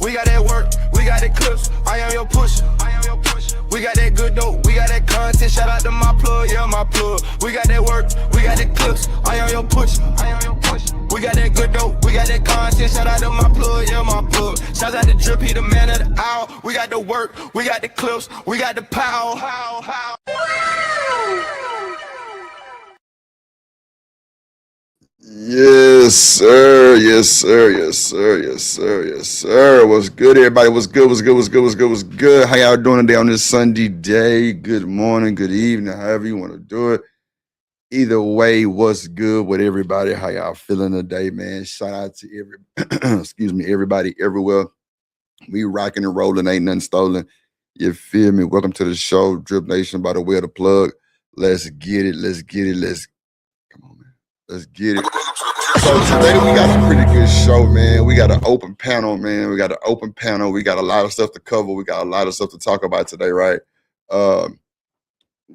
We got that work, we got that clips. I am your pusher. We got that good dope, we got that content. Shout out to my plug, yeah, my plug. We got that work, we got that clips. I am your pusher. We got that good dope, we got that content. Shout out to my plug, yeah, my plug. Shout out to Drip, he the man of the hour. We got the work, we got the clips, we got the power. Yes, sir. Yes, sir. Yes, sir. Yes, sir. Yes, sir. What's good, everybody? What's good? What's good? What's good? What's good? What's good? How y'all doing today on this Sunday day? Good morning, good evening, however you want to do it. Either way, what's good with everybody? How y'all feeling today, man? Shout out to everybody everywhere. We rocking and rolling, ain't nothing stolen. You feel me? Welcome to the show, Drip Nation, by the way of the plug. Let's get it. Let's get it. Come on, man. Let's get it. So today we got a pretty good show, man. We got an open panel, man. We got a lot of stuff to cover. We got a lot of stuff to talk about today, right?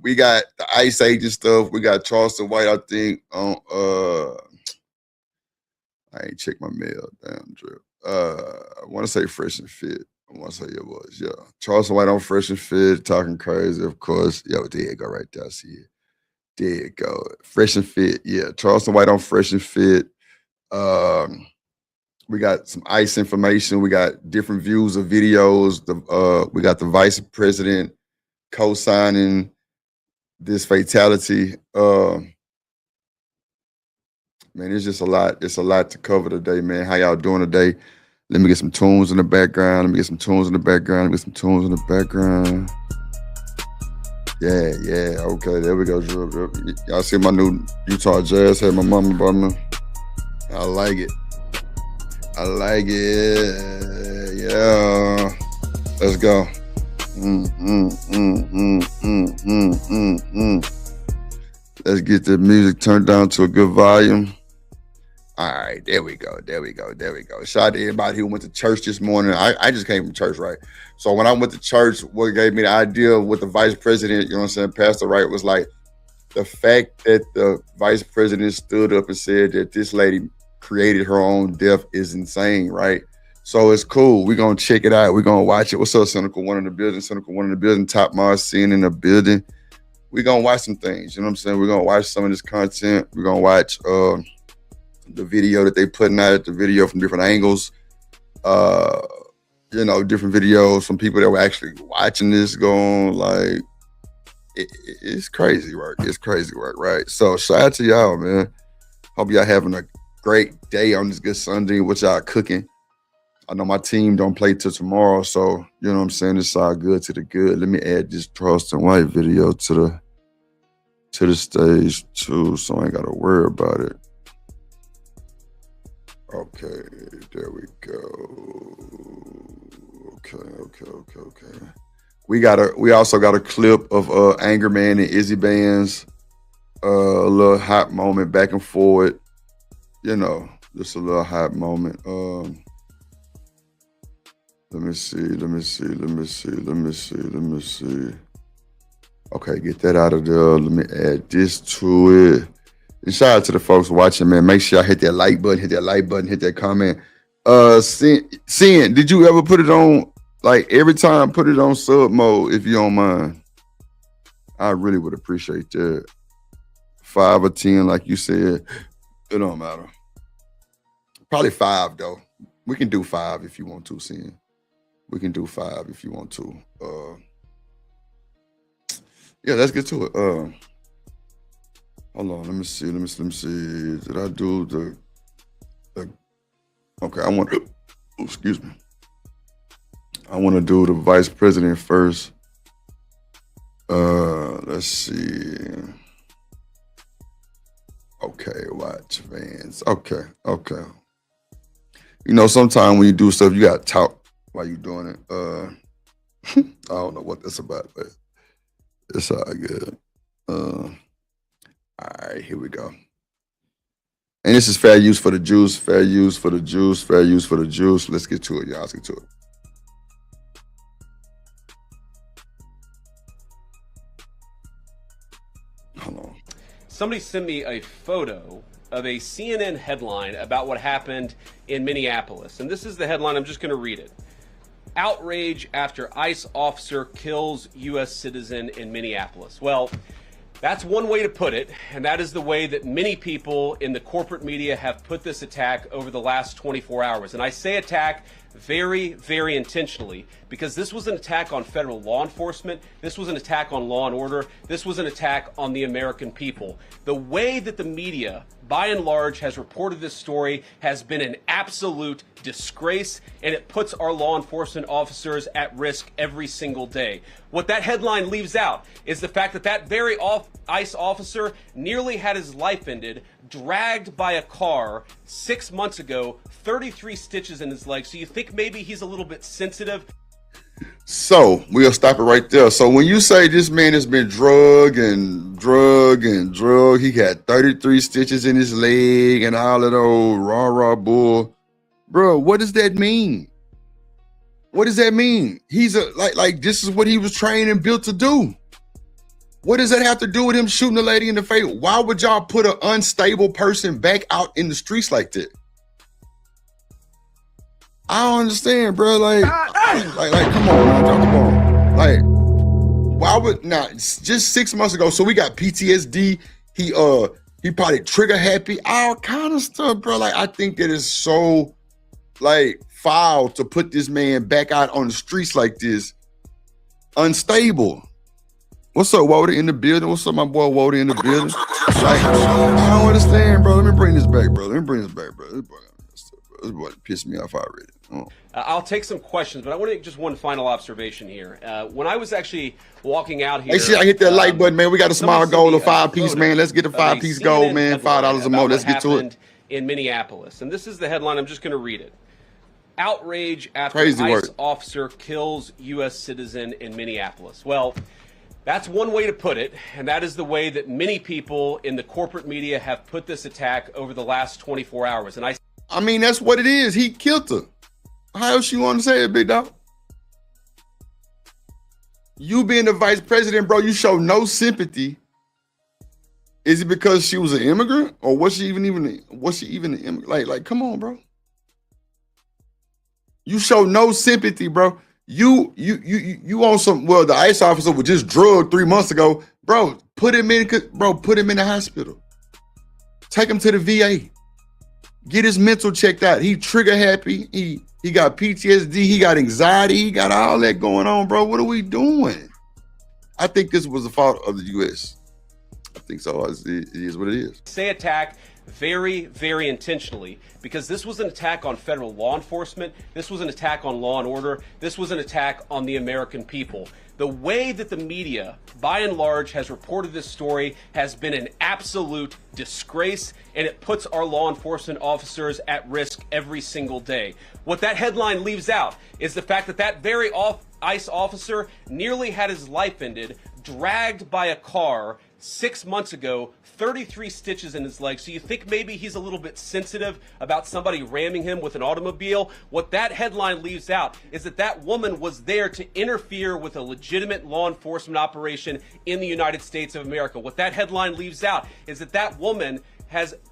We got the Ice Agent stuff. We got Charleston White, I think, on I ain't checked my mail, damn Drip. I want to say Fresh and Fit. I want to say it was, yeah. Charleston White on Fresh and Fit, talking crazy, of course. Yo, there you go right there. I see it. There you go. Fresh and Fit. Yeah. Charleston White on Fresh and Fit. We got some ICE information. We got different views of videos. We got the vice president co-signing this fatality. Man, it's just a lot. It's a lot to cover today, man. How y'all doing today? Let me get some tunes in the background. Yeah, okay, there we go, Drip. Y'all see my new Utah Jazz had my mama bought me. I like it. Yeah. Let's go. Let's get the music turned down to a good volume. All right, there we go. Shout out to everybody who went to church this morning. I just came from church, right? So when I went to church, what gave me the idea with the vice president, you know what I'm saying, Pastor Wright, was like the fact that the vice president stood up and said that this lady created her own death is insane, right? So it's cool. We're going to check it out. We're going to watch it. What's up, Cynical One in the building? Top Mars scene in the building. We're going to watch some things, you know what I'm saying? We're going to watch some of this content. We're going to watch the video that they putting out, the video from different angles, different videos from people that were actually watching this going like, it's crazy work. Right? So shout out to y'all, man. Hope y'all having a great day on this good Sunday. What y'all cooking? I know my team don't play till tomorrow, so you know what I'm saying, it's all good to the good. Let me add this Charleston White video to the stage too, so I ain't gotta worry about it. Okay, there we go. Okay. We also got a clip of Anger Man and Izzy Bands, a little hot moment back and forward. You know, just a little hot moment. Let me see. Okay, get that out of there. Let me add this to it. And shout out to the folks watching, man. Make sure y'all hit that like button, hit that comment. Sin, did you ever put it on, like every time, put it on sub mode if you don't mind? I really would appreciate that. 5 or 10, like you said. It don't matter. Probably 5 though. We can do 5 if you want to, Sin. We can do 5 if you want to. Yeah, let's get to it. Hold on, let me see. Did I do the okay, I want to, excuse me. I want to do the vice president first. Let's see. Okay, watch fans. Okay. You know, sometimes when you do stuff, you gotta talk while you're doing it. I don't know what that's about, but it's all good. All right, here we go. And this is fair use for the juice. Let's get to it, y'all. Let's get to it. Hold on. Somebody sent me a photo of a CNN headline about what happened in Minneapolis. And this is the headline. I'm just going to read it. Outrage after ICE officer kills U.S. citizen in Minneapolis. Well, that's one way to put it, and that is the way that many people in the corporate media have put this attack over the last 24 hours. And I say attack very, very intentionally, because this was an attack on federal law enforcement. This was an attack on law and order. This was an attack on the American people. The way that the media, by and large, has reported this story has been an absolute disgrace, and it puts our law enforcement officers at risk every single day. What that headline leaves out is the fact that that very ICE officer nearly had his life ended, dragged by a car 6 months ago, 33 stitches in his leg. So you think maybe he's a little bit sensitive? So we'll stop it right there. So when you say this man has been drug, he got 33 stitches in his leg and all that old rah bull, bro, what does that mean? What does that mean? He's like this is what he was trained and built to do. What does that have to do with him shooting a lady in the face? Why would y'all put an unstable person back out in the streets like that? I don't understand, bro. Like, come on, come on. Like, why would not? Just 6 months ago, so we got PTSD. He probably trigger happy, all kind of stuff, bro. Like, I think that is so like foul to put this man back out on the streets like this, unstable. What's up, Woda in the building? What's up, my boy Woda in the building? Like, I don't understand, bro. Let me bring this back, bro. This boy pissed me off already. Oh. I'll take some questions, but I want to make just one final observation here. When I was actually walking out here, hey, shit, I hit that like button, man. We got a small goal of 5-piece, man. Let's get a 5-piece goal, man. $5 a month. Let's get to it. In Minneapolis, and this is the headline. I'm just going to read it. Outrage after Crazy ICE work. officer kills U.S. citizen in Minneapolis. Well, that's one way to put it, and that is the way that many people in the corporate media have put this attack over the last 24 hours. And I mean, that's what it is. He killed her. How else you want to say it, big dog? You being the vice president, bro, you show no sympathy. Is it because she was an immigrant, or was she even an immigrant? Like, come on, bro. You show no sympathy, bro. You on some, well, the ICE officer was just drugged 3 months ago. Bro, put him in the hospital. Take him to the VA. Get his mental checked out. He trigger happy. He got PTSD. He got anxiety. He got all that going on, bro. What are we doing? I think this was the fault of the U.S. I think so. It is what it is. say attack very, very intentionally, because this was an attack on federal law enforcement. This was an attack on law and order. This was an attack on the American people. The way that the media, by and large, has reported this story has been an absolute disgrace, and it puts our law enforcement officers at risk every single day. What that headline leaves out is the fact that that very ICE officer nearly had his life ended, dragged by a car 6 months ago, 33 stitches in his leg. So you think maybe he's a little bit sensitive about somebody ramming him with an automobile? What that headline leaves out is that that woman was there to interfere with a legitimate law enforcement operation in the United States of America. What that headline leaves out is that that woman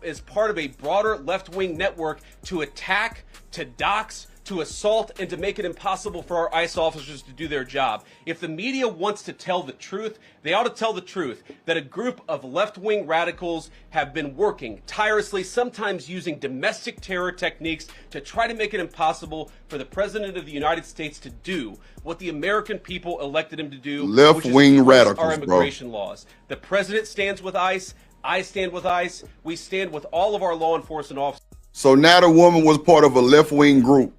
is part of a broader left-wing network to attack, to dox, to assault, and to make it impossible for our ICE officers to do their job. If the media wants to tell the truth, they ought to tell the truth that a group of left-wing radicals have been working tirelessly, sometimes using domestic terror techniques, to try to make it impossible for the President of the United States to do what the American people elected him to do, left-wing radicals, our immigration laws. The President stands with ICE. I stand with ICE. We stand with all of our law enforcement officers. So now the woman was part of a left-wing group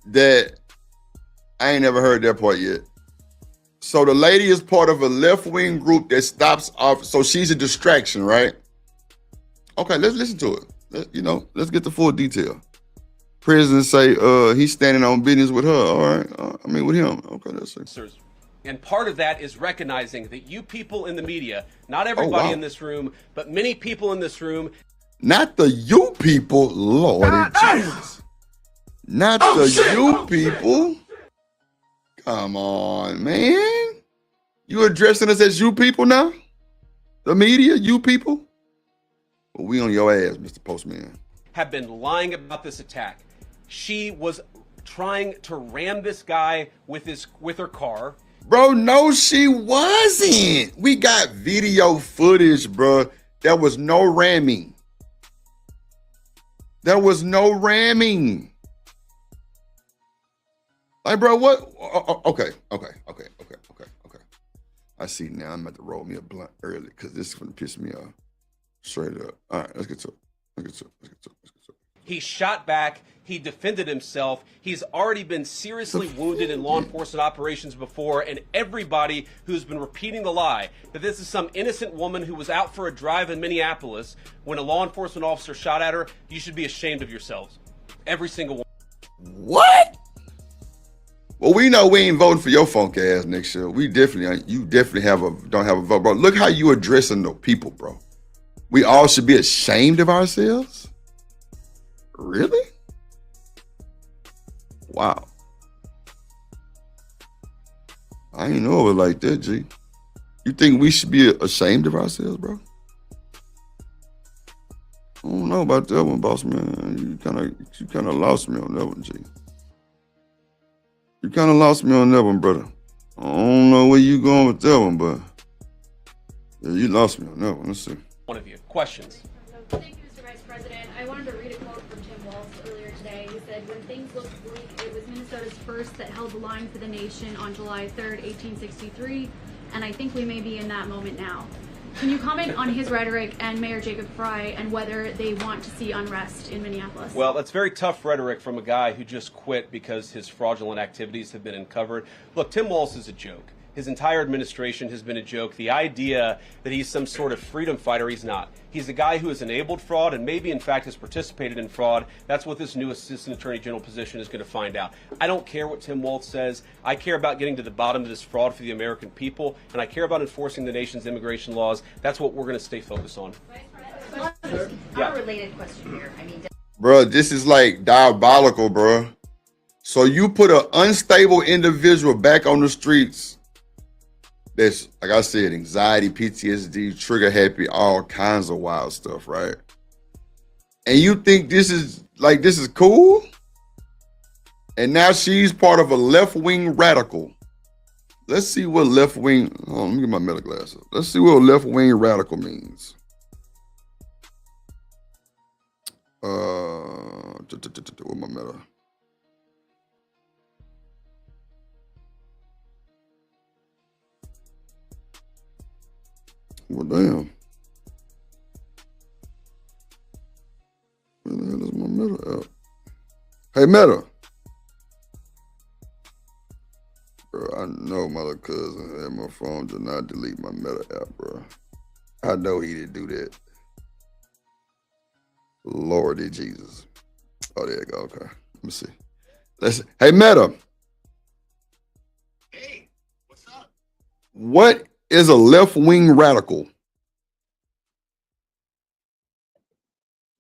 that I ain't never heard that part yet. So the lady is part of a left-wing group that stops off. So she's a distraction, right? Okay, let's listen to it. Let's get the full detail. President say he's standing on business with her. All right, with him. Okay, let's see. And part of that is recognizing that you people in the media, not everybody in this room, but many people in this room. Not the you people, Lord Jesus. Not you people. Come on, man. You addressing us as you people now? The media, you people? Well, we on your ass, Mr. Postman. Have been lying about this attack. She was trying to ram this guy with her car. Bro, no, she wasn't. We got video footage, bro. There was no ramming. There was no ramming. Like, bro, what? Okay. I see now. I'm about to roll me a blunt early because this is going to piss me off. Straight up. All right, let's get to it. He shot back. He defended himself. He's already been seriously wounded in law enforcement operations before, and everybody who's been repeating the lie that this is some innocent woman who was out for a drive in Minneapolis when a law enforcement officer shot at her, you should be ashamed of yourselves. Every single one. What? Well, we know we ain't voting for your funk ass next year. You definitely don't have a vote, bro. Look how you addressing the people, bro. We all should be ashamed of ourselves? Really? Wow. I ain't know it like that, G. You think we should be ashamed of ourselves, bro? I don't know about that one, boss man. You kind of lost me on that one, G. You kind of lost me on that one, brother. I don't know where you going with that one, but yeah, you lost me on that one. Let's see. One of you. Questions? Thank you, Mr. Vice President. I wanted to read a quote from Tim Walz earlier today. He said, "When things looked bleak, it was Minnesota's first that held the line for the nation on July 3rd, 1863, and I think we may be in that moment now." Can you comment on his rhetoric and Mayor Jacob Frey and whether they want to see unrest in Minneapolis? Well, that's very tough rhetoric from a guy who just quit because his fraudulent activities have been uncovered. Look, Tim Walz is a joke. His entire administration has been a joke. The idea that he's some sort of freedom fighter, he's not. He's a guy who has enabled fraud and maybe, in fact, has participated in fraud. That's what this new Assistant Attorney General position is going to find out. I don't care what Tim Walz says. I care about getting to the bottom of this fraud for the American people, and I care about enforcing the nation's immigration laws. That's what we're going to stay focused on. Unrelated question here. Bro, this is like diabolical, bro. So you put an unstable individual back on the streets that's, like I said, anxiety, PTSD, trigger happy, all kinds of wild stuff, right? And you think this is cool? And now she's part of a left-wing radical. Let's see what left-wing, let me get my meta glasses. Let's see what left-wing radical means. What my meta? Well, damn. Where the hell is my Meta app? Hey, Meta. Bro, I know my little cousin had my phone. Did not delete my Meta app, bro. I know he didn't do that. Lordy Jesus. Oh, there you go. Okay. Let me see. Hey, Meta. Hey, what's up? What is a left-wing radical?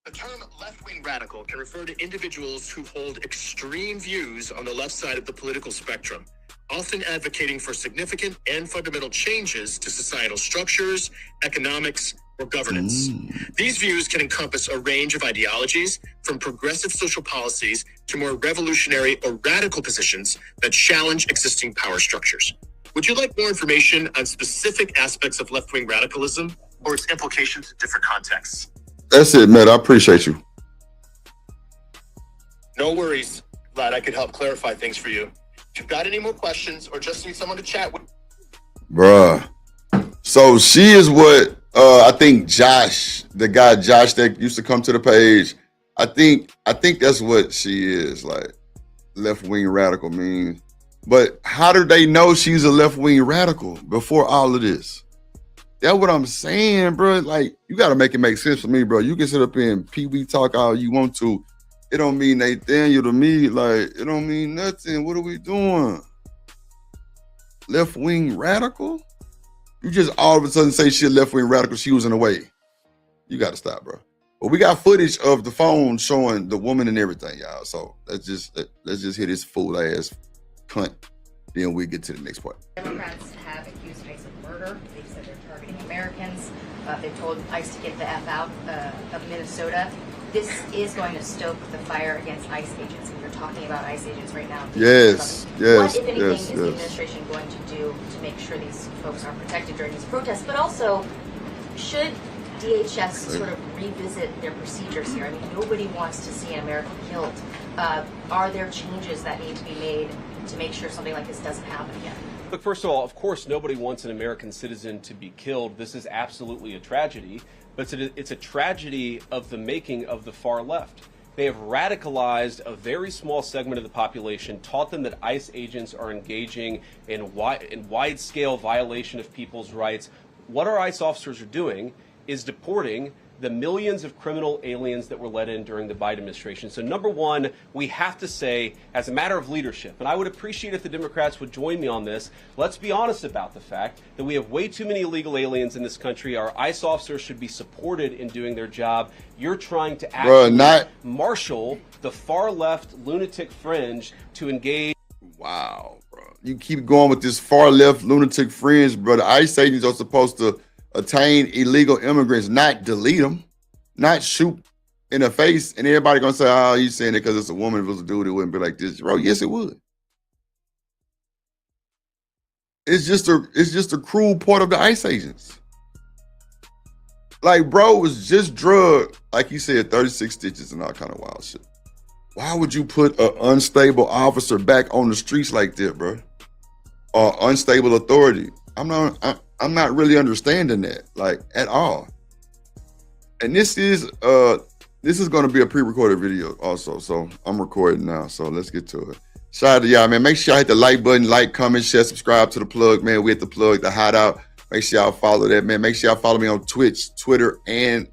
The term left-wing radical can refer to individuals who hold extreme views on the left side of the political spectrum, often advocating for significant and fundamental changes to societal structures, economics, or governance. These views can encompass a range of ideologies, from progressive social policies to more revolutionary or radical positions that challenge existing power structures. Would you like more information on specific aspects of left-wing radicalism or its implications in different contexts? That's it, man. I appreciate you. No worries. Glad I could help clarify things for you. If you've got any more questions or just need someone to chat with. Bruh. So she is what I think Josh, the guy Josh that used to come to the page, I think that's what she is, like left-wing radical means. But how do they know she's a left-wing radical before all of this? That's what I'm saying, bro. Like, you got to make it make sense for me, bro. You can sit up here and pee-wee talk all you want to. It don't mean Nathaniel to me. Like, it don't mean nothing. What are we doing? Left-wing radical? You just all of a sudden say she a left-wing radical. She was in the way. You got to stop, bro. But we got footage of the phone showing the woman and everything, y'all. So let's just hit this fool-ass cunt. Then we get to the next part. Democrats have accused ICE of murder. They've said they're targeting Americans. They've told ICE to get the F out of Minnesota. this is going to stoke the fire against ICE agents, and you're talking about ICE agents right now. Yes, What, if anything, is the administration going to do to make sure these folks are protected during these protests? But also, should DHS sort of revisit their procedures here? I mean, nobody wants to see an American killed. Are there changes that need to be made to make sure something like this doesn't happen again? Look, first of all, of course, nobody wants an American citizen to be killed. This is absolutely a tragedy, but it's a tragedy of the making of the far left. They have radicalized a very small segment of the population, taught them that ICE agents are engaging in wide-scale violation of people's rights. What our ICE officers are doing is deporting the millions of criminal aliens that were let in during the Biden administration. So number one, we have to say, as a matter of leadership, and I would appreciate if the Democrats would join me on this, let's be honest about the fact that we have way too many illegal aliens in this country. Our ICE officers should be supported in doing their job. You're trying to actually marshal the far left lunatic fringe to engage. Wow, bro. You keep going with this far left lunatic fringe, bro. The ICE agents are supposed to attain illegal immigrants, not delete them, not shoot in the face. And everybody gonna say, oh, you saying it because it's a woman. If it was a dude, it wouldn't be like this. Bro, yes, it would. It's just a cruel part of the ICE agents. Like, bro was just drugged, like you said, 36 stitches and all kind of wild shit. Why would you put an unstable officer back on the streets like that, bro? Or unstable authority? I'm not really understanding that, like, at all. And this is going to be a pre-recorded video also, so I'm recording now, so let's get to it. Shout out to y'all, man. Make sure y'all hit the like button, like, comment, share, subscribe to the plug, man. We at the plug, the hideout. Make sure y'all follow that, man. Make sure y'all follow me on Twitch, Twitter, and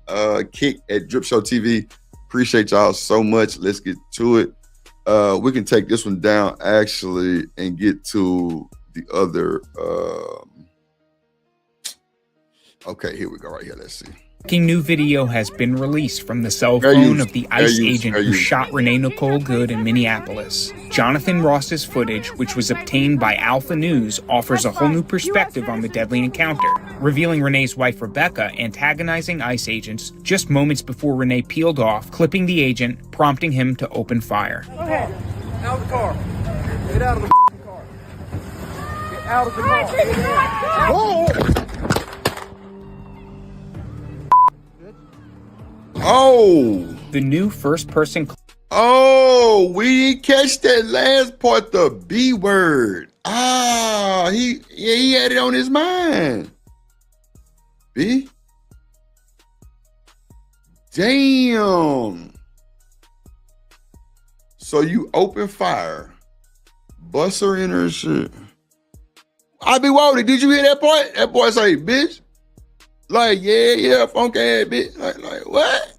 Kick at Drip Show TV. Appreciate y'all so much. Let's get to it. We can take this one down, actually, and get to the other... Okay, here we go right here. Let's see. Shocking new video has been released from the cell phone of the ICE agent who shot Renee Nicole Good in Minneapolis. Jonathan Ross's footage, which was obtained by Alpha News, offers a whole new perspective on the deadly encounter, revealing Renee's wife Rebecca antagonizing ICE agents just moments before Renee peeled off, clipping the agent, prompting him to open fire. Okay. Out of the car. Get out of the car. Get out of the car. Whoa! Oh, the new first-person. Oh, we didn't catch that last part, the B word. Ah, he had it on his mind. B. Damn. So you open fire, bust her in her shit. I be worried. Did you hear that part? That boy say, bitch. Like, yeah, funky ass bitch. Like, what?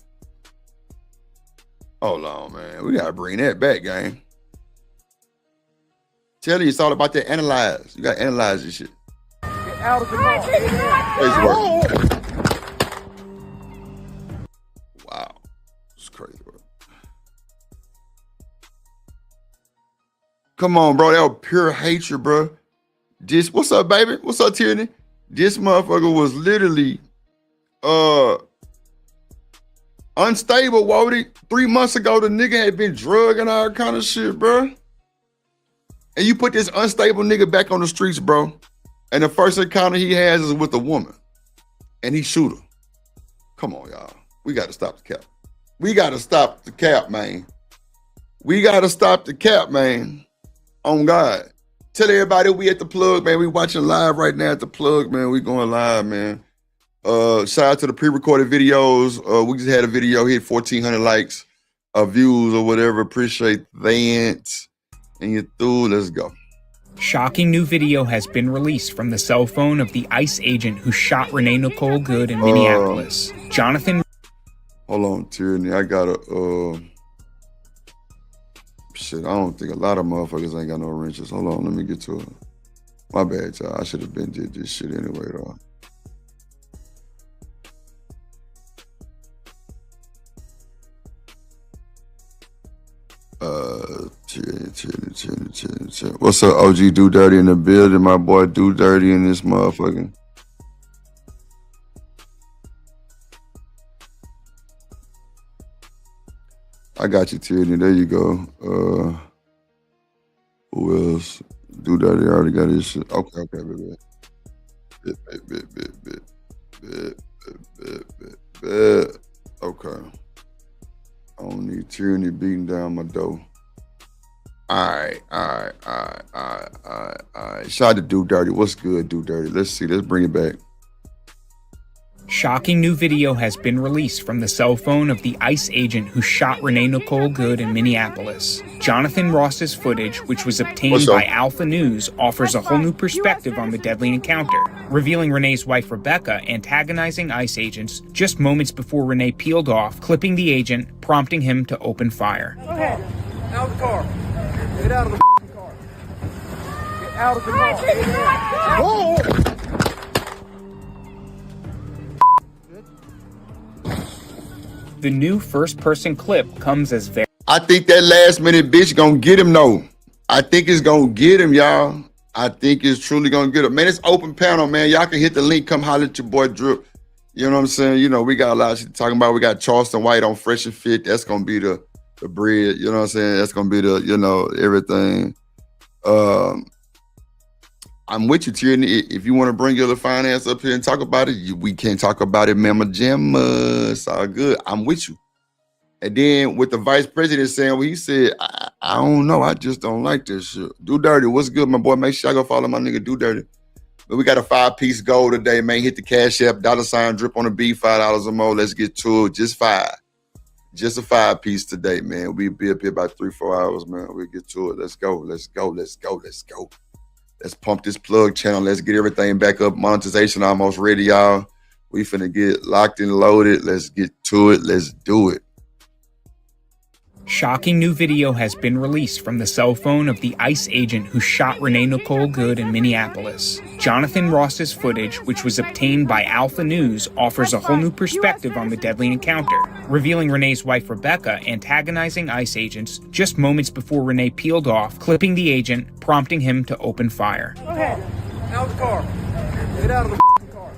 Hold on, man. We gotta bring that back, gang. Tell you, it's all about that analyze. You gotta analyze this shit. Get out of the car. Wow. It's crazy, bro. Come on, bro. That was pure hatred, bro. What's up, baby? What's up, Tierney? This motherfucker was literally unstable, Wody. 3 months ago, the nigga had been drugged and all kind of shit, bro. And you put this unstable nigga back on the streets, bro. And the first encounter he has is with a woman. And he shoot her. Come on, y'all. We got to stop the cap. We got to stop the cap, man. We got to stop the cap, man. On God. Tell everybody we at the plug, man. We watching live right now at the plug, man. We going live, man. Shout out to the pre-recorded videos. We just had a video hit 1,400 likes, views or whatever. Appreciate that. And you're through. Let's go. Shocking new video has been released from the cell phone of the ICE agent who shot Renee Nicole Good in Minneapolis. Jonathan. Hold on, Tierney. I gotta shit, I don't think a lot of motherfuckers ain't got no wrenches. Hold on, let me get to it. My bad, y'all. I should have been did this shit anyway, though. What's up, OG Do Dirty in the building? My boy Do Dirty in this motherfucking. I got you, Tierney. There you go. Who else? Do that. They already got his shit. Okay, baby. Bet. Okay. I don't need Tierney beating down my door. All right. Shout out to Do Dirty. What's good, Do Dirty? Let's see. Let's bring it back. Shocking new video has been released from the cell phone of the ICE agent who shot Renee Nicole Good in Minneapolis. Jonathan Ross's footage, which was obtained by Alpha News, offers a whole new perspective on the deadly encounter, revealing Renee's wife Rebecca antagonizing ICE agents just moments before Renee peeled off, clipping the agent, prompting him to open fire. Okay. Out of the car. Get out of the car. Get out of the car. Whoa! The new first-person clip comes as very... I think that last-minute bitch gonna get him, though. I think it's gonna get him, y'all. I think it's truly gonna get him. Man, it's open panel, man. Y'all can hit the link. Come holler at your boy Drip. You know what I'm saying? You know, we got a lot of shit talking about. We got Charleston White on Fresh and Fit. That's gonna be the bread. You know what I'm saying? That's gonna be the, you know, everything. I'm with you, Tierney. If you want to bring your little finance up here and talk about it, we can't talk about it, mama jamma. It's all good. I'm with you. And then with the vice president saying what he said, I don't know. I just don't like this shit. Do Dirty, what's good, my boy? Make sure I go follow my nigga Do Dirty. But we got a 5-piece goal today, man. Hit the Cash App, $ Drip on the B, $5 or more. Let's get to it. Just 5. Just a 5-piece today, man. We'll be up here about 3-4 hours, man. We'll get to it. Let's go. Let's pump this plug channel. Let's get everything back up. Monetization almost ready, y'all. We finna get locked and loaded. Let's get to it. Let's do it. Shocking new video has been released from the cell phone of the ICE agent who shot Renee Nicole Good in Minneapolis. Jonathan Ross's footage, which was obtained by Alpha News, offers a whole new perspective on the deadly encounter, revealing Renee's wife Rebecca antagonizing ICE agents just moments before Renee peeled off, clipping the agent, prompting him to open fire. Okay. Out of the car. Get out of the car.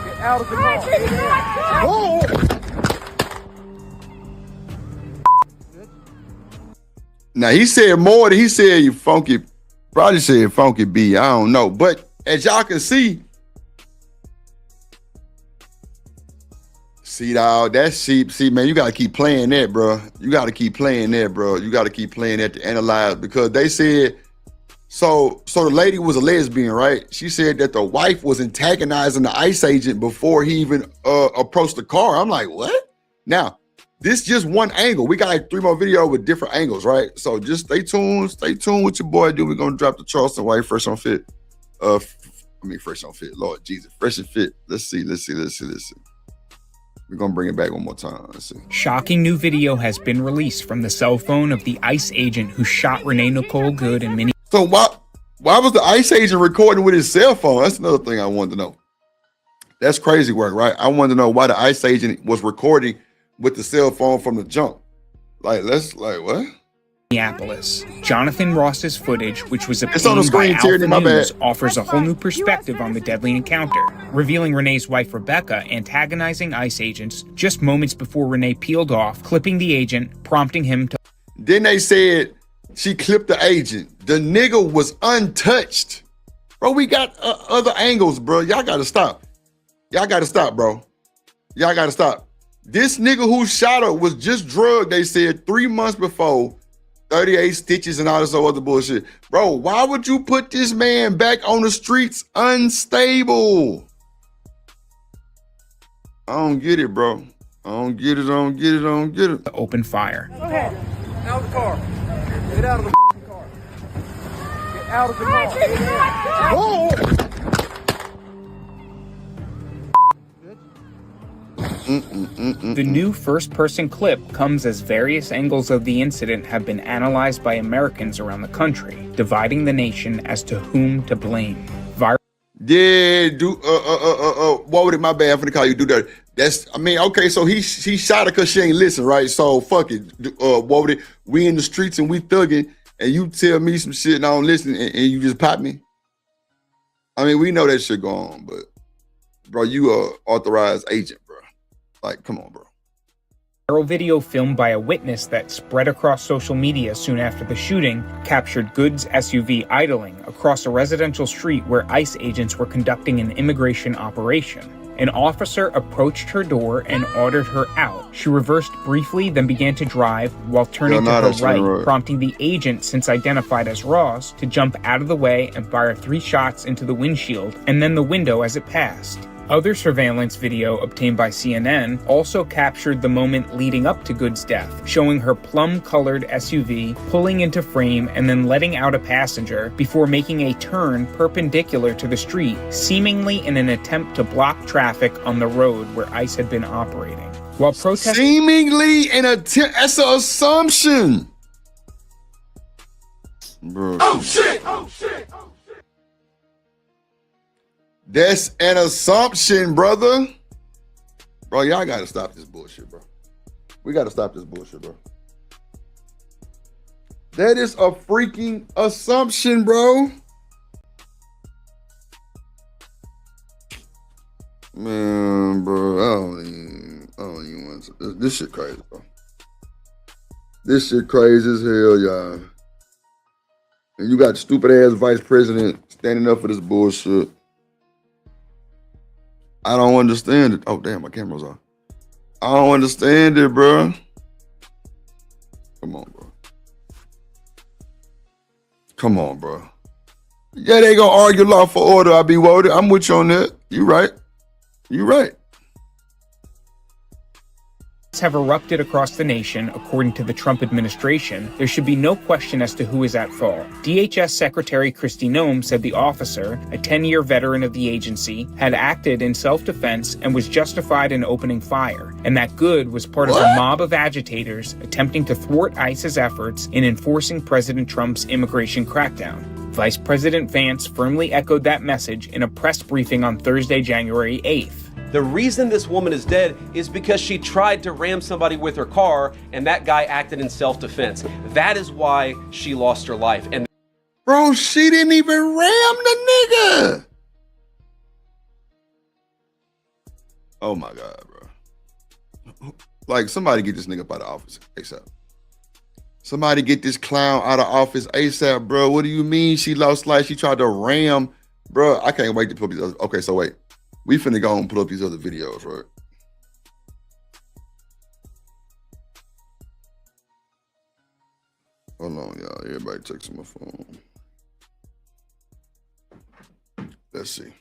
Get out of the car. Whoa! Now, he said more than he said you funky, probably said funky B. I don't know. But as y'all can see, dawg, that's sheep. See, man, you got to keep playing that, bro. You got to keep playing that, bro. You got to keep playing that to analyze, because they said, so the lady was a lesbian, right? She said that the wife was antagonizing the ICE agent before he even approached the car. I'm like, what? Now, this just one angle. We got like 3 more videos with different angles, right? So just stay tuned with your boy, dude. We're gonna drop the Charleston White Fresh on Fit. Fresh on Fit, Lord Jesus. Fresh and Fit. Let's see. We're gonna bring it back one more time. Let's see. Shocking new video has been released from the cell phone of the ICE agent who shot Renee Nicole Good in Minneapolis. So why was the ICE agent recording with his cell phone? That's another thing I wanted to know. That's crazy work, right? I wanted to know why the ICE agent was recording with the cell phone from the jump. What? Minneapolis. Jonathan Ross's footage, which was obtained on the screen, by Tierney, Alpha News, offers a whole new perspective on the deadly encounter, revealing Renee's wife Rebecca antagonizing ICE agents just moments before Renee peeled off, clipping the agent, prompting him to... Then they said she clipped the agent. The nigga was untouched. Bro, we got other angles, bro. Y'all gotta stop, bro. Y'all gotta stop. This nigga who shot her was just drugged, they said, 3 months before, 38 stitches and all this other bullshit. Bro, why would you put this man back on the streets unstable? I don't get it, bro. I don't get it. To open fire. Okay. Out of the car. Get out of the car. Get out of the car. Whoa! The new first-person clip comes as various angles of the incident have been analyzed by Americans around the country, dividing the nation as to whom to blame. Yeah, what would it? My bad. I'm finna call you. Do that. Okay. So he shot her because she ain't listen, right? So fuck it. What would it? We in the streets and we thugging, and you tell me some shit and I don't listen, and you just pop me. I mean, we know that shit go on, but bro, you a authorized agent, bro. Like, come on, bro. Viral video filmed by a witness that spread across social media soon after the shooting captured Good's SUV idling across a residential street where ICE agents were conducting an immigration operation. An officer approached her door and ordered her out. She reversed briefly, then began to drive while turning to her right, prompting the agent, since identified as Ross, to jump out of the way and fire 3 shots into the windshield and then the window as it passed. Other surveillance video obtained by CNN also captured the moment leading up to Good's death, showing her plum-colored SUV pulling into frame and then letting out a passenger before making a turn perpendicular to the street, seemingly in an attempt to block traffic on the road where ICE had been operating. While protesting— Seemingly an attempt, that's an assumption. Bro. Oh shit! Oh shit! Oh. That's an assumption, brother. Bro, y'all gotta stop this bullshit, bro. We gotta stop this bullshit, bro. That is a freaking assumption, bro. Man, bro, I don't even want to. This shit crazy, bro. This shit crazy as hell, y'all. And you got stupid ass vice president standing up for this bullshit. I don't understand it. Oh, damn, my camera's on. I don't understand it, bro. Come on, bro. Come on, bro. Yeah, they gonna argue lawful order. I be worried. I'm with you on that. You right. You right. Have erupted across the nation. According to the Trump administration, there should be no question as to who is at fault. DHS Secretary Kristi Noem said the officer, a 10-year veteran of the agency, had acted in self-defense and was justified in opening fire, and that Good was part of a mob of agitators attempting to thwart ICE's efforts in enforcing President Trump's immigration crackdown. Vice President Vance firmly echoed that message in a press briefing on Thursday, January 8th. The reason this woman is dead is because she tried to ram somebody with her car, and that guy acted in self-defense. That is why she lost her life. And bro, she didn't even ram the nigga. Oh my God, bro. Like, somebody get this nigga up out of office ASAP. Somebody get this clown out of office ASAP, bro. What do you mean she lost life? She tried to ram. Bro, I can't wait to put these other. Okay, so wait. We finna go and put up these other videos, right? Hold on, y'all. Everybody texting my phone. Let's see.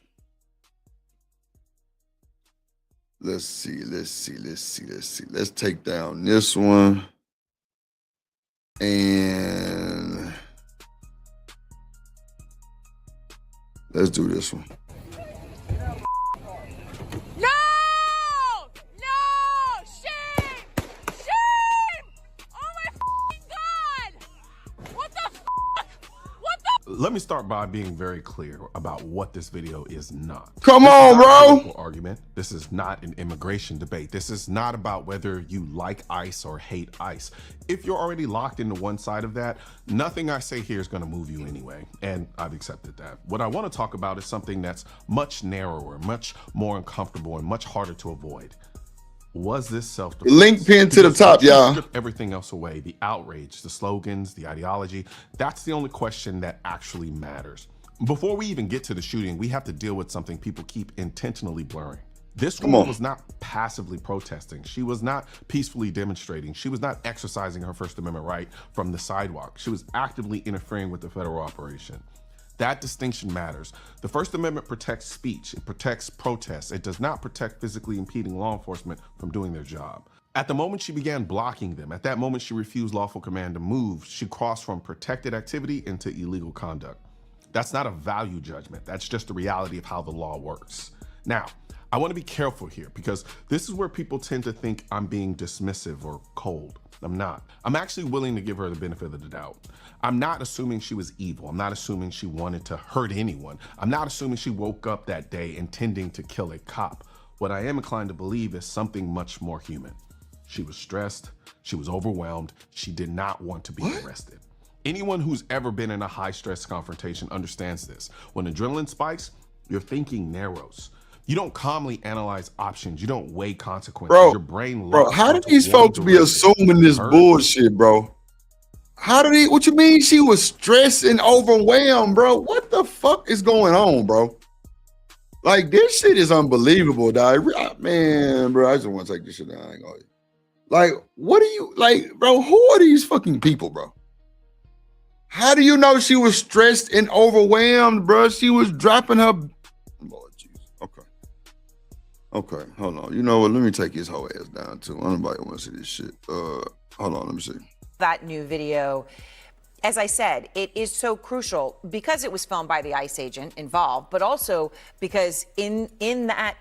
Let's see. Let's take down this one. And let's do this one. Let me start by being very clear about what this video is not. Come on, bro. Argument. This is not an immigration debate. This is not about whether you like ICE or hate ICE. If you're already locked into one side of that, nothing I say here is going to move you anyway, and I've accepted that. What I want to talk about is something that's much narrower, much more uncomfortable, and much harder to avoid. Was this self-defense? Link pinned to the top, y'all. Strip everything else away, the outrage, the slogans, the ideology. That's the only question that actually matters. Before we even get to the shooting, we have to deal with something people keep intentionally blurring. This woman was not passively protesting. She was not peacefully demonstrating. She was not exercising her First Amendment right from the sidewalk. She was actively interfering with the federal operation. That distinction matters. The First Amendment protects speech. It protects protests. It does not protect physically impeding law enforcement from doing their job. At the moment she began blocking them, at that moment she refused lawful command to move. She crossed from protected activity into illegal conduct. That's not a value judgment. That's just the reality of how the law works. Now, I want to be careful here because this is where people tend to think I'm being dismissive or cold. I'm not. I'm actually willing to give her the benefit of the doubt. I'm not assuming she was evil. I'm not assuming she wanted to hurt anyone. I'm not assuming she woke up that day intending to kill a cop. What I am inclined to believe is something much more human. She was stressed. She was overwhelmed. She did not want to be arrested. Anyone who's ever been in a high-stress confrontation understands this. When adrenaline spikes, your thinking narrows. You don't calmly analyze options. You don't weigh consequences. Your brain bro, how did these folks be assuming this bullshit, bro? What you mean she was stressed and overwhelmed, bro? What the fuck is going on, bro? Like, this shit is unbelievable, dog. Man, bro, I just want to take this shit down. I ain't gonna... Like, what do you, like, bro, who are these fucking people, bro? How do you know she was stressed and overwhelmed, bro? She was dropping her... Lord Jesus. Okay, hold on. You know what? Let me take his whole ass down, too. Nobody want to see this shit. Hold on, let me see. That new video, as I said, it is so crucial because it was filmed by the ICE agent involved, but also because in that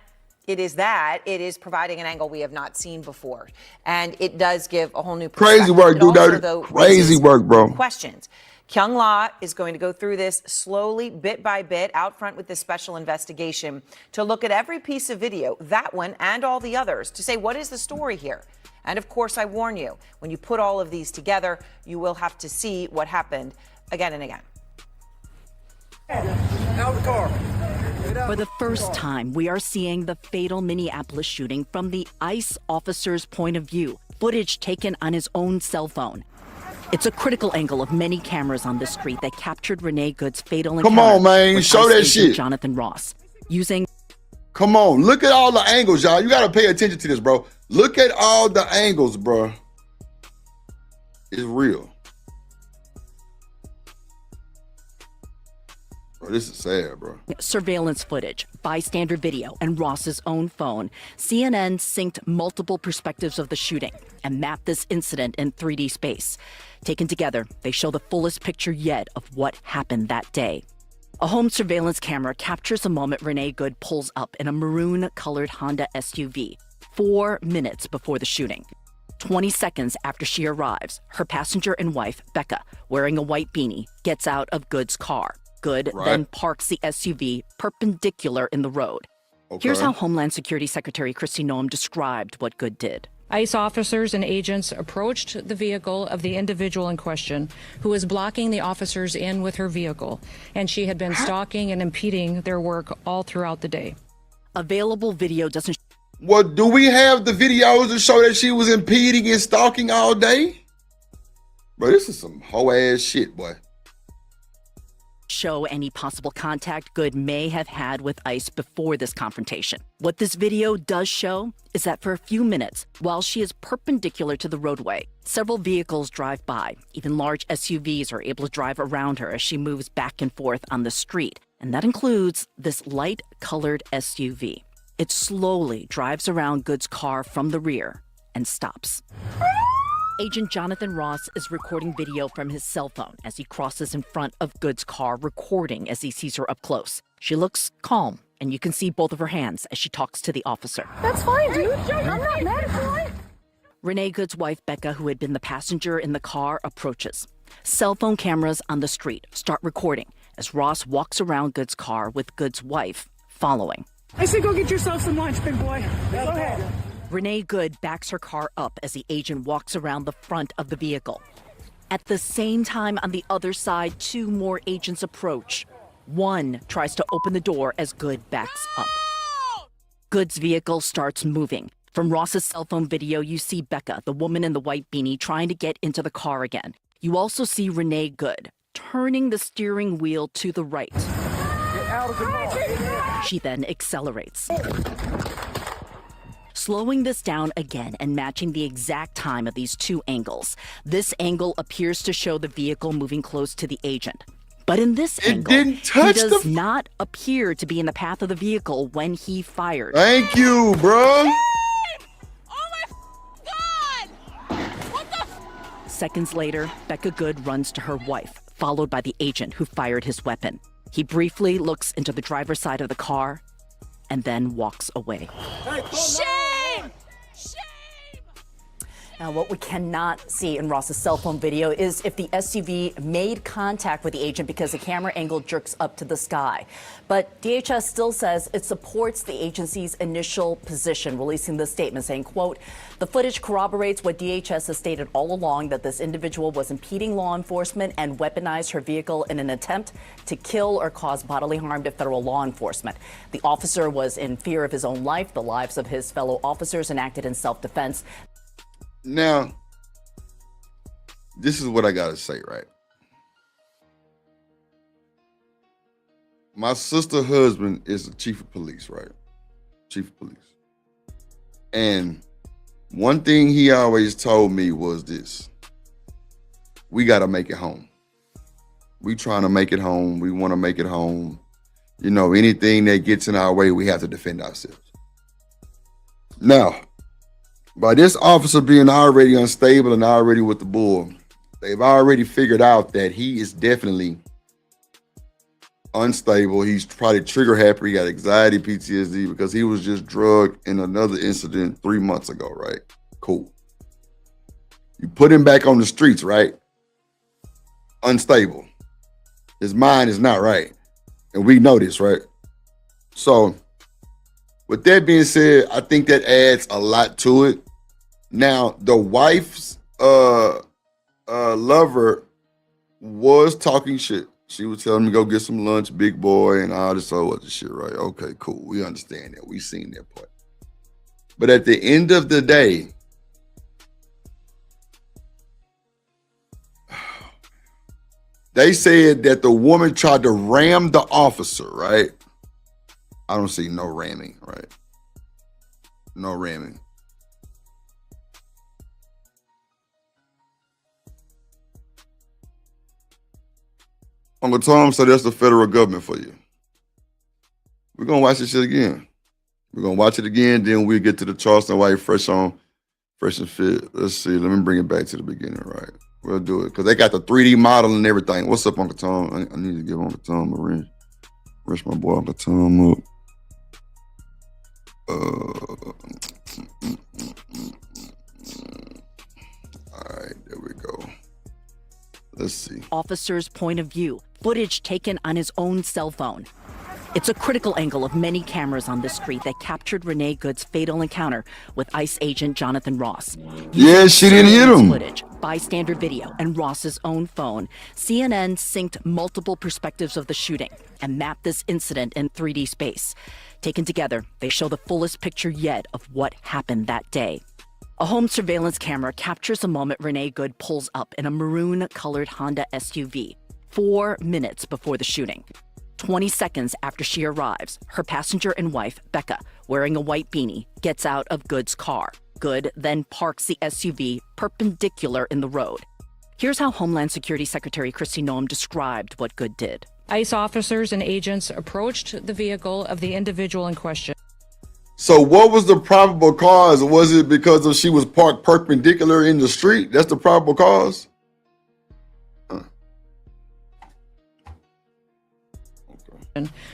it is providing an angle we have not seen before, and it does give a whole new perspective. Crazy work, dude. Crazy work, bro. Questions. Kyung La is going to go through this slowly, bit by bit, out front with this special investigation to look at every piece of video, that one and all the others, to say what is the story here. And of course, I warn you, when you put all of these together, you will have to see what happened again and again. Out of the car. For the first time, we are seeing the fatal Minneapolis shooting from the ICE officer's point of view, footage taken on his own cell phone. It's a critical angle of many cameras on the street that captured Renee Good's fatal encounter. Come on, man, show that shit. Jonathan Ross, using... Come on, look at all the angles, y'all. You gotta pay attention to this, bro. Look at all the angles, bro. It's real. Bro, this is sad, bro. Surveillance footage, bystander video, and Ross's own phone. CNN synced multiple perspectives of the shooting and mapped this incident in 3D space. Taken together, they show the fullest picture yet of what happened that day. A home surveillance camera captures the moment Renee Good pulls up in a maroon-colored Honda SUV 4 minutes before the shooting. 20 seconds after she arrives, her passenger and wife, Becca, wearing a white beanie, gets out of Good's car. Good then parks the SUV perpendicular in the road. Here's how Homeland Security Secretary Kristi Noem described what Good did. ICE officers and agents approached the vehicle of the individual in question, who was blocking the officers in with her vehicle, and she had been stalking and impeding their work all throughout the day. Available video doesn't... Well, do we have the videos to show that she was impeding and stalking all day? Bro, this is some hoe-ass shit, boy. Show any possible contact Good may have had with ICE before this confrontation. What this video does show is that for a few minutes, while she is perpendicular to the roadway, several vehicles drive by. Even large SUVs are able to drive around her as she moves back and forth on the street. And that includes this light-colored SUV. It slowly drives around Good's car from the rear and stops. Agent Jonathan Ross is recording video from his cell phone as he crosses in front of Good's car, recording as he sees her up close. She looks calm, and you can see both of her hands as she talks to the officer. That's fine, dude. I'm not mad at you. Renee Good's wife, Becca, who had been the passenger in the car, approaches. Cell phone cameras on the street start recording as Ross walks around Good's car with Good's wife following. I say go get yourself some lunch, big boy. Go ahead. Renee Good backs her car up as the agent walks around the front of the vehicle. At the same time, on the other side, 2 more agents approach. One tries to open the door as Good backs up. Good's vehicle starts moving. From Ross's cell phone video, you see Becca, the woman in the white beanie, trying to get into the car again. You also see Renee Good turning the steering wheel to the right. Get out of the car. She then accelerates. Slowing this down again and matching the exact time of these 2 angles. This angle appears to show the vehicle moving close to the agent. But in this angle, he does not appear to be in the path of the vehicle when he fired. Thank you, bro. Oh my God! What the? Seconds later, Becca Good runs to her wife, followed by the agent who fired his weapon. He briefly looks into the driver's side of the car and then walks away. Shame! Shame! Now, what we cannot see in Ross's cell phone video is if the SUV made contact with the agent because the camera angle jerks up to the sky. But DHS still says it supports the agency's initial position, releasing this statement saying, quote, the footage corroborates what DHS has stated all along, that this individual was impeding law enforcement and weaponized her vehicle in an attempt to kill or cause bodily harm to federal law enforcement. The officer was in fear of his own life, the lives of his fellow officers, and acted in self-defense. Now, this is what I gotta say, right? My sister's husband is the chief of police, right? Chief of police. And one thing he always told me was this: we gotta make it home. We trying to make it home. We want to make it home. You know, anything that gets in our way, we have to defend ourselves. Now, by this officer being already unstable and already with the bull, they've already figured out that he is definitely unstable. He's probably trigger happy. He got anxiety, PTSD, because he was just drugged in another incident 3 months ago, right? Cool. You put him back on the streets, right? Unstable. His mind is not right. And we know this, right? So, with that being said, I think that adds a lot to it. Now, the wife's lover was talking shit. She was telling me go get some lunch, big boy, and all this other shit, right? Okay, cool. We understand that. We seen that part. But at the end of the day, they said that the woman tried to ram the officer, right? I don't see no ramming, right? No ramming. Uncle Tom said that's the federal government for you. We're going to watch this shit again. We're going to watch it again, then we'll get to the Charleston White fresh and fit. Let's see. Let me bring it back to the beginning, right? We'll do it. Because they got the 3D model and everything. What's up, Uncle Tom? I need to give Uncle Tom a ring. Where's my boy Uncle Tom up? All right, there we go. Let's see. Officer's point of view, footage taken on his own cell phone. It's a critical angle of many cameras on the street that captured Renee Good's fatal encounter with ICE agent Jonathan Ross. Yeah, she didn't hit him. Footage, bystander video, and Ross's own phone, CNN synced multiple perspectives of the shooting and mapped this incident in 3D space. Taken together, they show the fullest picture yet of what happened that day. A home surveillance camera captures the moment Renee Good pulls up in a maroon-colored Honda SUV 4 minutes before the shooting. 20 seconds after she arrives, her passenger and wife, Becca, wearing a white beanie, gets out of Good's car. Good then parks the SUV perpendicular in the road. Here's how Homeland Security Secretary Kristi Noem described what Good did. ICE officers and agents approached the vehicle of the individual in question. So what was the probable cause? Was it because she was parked perpendicular in the street? That's the probable cause?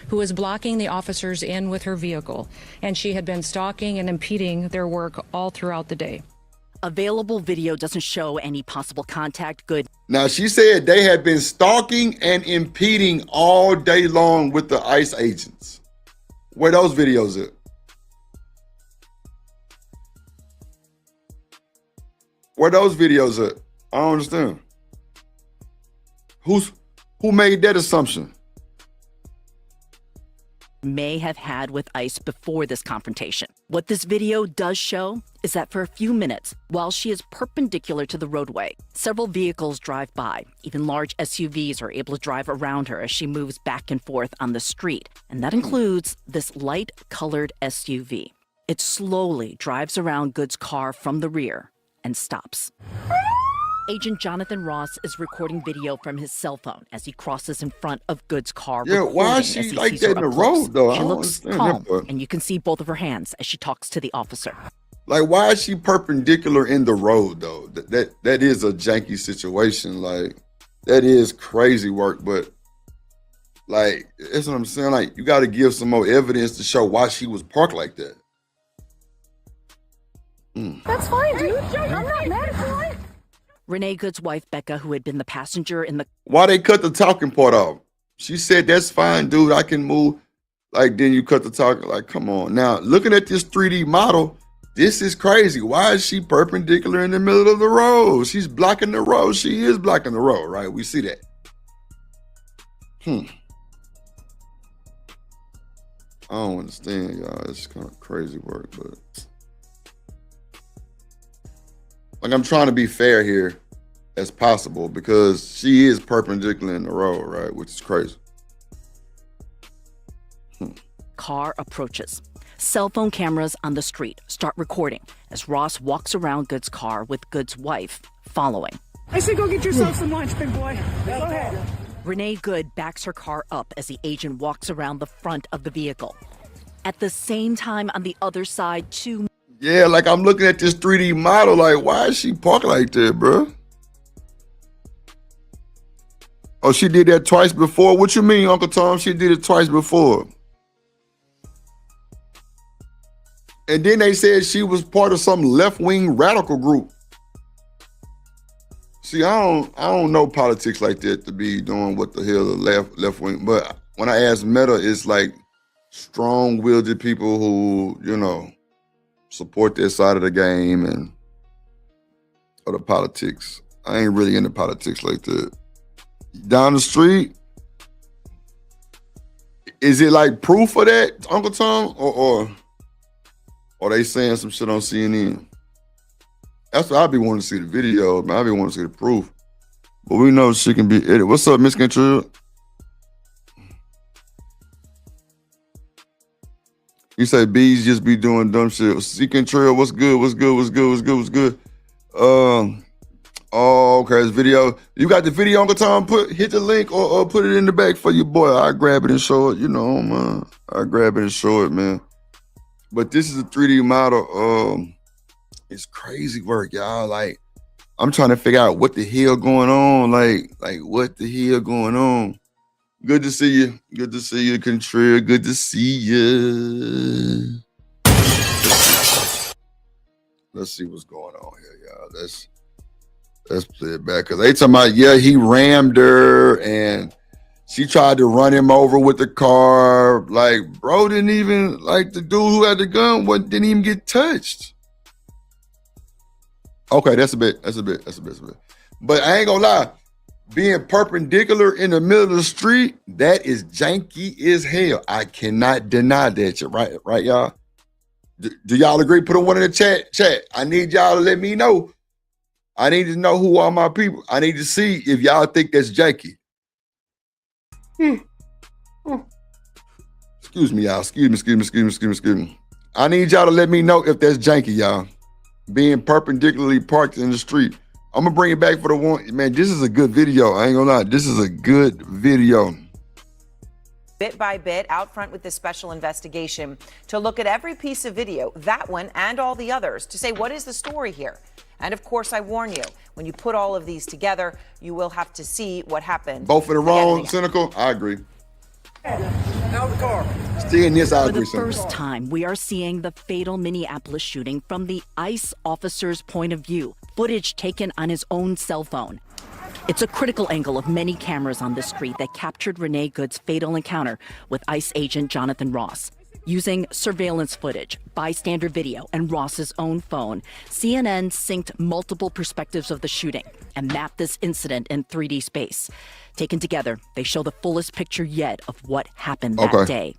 Who was blocking the officers in with her vehicle, and she had been stalking and impeding their work all throughout the day. Available video doesn't show any possible contact. Good. Now, she said they had been stalking and impeding all day long with the ICE agents. Where those videos at? Where those videos at? I don't understand. Who made that assumption? May have had with ICE before this confrontation. What this video does show is that for a few minutes, while she is perpendicular to the roadway, several vehicles drive by. Even large SUVs are able to drive around her as she moves back and forth on the street. And that includes this light-colored SUV. It slowly drives around Good's car from the rear and stops. Agent Jonathan Ross is recording video from his cell phone as he crosses in front of Good's car. Yeah, why is she like that in the road, though? She looks calm, and you can see both of her hands as she talks to the officer. Like, why is she perpendicular in the road, though? That is a janky situation. Like, that is crazy work, but like, that's what I'm saying. Like, you got to give some more evidence to show why she was parked like that. That's fine, dude. I'm not mad at you. Renee Good's wife, Becca, who had been the passenger in the Why they cut the talking part off? She said, that's fine, dude. I can move. Like, then you cut the talking. Like, come on. Now, looking at this 3D model, this is crazy. Why is she perpendicular in the middle of the road? She's blocking the road. She is blocking the road, right? We see that. I don't understand, y'all. It's kind of crazy work, but like, I'm trying to be fair here as possible because she is perpendicular in the road, right? Which is crazy. car approaches. Cell phone cameras on the street start recording as Ross walks around Good's car with Good's wife following. I said go get yourself some lunch, big boy. Go ahead. Renee Good backs her car up as the agent walks around the front of the vehicle. At the same time, on the other side, two... Yeah, like I'm looking at this 3D model, like, why is she parked like that, bro? Oh, she did that twice before? What you mean, Uncle Tom? She did it twice before. And then they said she was part of some left-wing radical group. See, I don't know politics like that to be doing what the hell the left wing. But when I ask Meta, it's like strong-willed people who, you know, support their side of the game and or the politics. I ain't really into politics like that. Down the street, is it like proof of that, Uncle Tom, or they saying some shit on CNN? That's what I be wanting to see the video, man. I be wanting to see the proof. But we know she can be edited. What's up, Miss Control? You say bees just be doing dumb shit. See Control, what's good? What's good? What's good? What's good? What's good? Oh, okay, it's video. You got the video, Uncle Tom? Hit the link or put it in the back for your boy. I grab it and show it. You know, man. I grab it and show it, man. But this is a 3D model. It's crazy work, y'all. Like, I'm trying to figure out what the hell going on. Like what the hell going on? Good to see you. Good to see you, Contreras. Good to see you. Let's see what's going on here, y'all. Let's play it back. Cause they talking about, yeah, he rammed her and she tried to run him over with the car. Like, bro didn't even, like, the dude who had the gun didn't even get touched. Okay, that's a bit. But I ain't gonna lie, being perpendicular in the middle of the street, that is janky as hell. I cannot deny that shit, right, y'all? Do y'all agree? Put a one in the chat. I need y'all to let me know. I need to know who are my people. I need to see if y'all think that's janky. Excuse me, y'all. Excuse me. I need y'all to let me know if that's janky, y'all. Being perpendicularly parked in the street. I'm gonna bring it back for the one. Man, this is a good video. I ain't gonna lie. This is a good video. Bit by bit, out front with this special investigation to look at every piece of video, that one and all the others, to say what is the story here. And of course, I warn you, when you put all of these together, you will have to see what happened. Both of the wrong, cynical. I agree. Out of the car. Seeing this, I For agree. the first time, we are seeing the fatal Minneapolis shooting from the ICE officer's point of view, footage taken on his own cell phone. It's a critical angle of many cameras on the street that captured Renee Good's fatal encounter with ICE agent Jonathan Ross. Using surveillance footage, bystander video, and Ross's own phone, CNN synced multiple perspectives of the shooting and mapped this incident in 3D space. Taken together, they show the fullest picture yet of what happened that day.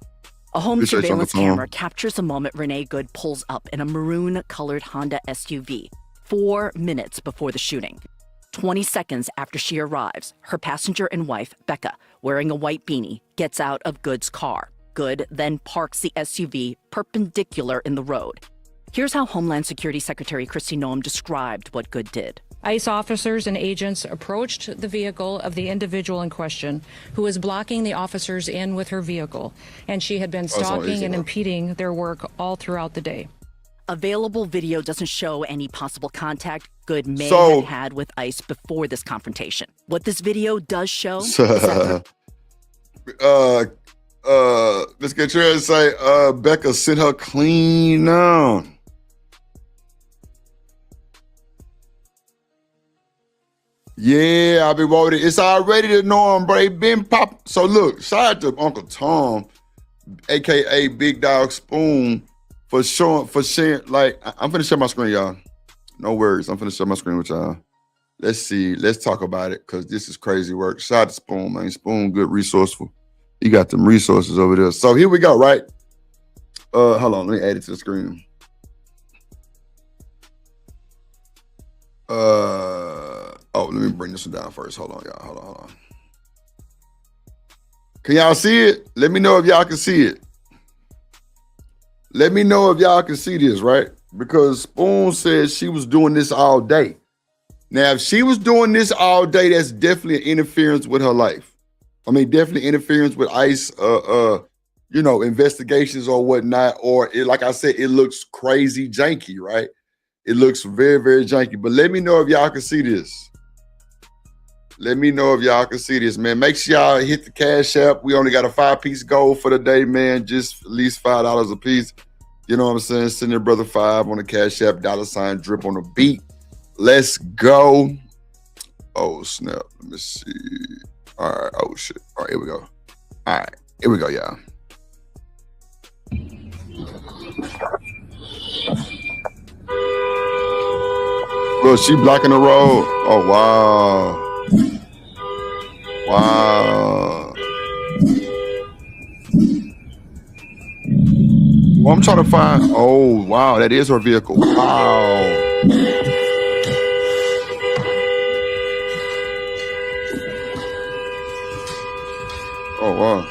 A home surveillance camera captures the moment Renee Good pulls up in a maroon-colored Honda SUV 4 minutes before the shooting. 20 seconds after she arrives, her passenger and wife, Becca, wearing a white beanie, gets out of Good's car. Good then parks the SUV perpendicular in the road. Here's how Homeland Security Secretary Kristi Noem described what Good did. ICE officers and agents approached the vehicle of the individual in question, who was blocking the officers in with her vehicle, and she had been stalking and impeding their work all throughout the day. Available video doesn't show any possible contact Good may have had with ICE before this confrontation. What this video does show is that Ms. Contreras say, Becca, sit her clean down. Yeah, I've been voted. It's already the norm, bro. It been pop. So look, shout out to Uncle Tom, aka Big Dog Spoon, for sharing. Like, I'm finna share my screen, y'all. No worries. I'm finna share my screen with y'all. Let's see. Let's talk about it, because this is crazy work. Shout out to Spoon, man. Spoon, good, resourceful. You got them resources over there. So here we go, right? Hold on. Let me add it to the screen. Oh, let me bring this one down first. Hold on, y'all. Hold on. Can y'all see it? Let me know if y'all can see it. Let me know if y'all can see this, right? Because Spoon said she was doing this all day. Now, if she was doing this all day, that's definitely an interference with her life. I mean, definitely interference with ICE, investigations or whatnot. Or like I said, it looks crazy janky, right? It looks very, very janky. But let me know if y'all can see this. Let me know if y'all can see this, man. Make sure y'all hit the Cash App. We only got a 5-piece goal for the day, man. Just at least $5 a piece. You know what I'm saying? Send your brother 5 on the Cash App, $ drip on the beat. Let's go. Oh, snap. Let me see. All right. Oh, shit. All right, here we go. All right. Here we go, y'all. Look, she blocking the road. Oh, wow. Wow. Well, I'm trying to find. Oh, wow. That is her vehicle. Wow. Oh, wow.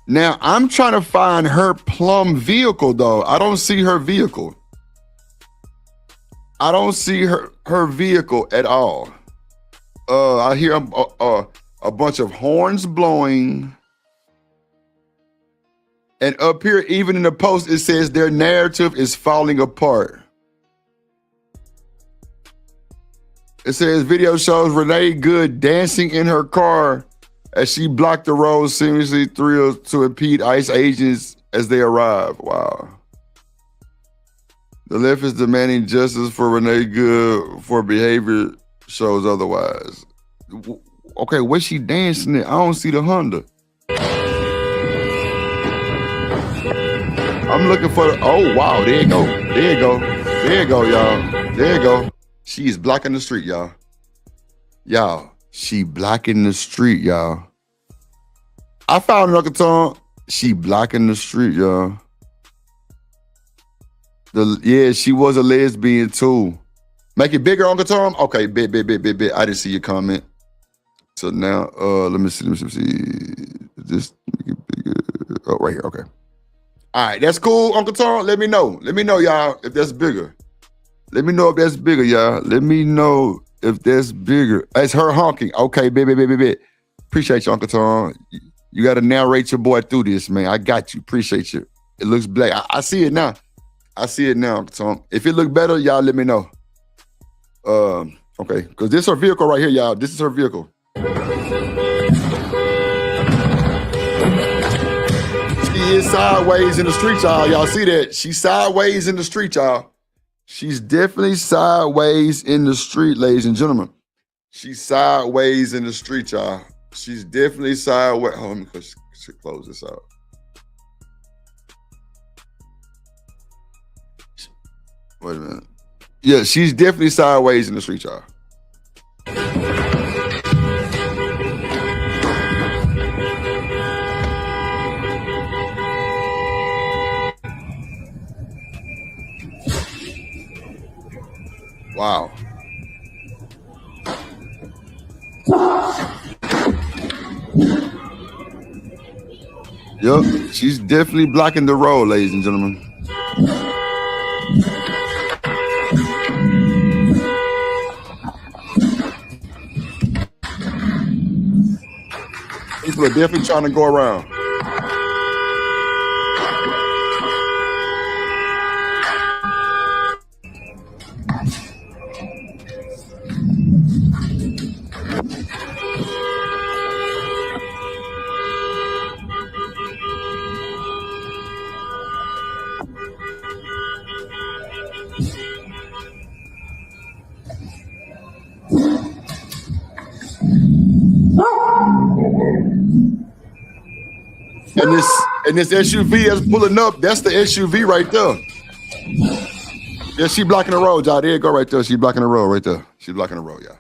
Now, I'm trying to find her plum vehicle, though. I don't see her vehicle. I don't see her vehicle at all. I hear a bunch of horns blowing. And up here, even in the post, it says their narrative is falling apart. It says video shows Renee Good dancing in her car as she blocked the road, seemingly thrilled to impede ICE agents as they arrive. Wow. The left is demanding justice for Renee Good for behavior shows otherwise. Okay, where's she dancing at? I don't see the Honda. I'm looking for the, oh, wow, there you go. There you go. There you go, y'all. There you go. She is blocking the street, y'all. Y'all, she blocking the street, y'all. I found Uncle Tom. She blocking the street, y'all. Yeah, she was a lesbian too. Make it bigger, Uncle Tom. Okay, bit. I didn't see your comment. So now, let me see. Just make it bigger. Oh, right here. Okay. All right, that's cool, Uncle Tom. Let me know. Let me know, y'all, if that's bigger. Let me know if that's bigger, y'all. Let me know if that's bigger. It's her honking. Okay, bit. Appreciate you, Uncle Tom. You got to narrate your boy through this, man. I got you. Appreciate you. It looks black. I see it now. I see it now, Uncle Tom. If it look better, y'all let me know. Okay, because this is her vehicle right here, y'all. This is her vehicle. She is sideways in the street, y'all. Y'all see that? She's sideways in the street, y'all. She's definitely sideways in the street, ladies and gentlemen. She's sideways in the street, y'all. She's definitely sideways. Hold on, let me close this out. Wait a minute. Yeah, she's definitely sideways in the street, y'all. Wow. Yep, she's definitely blocking the road, ladies and gentlemen. People are definitely trying to go around. And this SUV that's pulling up, that's the SUV right there. Yeah, she blocking the road, y'all. There you go right there. She blocking the road right there. She blocking the road, y'all.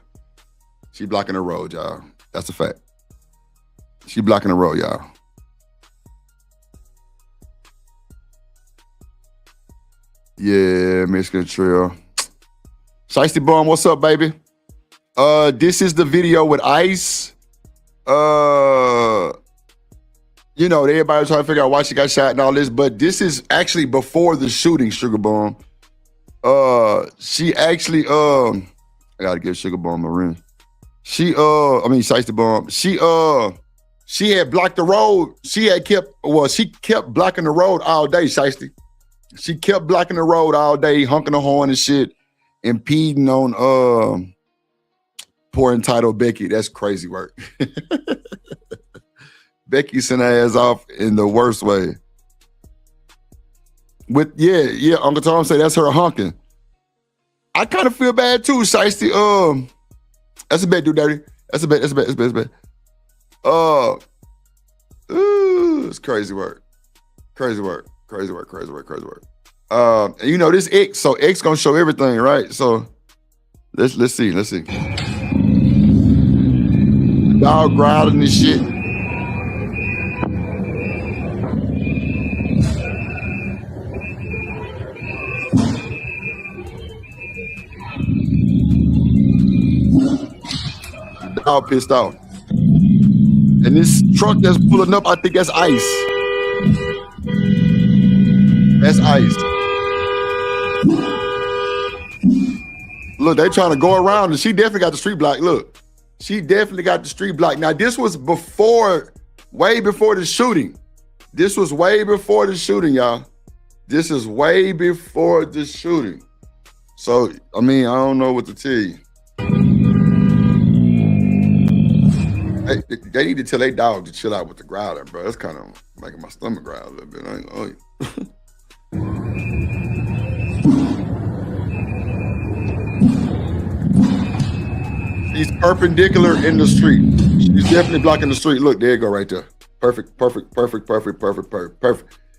She blocking the road, y'all. That's a fact. She blocking the road, y'all. Yeah, Michigan Trail. Shiesty Bomb, what's up, baby? This is the video with Ice. You know, everybody was trying to figure out why she got shot and all this, but this is actually before the shooting, Sugar Bomb. She actually, I gotta give Sugar Bomb a ring. Shiesty Bomb. She had blocked the road. She kept blocking the road all day, Shiesty. She kept blocking the road all day, honking the horn and shit, impeding on poor entitled Becky. That's crazy work. Becky sent her ass off in the worst way. Yeah, Uncle Tom said that's her honking. I kind of feel bad too, Shiesty. That's a bet, dude, dirty. That's a bet. It's crazy work. And you know this X, so X gonna show everything, right? So let's see. Dog growling and shit. Dog pissed off. And this truck that's pulling up, I think that's Ice. That's Ice. Look, they trying to go around, and she definitely got the street block. Look, she definitely got the street block. Now, this was way before the shooting. This was way before the shooting, y'all. This is way before the shooting. So, I mean, I don't know what to tell you. They need to tell their dog to chill out with the growler, bro. That's kind of making my stomach growl a little bit. I ain't gonna She's perpendicular in the street. She's definitely blocking the street. Look, there you go right there. Perfect.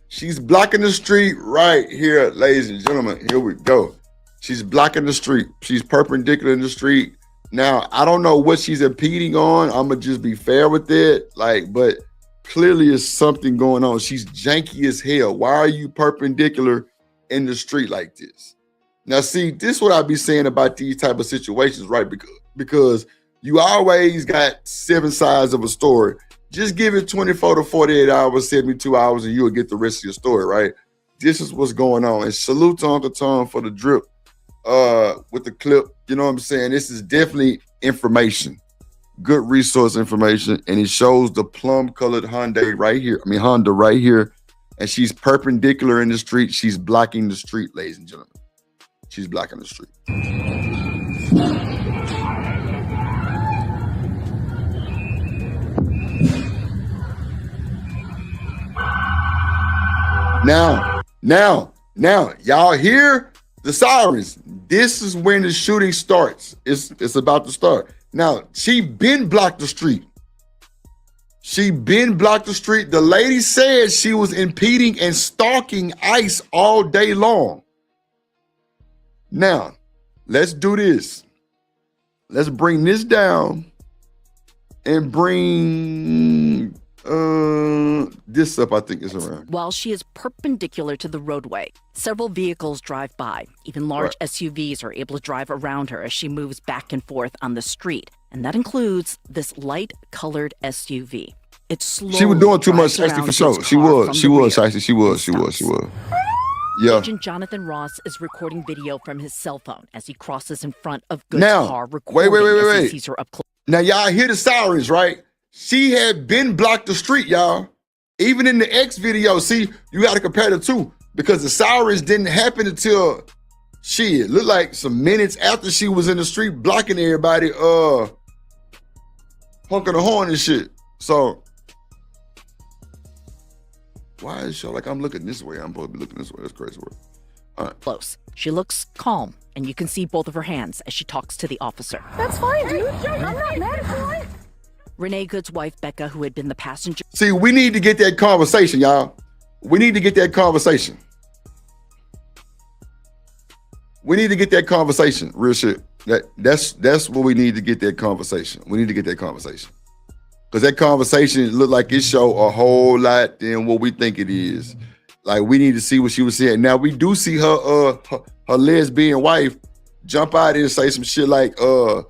She's blocking the street right here, ladies and gentlemen. Here we go. She's blocking the street. She's perpendicular in the street. Now, I don't know what she's impeding on. I'm going to just be fair with it. But clearly there's something going on. She's janky as hell. Why are you perpendicular in the street like this? Now, see, this is what I be saying about these type of situations, right? Because you always got 7 sides of a story. Just give it 24 to 48 hours, 72 hours, and you'll get the rest of your story, right? This is what's going on. And salute to Uncle Tom for the drip with the clip. You know what I'm saying? This is definitely information. Good resource information. And it shows the plum-colored Honda right here. And she's perpendicular in the street. She's blocking the street, ladies and gentlemen. She's blocking the street. Now, y'all hear the sirens. This is when the shooting starts. It's about to start. Now, she been blocked the street. The lady said she was impeding and stalking Ice all day long. Now, let's do this. Let's bring this down and bring this up, I think is around. While she is perpendicular to the roadway, several vehicles drive by. Even large SUVs are able to drive around her as she moves back and forth on the street. And that includes this light-colored SUV. It's slow. She was doing too much, Shiesty, for sure. She was, Shiesty. She was. Yeah. Agent Jonathan Ross is recording video from his cell phone as he crosses in front of Good's car, recording as he sees her up close. Now, y'all hear the sirens, right? She had been blocked the street, y'all. Even in the X video, see, you got to compare the two because the sirens didn't happen until it looked like some minutes after she was in the street blocking everybody, honking the horn and shit. So, why is it show like I'm looking this way? I'm supposed to be looking this way. That's crazy work. All right. Close. She looks calm, and you can see both of her hands as she talks to the officer. That's fine, dude. I'm not mad at you. Renee Good's wife, Becca, who had been the passenger. See, we need to get that conversation, y'all. We need to get that conversation. We need to get that conversation. Real shit. That's what we need to get that conversation. We need to get that conversation. Because that conversation look like it show a whole lot than what we think it is. Like, we need to see what she was saying. Now, we do see her lesbian wife jump out and say some shit like, go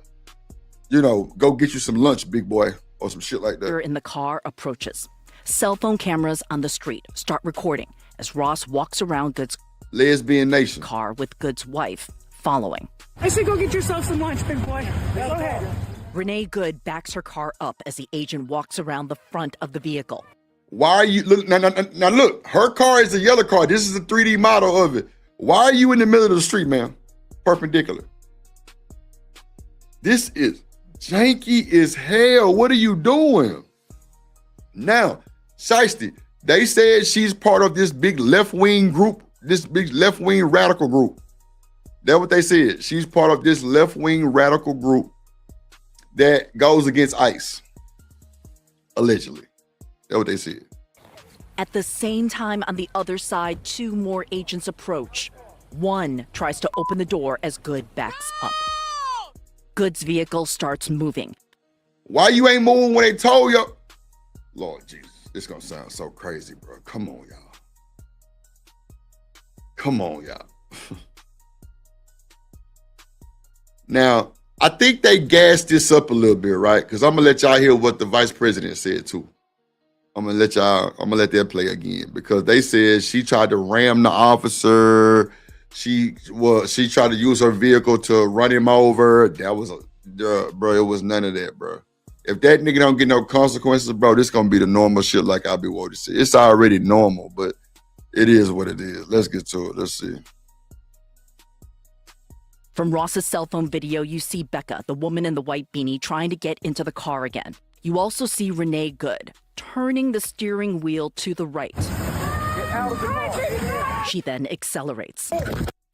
get you some lunch, big boy, or some shit like that. In the car approaches. Cell phone cameras on the street start recording as Ross walks around Good's lesbian nation car with Good's wife following. I said go get yourself some lunch, big boy. Go ahead. Renee Good backs her car up as the agent walks around the front of the vehicle. Why are you look now? Look, her car is a yellow car. This is a 3D model of it. Why are you in the middle of the street, man? Perpendicular. This is janky as hell. What are you doing? Now, Shiesty, they said she's part of this big left-wing group, this big left-wing radical group. That's what they said. She's part of this left-wing radical group that goes against ICE, allegedly. That's what they said. At the same time, on the other side, two more agents approach. One tries to open the door as Good backs up. Good's vehicle starts moving. Why you ain't moving when they told you? Lord Jesus, this gonna sound so crazy, bro. Come on, y'all. Come on, y'all. Now, I think they gassed this up a little bit, right? Because I'm gonna let y'all hear what the vice president said too. I'm gonna let that play again, because they said she tried to ram the officer. She tried to use her vehicle to run him over. That was bro, it was none of that, bro. If that nigga don't get no consequences, bro, this gonna be the normal shit like I be wanting to see. It's already normal, but it is what it is. Let's get to it. Let's see. From Ross's cell phone video, you see Becca, the woman in the white beanie, trying to get into the car again. You also see Renee Good turning the steering wheel to the right. Get out of the car. She then accelerates.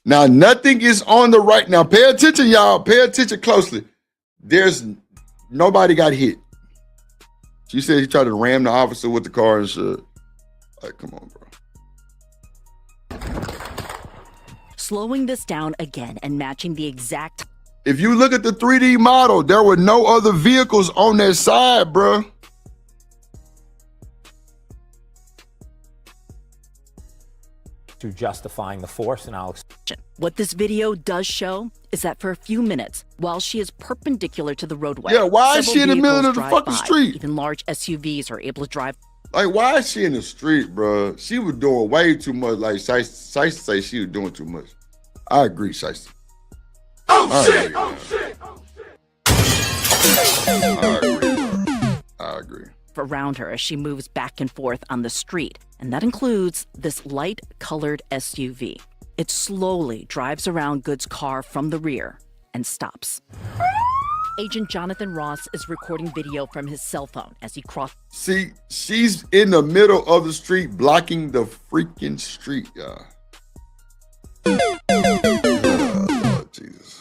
Now, nothing is on the right. Now, pay attention, y'all. Pay attention closely. There's nobody got hit. She said he tried to ram the officer with the car and shit. Like, come on, bro. Slowing this down again and matching the exact. If you look at the 3D model, there were no other vehicles on that side, bro. To justifying the force, and I'll explain. What this video does show is that for a few minutes, while she is perpendicular to the roadway, yeah, why is she in the middle of the fucking street? Even large SUVs are able to drive. Like, why is she in the street, bro? She was doing way too much. Like, Shiesty say she was doing too much. I agree, Shiesty. Oh shit! Oh shit! I agree. Around her as she moves back and forth on the street, and that includes this light-colored SUV. It slowly drives around Good's car from the rear and stops. Agent Jonathan Ross is recording video from his cell phone as he crosses. See, she's in the middle of the street, blocking the freaking street, y'all. Oh, Jesus.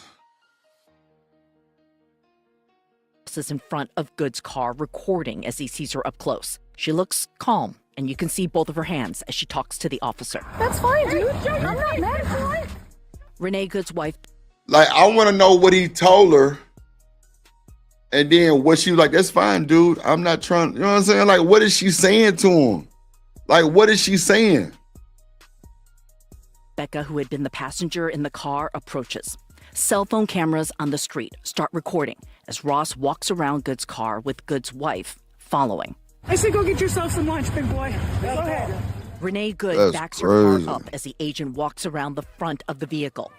Is in front of Good's car, recording as he sees her up close. She looks calm, and you can see both of her hands as she talks to the officer. That's fine, dude. I'm not mad at you. Renee Good's wife. Like, I want to know what he told her, and then what she was like, that's fine, dude. I'm not trying, you know what I'm saying? Like, what is she saying to him? Like, what is she saying? Becca, who had been the passenger in the car, approaches. Cell phone cameras on the street start recording as Ross walks around Good's car with Good's wife following. I said go get yourself some lunch, big boy. Go ahead. Renee Good That's backs crazy. her car up as the agent walks around the front of the vehicle.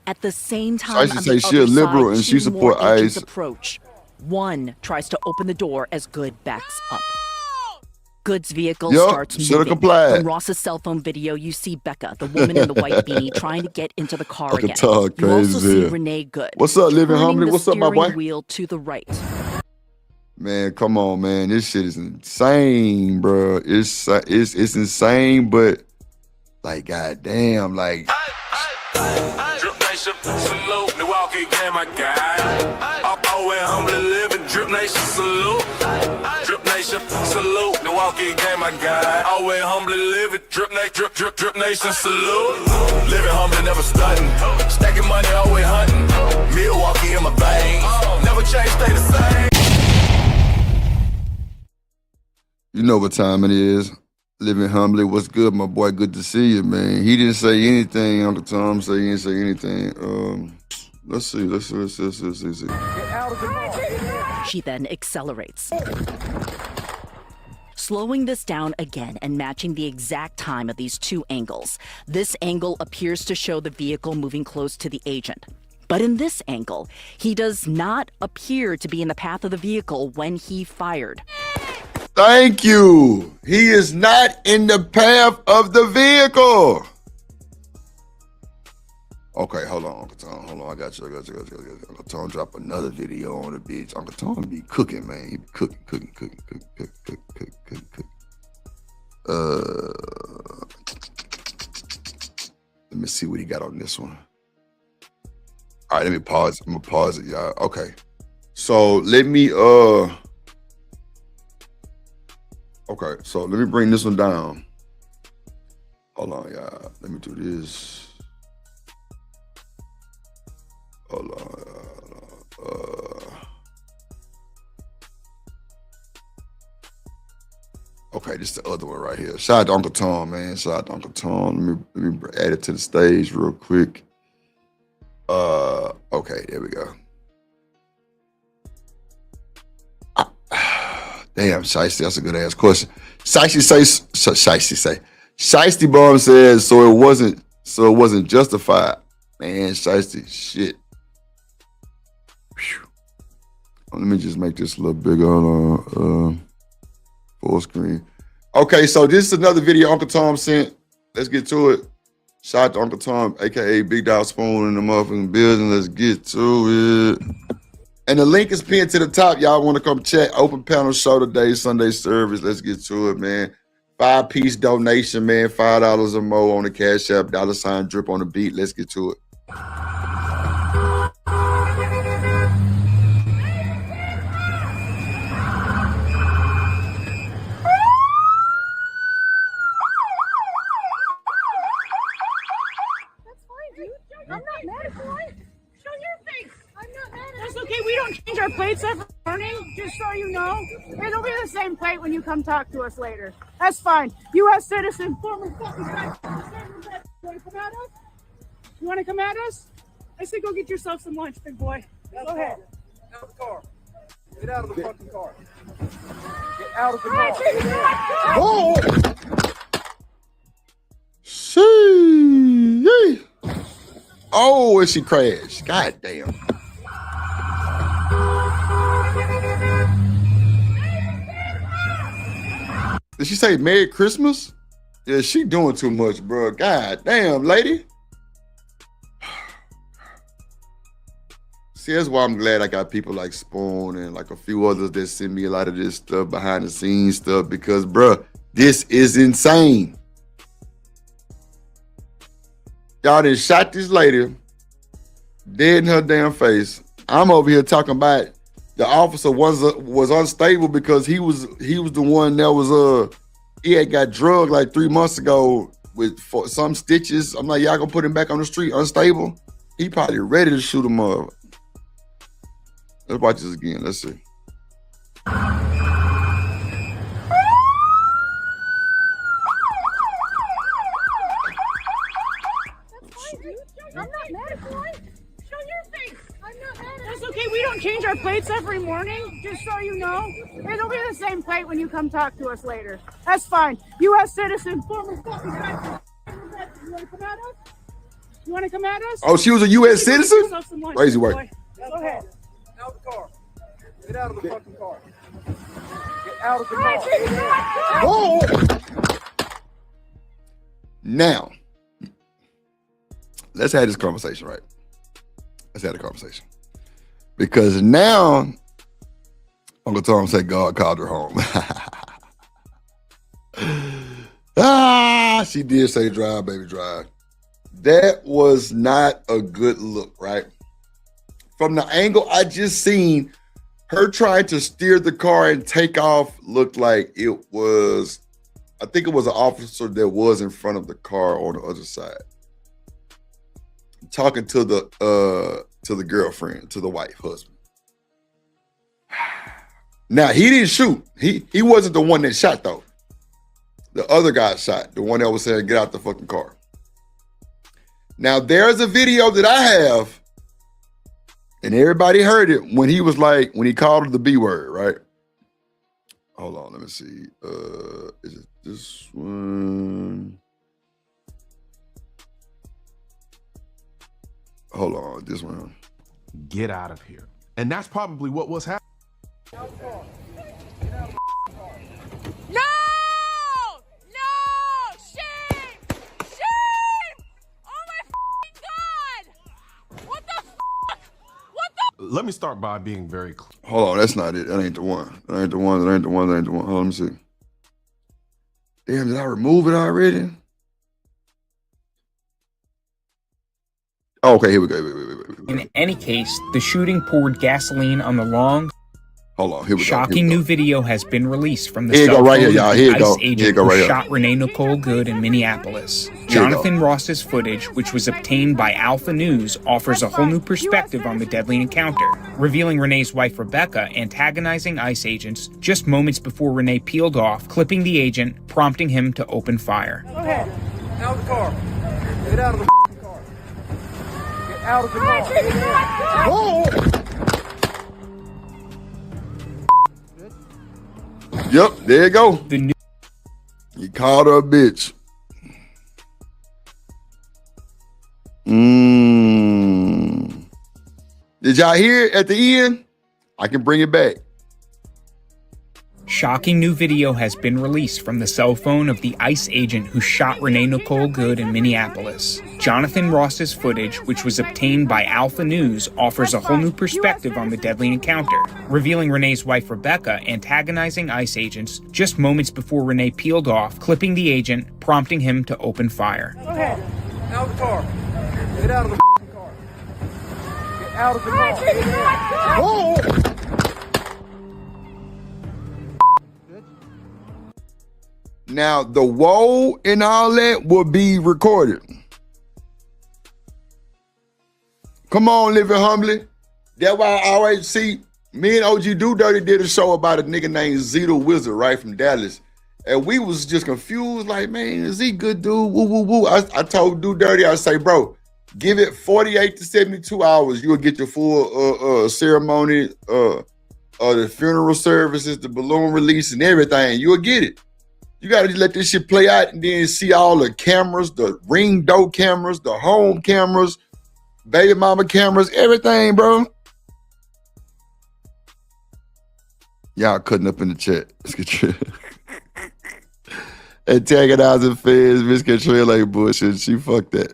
At the same time, Shiesty on say the she a other liberal side, and she two support more agents ICE. approach. One tries to open the door as Good backs up. Good's vehicle starts moving. Complied. From Ross's cell phone video, you see Becca, the woman in the white beanie, trying to get into the car Fucking again. talk You also crazy. see Renee Good. What's up, Living turning Harmony? the What's up, my boy? steering wheel to the right. Man, come on, man. This shit is insane, bro. It's insane, but like, goddamn, like. Drip Nation, salute. Milwaukee game, my guy. Always humbly living. Drip Nation, salute. walk-in game, I got. Always humbly live it. Drip nation salute. Living humbly, never stunting. Stacking money, always hunting. Milwaukee in my veins. Never change, stay the same. You know what time it is. Living humbly. What's good, my boy? Good to see you, man. He didn't say anything. Uncle Tom said he didn't say anything. Let's see. Get out of the car. She then accelerates, slowing this down again and matching the exact time of these two angles. This angle appears to show the vehicle moving close to the agent. But in this angle, he does not appear to be in the path of the vehicle when he fired. Thank you. He is not in the path of the vehicle. Okay, hold on, Uncle Tom. Hold on, I got you. Uncle Tom drop another video on the beach. Uncle Tom be cooking, man. He be cooking. Let me see what he got on this one. All right, let me pause. I'm gonna pause it, y'all. Okay. So let me okay, so let me bring this one down. Hold on, y'all. Let me do this. Hold on. Okay, this is the other one right here. Shout out to Uncle Tom, man. Shout out to Uncle Tom. Let me add it to the stage real quick. Okay, there we go. Damn, Shiesty, that's a good ass question. Shiesty Bomb says, so it wasn't justified. Man, Shiesty, shit. Whew. Let me just make this a little bigger on full screen. Okay, so this is another video Uncle Tom sent. Let's get to it. Shout out to Uncle Tom, aka Big Dog Spoon in the motherfucking building. Let's get to it. And the link is pinned to the top. Y'all want to come check. Open panel show today, Sunday service. Let's get to it, man. 5-piece donation, man. $5 or more on the Cash App. $ drip on the beat. Let's get to it. That's okay. We don't change our plates every morning, just so you know. It'll be the same plate when you come talk to us later. That's fine. U.S. citizen, former fucking president. You want to come at us? You want to come at us? I say go get yourself some lunch, big boy. Go ahead. Get out of the car. Get out of the fucking car. Get out of the car. Oh! See. Oh, and she crashed. God damn. Did she say Merry Christmas? Yeah, she doing too much, bro. God damn, lady. See, that's why I'm glad I got people like Spoon and like a few others that send me a lot of this stuff, behind the scenes stuff, because, bro, this is insane. Y'all done shot this lady dead in her damn face. I'm over here talking about the officer was unstable because he was the one that was he had got drugged like 3 months ago with some stitches. I'm like, y'all gonna put him back on the street unstable? He probably ready to shoot him up. Let's watch this again. Let's see. I'm not mad at you. Show your face. I'm not mad at you. That's okay. We don't change our plates every morning, just so you know. It'll be the same plate when you come talk to us later. That's fine. U.S. citizen, former fucking president. You want to come at us? You want to come at us? Oh, she was a U.S. citizen? Crazy work. Go ahead. Out of the car. Get out of the fucking car. Get out of the car. Oh! Now, let's have this conversation, right? Let's have a conversation. Because now, Uncle Tom said God called her home. She did say drive, baby, drive. That was not a good look, right? From the angle I just seen, Her trying to steer the car and take off looked like it was, I think it was an officer that was in front of the car on the other side. Talking to the girlfriend, to the wife, husband. Now, he didn't shoot. He wasn't the one that shot, though. The other guy shot, the one that was saying, get out the fucking car. Now, there's a video that I have, and everybody heard it when he was like, when he called her the B word, right? Hold on, let me see. Is it this one? Hold on, this one. Get out of here. And that's probably what was happening. No! Shame! Shame! Oh my God! What the What the? Let me start by being very clear. Hold on, that's not it. That ain't the one. That ain't the one. That ain't the one. That ain't the one. Hold on, let me see. Damn, did I remove it already? Oh, okay, here we go. Wait. In any case, the shooting poured gasoline on the long. Hold on, here we go. Shocking new video has been released from the Here you cell go, right phone here, y'all. of Here the you go. ICE Here you agent go, who right here. shot Renee Nicole Good in Minneapolis. Jonathan Ross's footage, which was obtained by Alpha News, offers a whole new perspective on the deadly encounter, revealing Renee's wife Rebecca antagonizing ICE agents just moments before Renee peeled off, clipping the agent, prompting him to open fire. Go ahead. Out of the car. Get out of the car. Get out of the car. Whoa! Yep, there you go. You called her a bitch. Did y'all hear it at the end? I can bring it back. Shocking new video has been released from the cell phone of the ICE agent who shot Renee Nicole Good in Minneapolis. Jonathan Ross's footage, which was obtained by Alpha News, offers a whole new perspective on the deadly encounter, revealing Renee's wife Rebecca antagonizing ICE agents just moments before Renee peeled off, clipping the agent, prompting him to open fire. Go ahead. Out of the car. Get out of the car. Get out of the car. Whoa! Now, the whoa and all that will be recorded. Come on, living humbly. That's why I always see, me and OG Do Dirty did a show about a nigga named Zito Wizard, right, from Dallas. And we was just confused, like, man, is he good dude? Woo, woo, woo. I told Do Dirty, I say, bro, give it 48 to 72 hours. You'll get your full ceremony, the funeral services, the balloon release and everything. You'll get it. You got to just let this shit play out and then see all the cameras, the ring doe cameras, the home cameras, baby mama cameras, everything, bro. Y'all cutting up in the chat. Let's get you. Antagonizing fans, Miss Katrina like bullshit. She fucked that.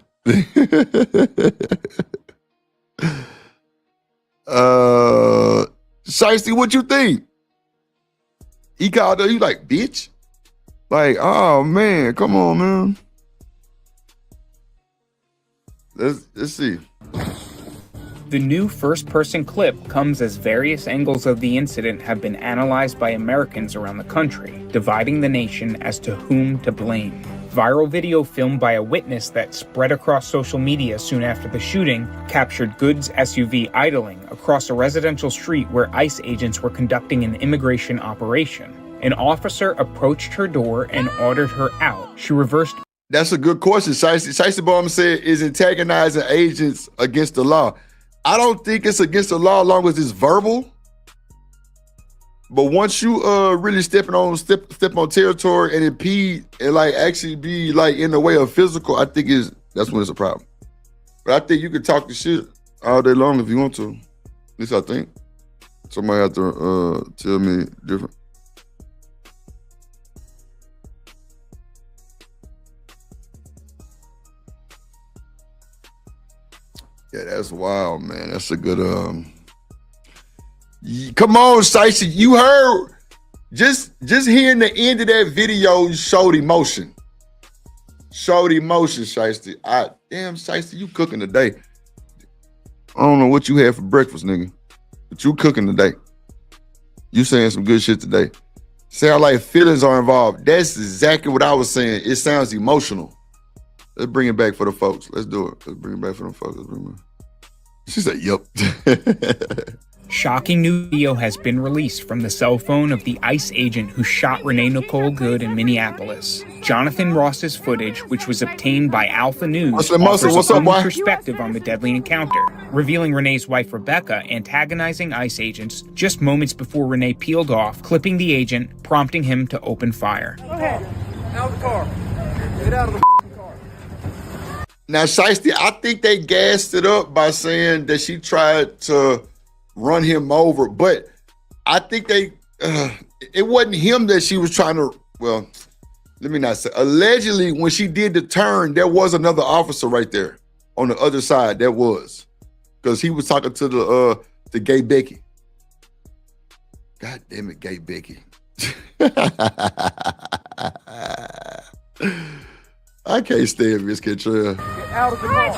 Shiesty, what you think? He called her, you like, bitch? Like, oh man, come on, man. Let's see. The new first-person clip comes as various angles of the incident have been analyzed by Americans around the country, dividing the nation as to whom to blame. Viral video filmed by a witness that spread across social media soon after the shooting captured Good's SUV idling across a residential street where ICE agents were conducting an immigration operation. An officer approached her door and ordered her out. She reversed. That's a good question. Shiesty Bomb said, is antagonizing agents against the law? I don't think it's against the law as long as it's verbal. But once you really step on territory and impede and like actually be like in the way of physical, I think that's when it's a problem. But I think you can talk the shit all day long if you want to. At least I think. Somebody have to tell me different. Yeah, that's wild, man. That's a good come on, Shiesty. You heard just hearing the end of that video showed emotion. Showed emotion, Shiesty. Damn, Shiesty, you cooking today. I don't know what you had for breakfast, nigga. But you cooking today. You saying some good shit today. Sound like feelings are involved. That's exactly what I was saying. It sounds emotional. Let's bring it back for the folks. Let's do it. Let's bring it back for the folks. She said, "Yup." Shocking new video has been released from the cell phone of the ICE agent who shot Renee Nicole Good in Minneapolis. Jonathan Ross's footage, which was obtained by Alpha News, offers a new perspective on the deadly encounter, revealing Renee's wife Rebecca antagonizing ICE agents just moments before Renee peeled off, clipping the agent, prompting him to open fire. Go ahead. Out of the car. Get out of the car. Now, Shiesty, I think they gassed it up by saying that she tried to run him over, but I think it wasn't him that she was trying to, well, let me not say, allegedly when she did the turn, there was another officer right there on the other side. There was, because he was talking to the gay Becky. God damn it, gay Becky. I can't stand Miss Cantrell. Get out of the car.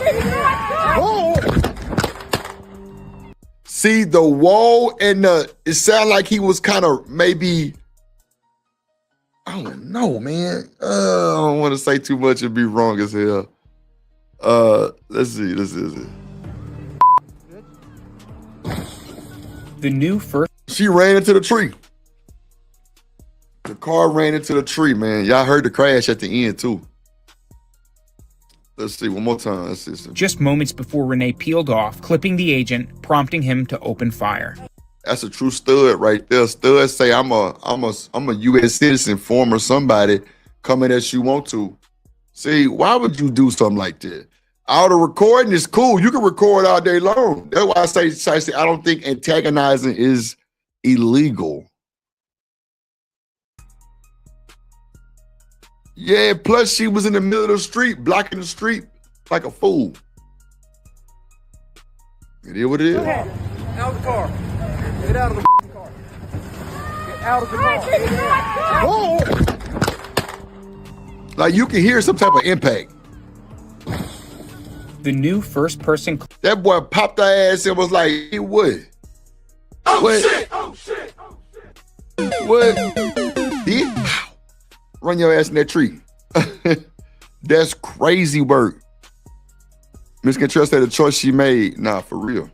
See, the wall and it sounded like he was kind of maybe, I don't know, man. I don't want to say too much and be wrong as hell. Let's see. This is it. The new first. She ran into the tree. The car ran into the tree, man. Y'all heard the crash at the end, too. Let's see, one more time. Let's see. Just moments before Renee peeled off, clipping the agent, prompting him to open fire. That's a true stud right there. Stud say, I'm a U.S. citizen, former somebody, coming as you want to. See, why would you do something like that? All the recording is cool. You can record all day long. That's why I say I don't think antagonizing is illegal. Yeah, plus she was in the middle of the street, blocking the street like a fool. It is what it is. Go ahead. Out of the car. Get out of the car. Get out of the car. Whoa. Like you can hear some type of impact. The new first-person. That boy popped her ass and was like, "Hey, what? Oh what? shit! Oh shit! Oh shit! What? Run your ass in that tree." That's crazy work. Miss Cantrell said the choice she made. Nah, for real.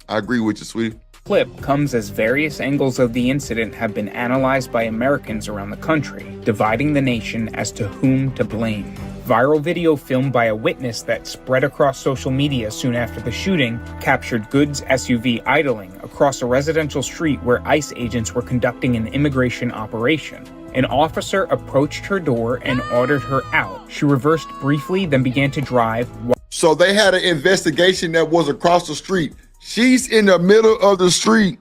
I agree with you, sweetie. Clip comes as various angles of the incident have been analyzed by Americans around the country, dividing the nation as to whom to blame. Viral video filmed by a witness that spread across social media soon after the shooting captured Good's SUV idling across a residential street where ICE agents were conducting an immigration operation. An officer approached her door and ordered her out. She reversed briefly, then began to drive. So they had an investigation that was across the street. She's in the middle of the street.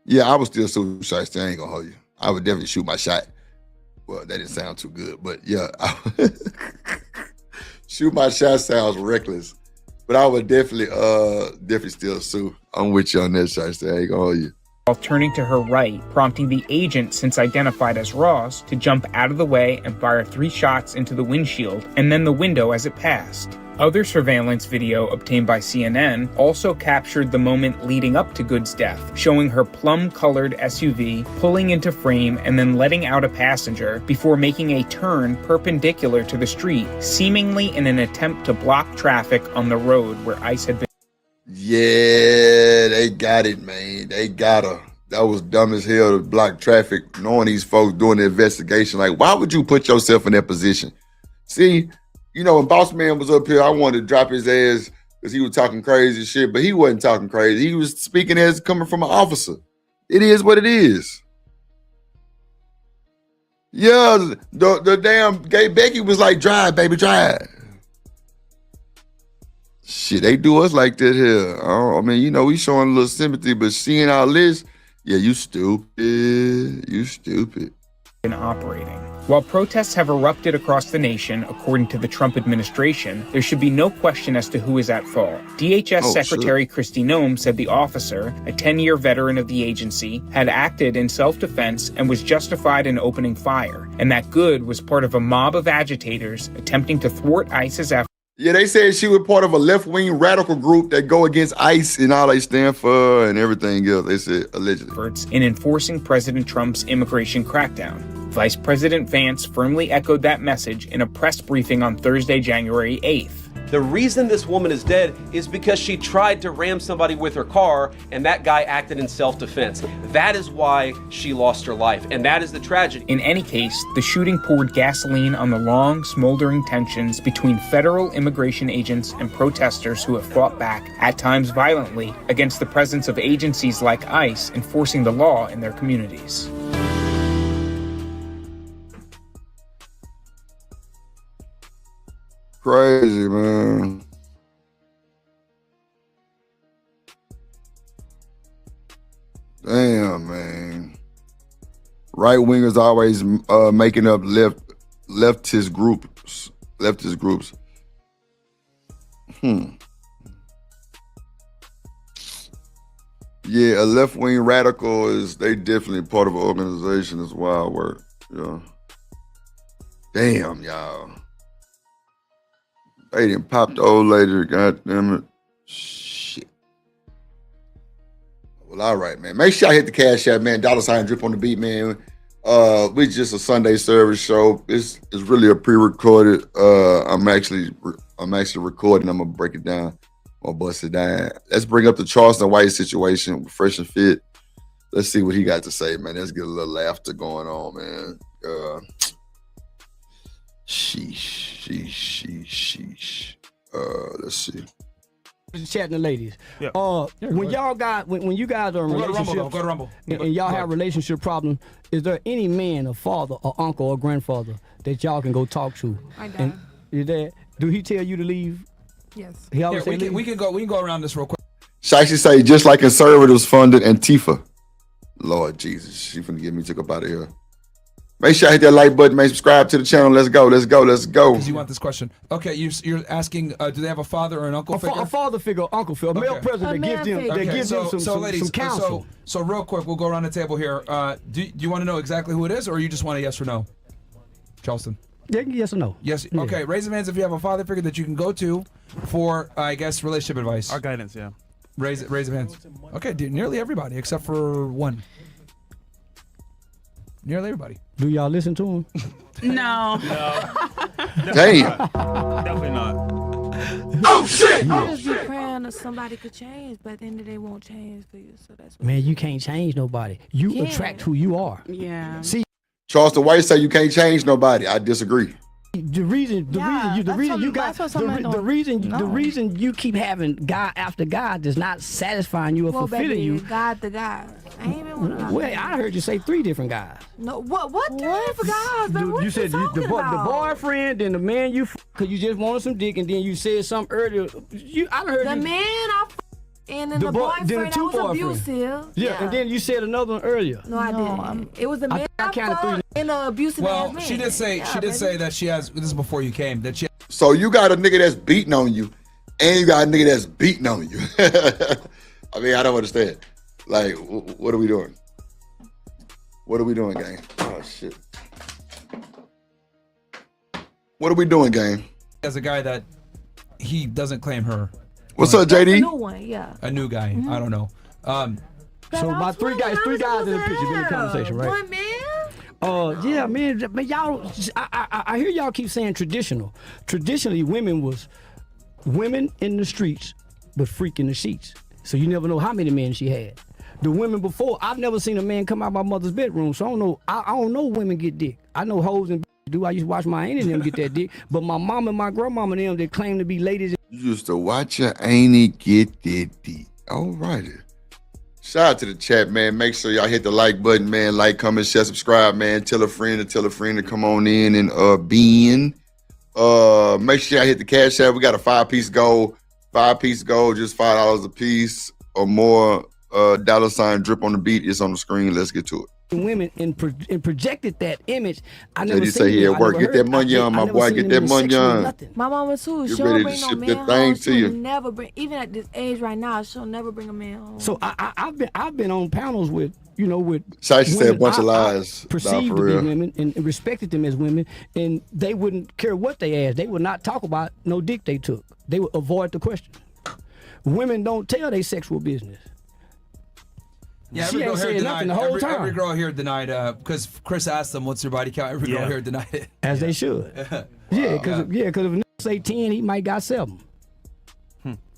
Yeah, I would still shoot shots. I ain't gonna hold you. I would definitely shoot my shot. Well, that didn't sound too good, but yeah. Shoot my shot sounds reckless. But I would definitely still sue. I'm with you on that shot. I ain't gonna hold you. While turning to her right, prompting the agent, since identified as Ross, to jump out of the way and fire 3 shots into the windshield and then the window as it passed. Other surveillance video obtained by CNN also captured the moment leading up to Good's death, showing her plum-colored SUV pulling into frame and then letting out a passenger before making a turn perpendicular to the street, seemingly in an attempt to block traffic on the road where ICE had been. Yeah, they got it, man. They got her. That was dumb as hell to block traffic, knowing these folks doing the investigation. Like, why would you put yourself in that position? See, you know, when Boss Man was up here, I wanted to drop his ass because he was talking crazy shit, but he wasn't talking crazy. He was speaking as coming from an officer. It is what it is. Yeah, the damn gay Becky was like, "Drive, baby, drive." Shit, they do us like that here. I mean, you know, we showing a little sympathy, but seeing our list, yeah, you stupid. You stupid. Operating. While protests have erupted across the nation, according to the Trump administration, there should be no question as to who is at fault. DHS Secretary Kristi Noem said the officer, a 10-year veteran of the agency, had acted in self-defense and was justified in opening fire, and that Good was part of a mob of agitators attempting to thwart ICE's efforts. Yeah, they said she was part of a left-wing radical group that go against ICE and all they stand for and everything else. They said allegedly. In enforcing President Trump's immigration crackdown. Vice President Vance firmly echoed that message in a press briefing on Thursday, January 8th. The reason this woman is dead is because she tried to ram somebody with her car and that guy acted in self-defense. That is why she lost her life, and that is the tragedy. In any case, the shooting poured gasoline on the long, smoldering tensions between federal immigration agents and protesters who have fought back, at times violently, against the presence of agencies like ICE enforcing the law in their communities. Crazy, man. Damn, man. Right wingers always making up leftist groups. Yeah, a left wing radical they definitely part of an organization. It's wild work. Yeah. Damn, y'all. They didn't pop the old lady, goddamn it. Shit. Well, all right, man. Make sure I hit the cash app, man. $ drip on the beat, man. We just a Sunday service show. It's really a pre-recorded. I'm actually recording. I'm gonna break it down. I'll bust it down. Let's bring up the Charleston White situation with Fresh and Fit. Let's see what he got to say, man. Let's get a little laughter going on, man. Sheesh. Let's see. Chatting the ladies. Yeah. When y'all got when you guys are in relationships, go to Rumble. And y'all have relationship problems, is there any man, a father, or uncle, or grandfather that y'all can go talk to? My dad. Your dad? Do he tell you to leave? Yes. He always say leave? We can go around this real quick. Shashi say just like conservatives funded Antifa. Lord Jesus, she finna get me took up out of here. Make sure I hit that like button, man. Subscribe to the channel. Let's go. Because you want this question. Okay, you're asking, do they have a father or an uncle figure? A father figure, uncle figure, a male president that gives them some counsel. So real quick, we'll go around the table here. Do you want to know exactly who it is, or you just want a yes or no? Charleston. Yeah, yes or no. Yes. Yeah. Okay, raise your hands if you have a father figure that you can go to for, I guess, relationship advice. Our guidance, yeah. Raise your hands. Okay, dude, nearly everybody except for one. Nearly everybody. Do y'all listen to him? No. Damn. Definitely not. Oh shit! You just be praying that somebody could change, but then they won't change for you. So that's man, you can't change nobody. You attract who you are. Yeah. See, Charleston White say you can't change nobody. I disagree. The reason you keep having guy after guy that's not satisfying you or fulfilling you. God the guy. I ain't even with Well, I heard you say 3 different guys. No, what 3 different guys? Man, what you said the boyfriend, then the man cause you just wanted some dick, and then you said something earlier. I heard the man I and then the boyfriend that was abusive. Yeah, and then you said another one earlier. No, I didn't. It was the man I counted 3 and the abusive ass man. She did say that she has. This is before you came. That she. So you got a nigga that's beating on you, and you got a nigga that's beating on you. I mean, I don't understand. Like, what are we doing? What are we doing, gang? Oh shit. What are we doing, gang? As a guy that he doesn't claim her. What's up, JD? A new one, yeah. A new guy. Mm-hmm. I don't know. So my 3 guys in the picture in the conversation, right? One man. Yeah, man. But y'all, I hear y'all keep saying traditional. Traditionally, women in the streets, but freak in the sheets. So you never know how many men she had. The women before, I've never seen a man come out my mother's bedroom, so I don't know. I don't know women get dick. I know hoes and do. I used to watch my auntie and them get that dick, but my mom and my grandmama and them, they claim to be ladies. You used to watch your auntie get that dick. All righty. Shout out to the chat, man. Make sure y'all hit the like button, man. Like, comment, share, subscribe, man. Tell a friend to come on in and be in. Make sure y'all hit the cash app. We got a 5-piece gold. 5-piece gold, just $5 a piece or more. $ drip on the beat is on the screen. Let's get to it. Women and projected that image. I never JD say he at work. Get that money on, my boy. Get that money on. My mama too. You're she'll ready bring to no ship man that thing home. to She'll you. never bring, even at this age right now, she'll never bring a man home. So I've been on panels with with Shiesty said a women bunch of I lies. perceived Nah, to for be real. women and respected them as women, and they wouldn't care what they asked. They would not talk about no dick they took. They would avoid the question. Women don't tell their sexual business. Yeah, She ain't saying nothing the whole time. Every girl here denied, because Chris asked them, what's your body count? Every girl here denied it. As they should. Yeah, because if a nigga say 10, he might got 7.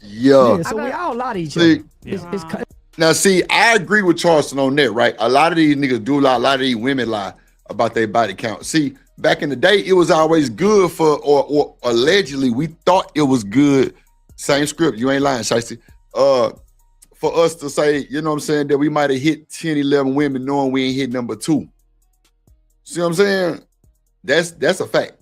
Yeah. So we all lie to each See, other. Now, see, I agree with Charleston on that, right? A lot of these niggas do lie. A lot of these women lie about their body count. See, back in the day, it was always good for, or allegedly, we thought it was good. Same script. You ain't lying, Shiesty. For us to say, you know what I'm saying, that we might have hit 10, 11 women knowing we ain't hit number 2. See what I'm saying? That's a fact.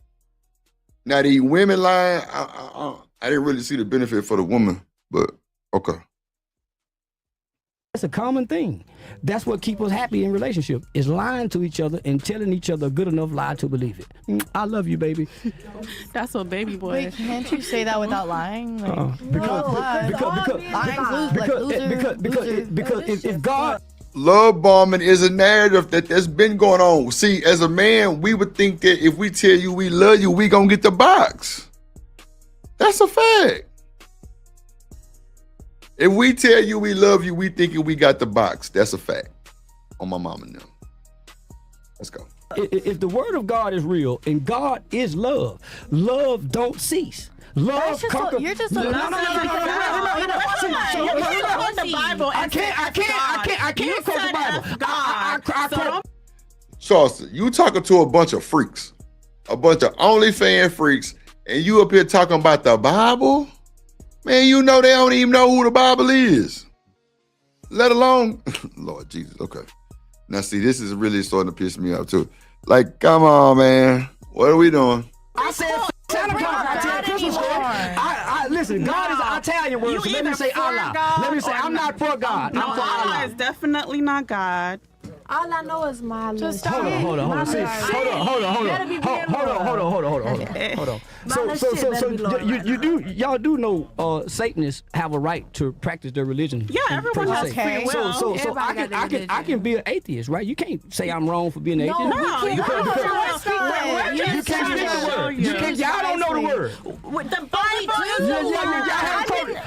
Now, the women lying, I didn't really see the benefit for the woman, but okay. That's a common thing. That's what keeps us happy in relationship, is lying to each other and telling each other a good enough lie to believe it. I love you, baby. That's what baby boy. Wait, can't you say that without lying? Because if God... Love bombing is a narrative that's been going on. See, as a man, we would think that if we tell you we love you, we gonna get the box. That's a fact. If we tell you we love you, we thinking we got the box. That's a fact. On my mama now. Let's go. If the word of God is real and God is love, love don't cease. Love conquers. You're just no. the Bible. I can't quote the Bible. I quote. Charleston, you talking to a bunch of freaks, a bunch of OnlyFans freaks, and you up here talking about the Bible? Man, you know they don't even know who the Bible is. Let alone, Lord Jesus, okay. Now see, this is really starting to piss me off too. Like, come on, man. What are we doing? I said Santa Claus. I said Christmas. Listen, God is an Italian word, so let me say Allah. Let me say, I'm not for God. I'm for Allah. Allah is definitely not God. All I know is my list. Hold on. See, hold on. So y'all do know Satanists have a right to practice their religion. Yeah, everyone has free will. So I can be an atheist, right? You can't say I'm wrong for being an atheist. No, you can't. Y'all don't know the word. With the Bible,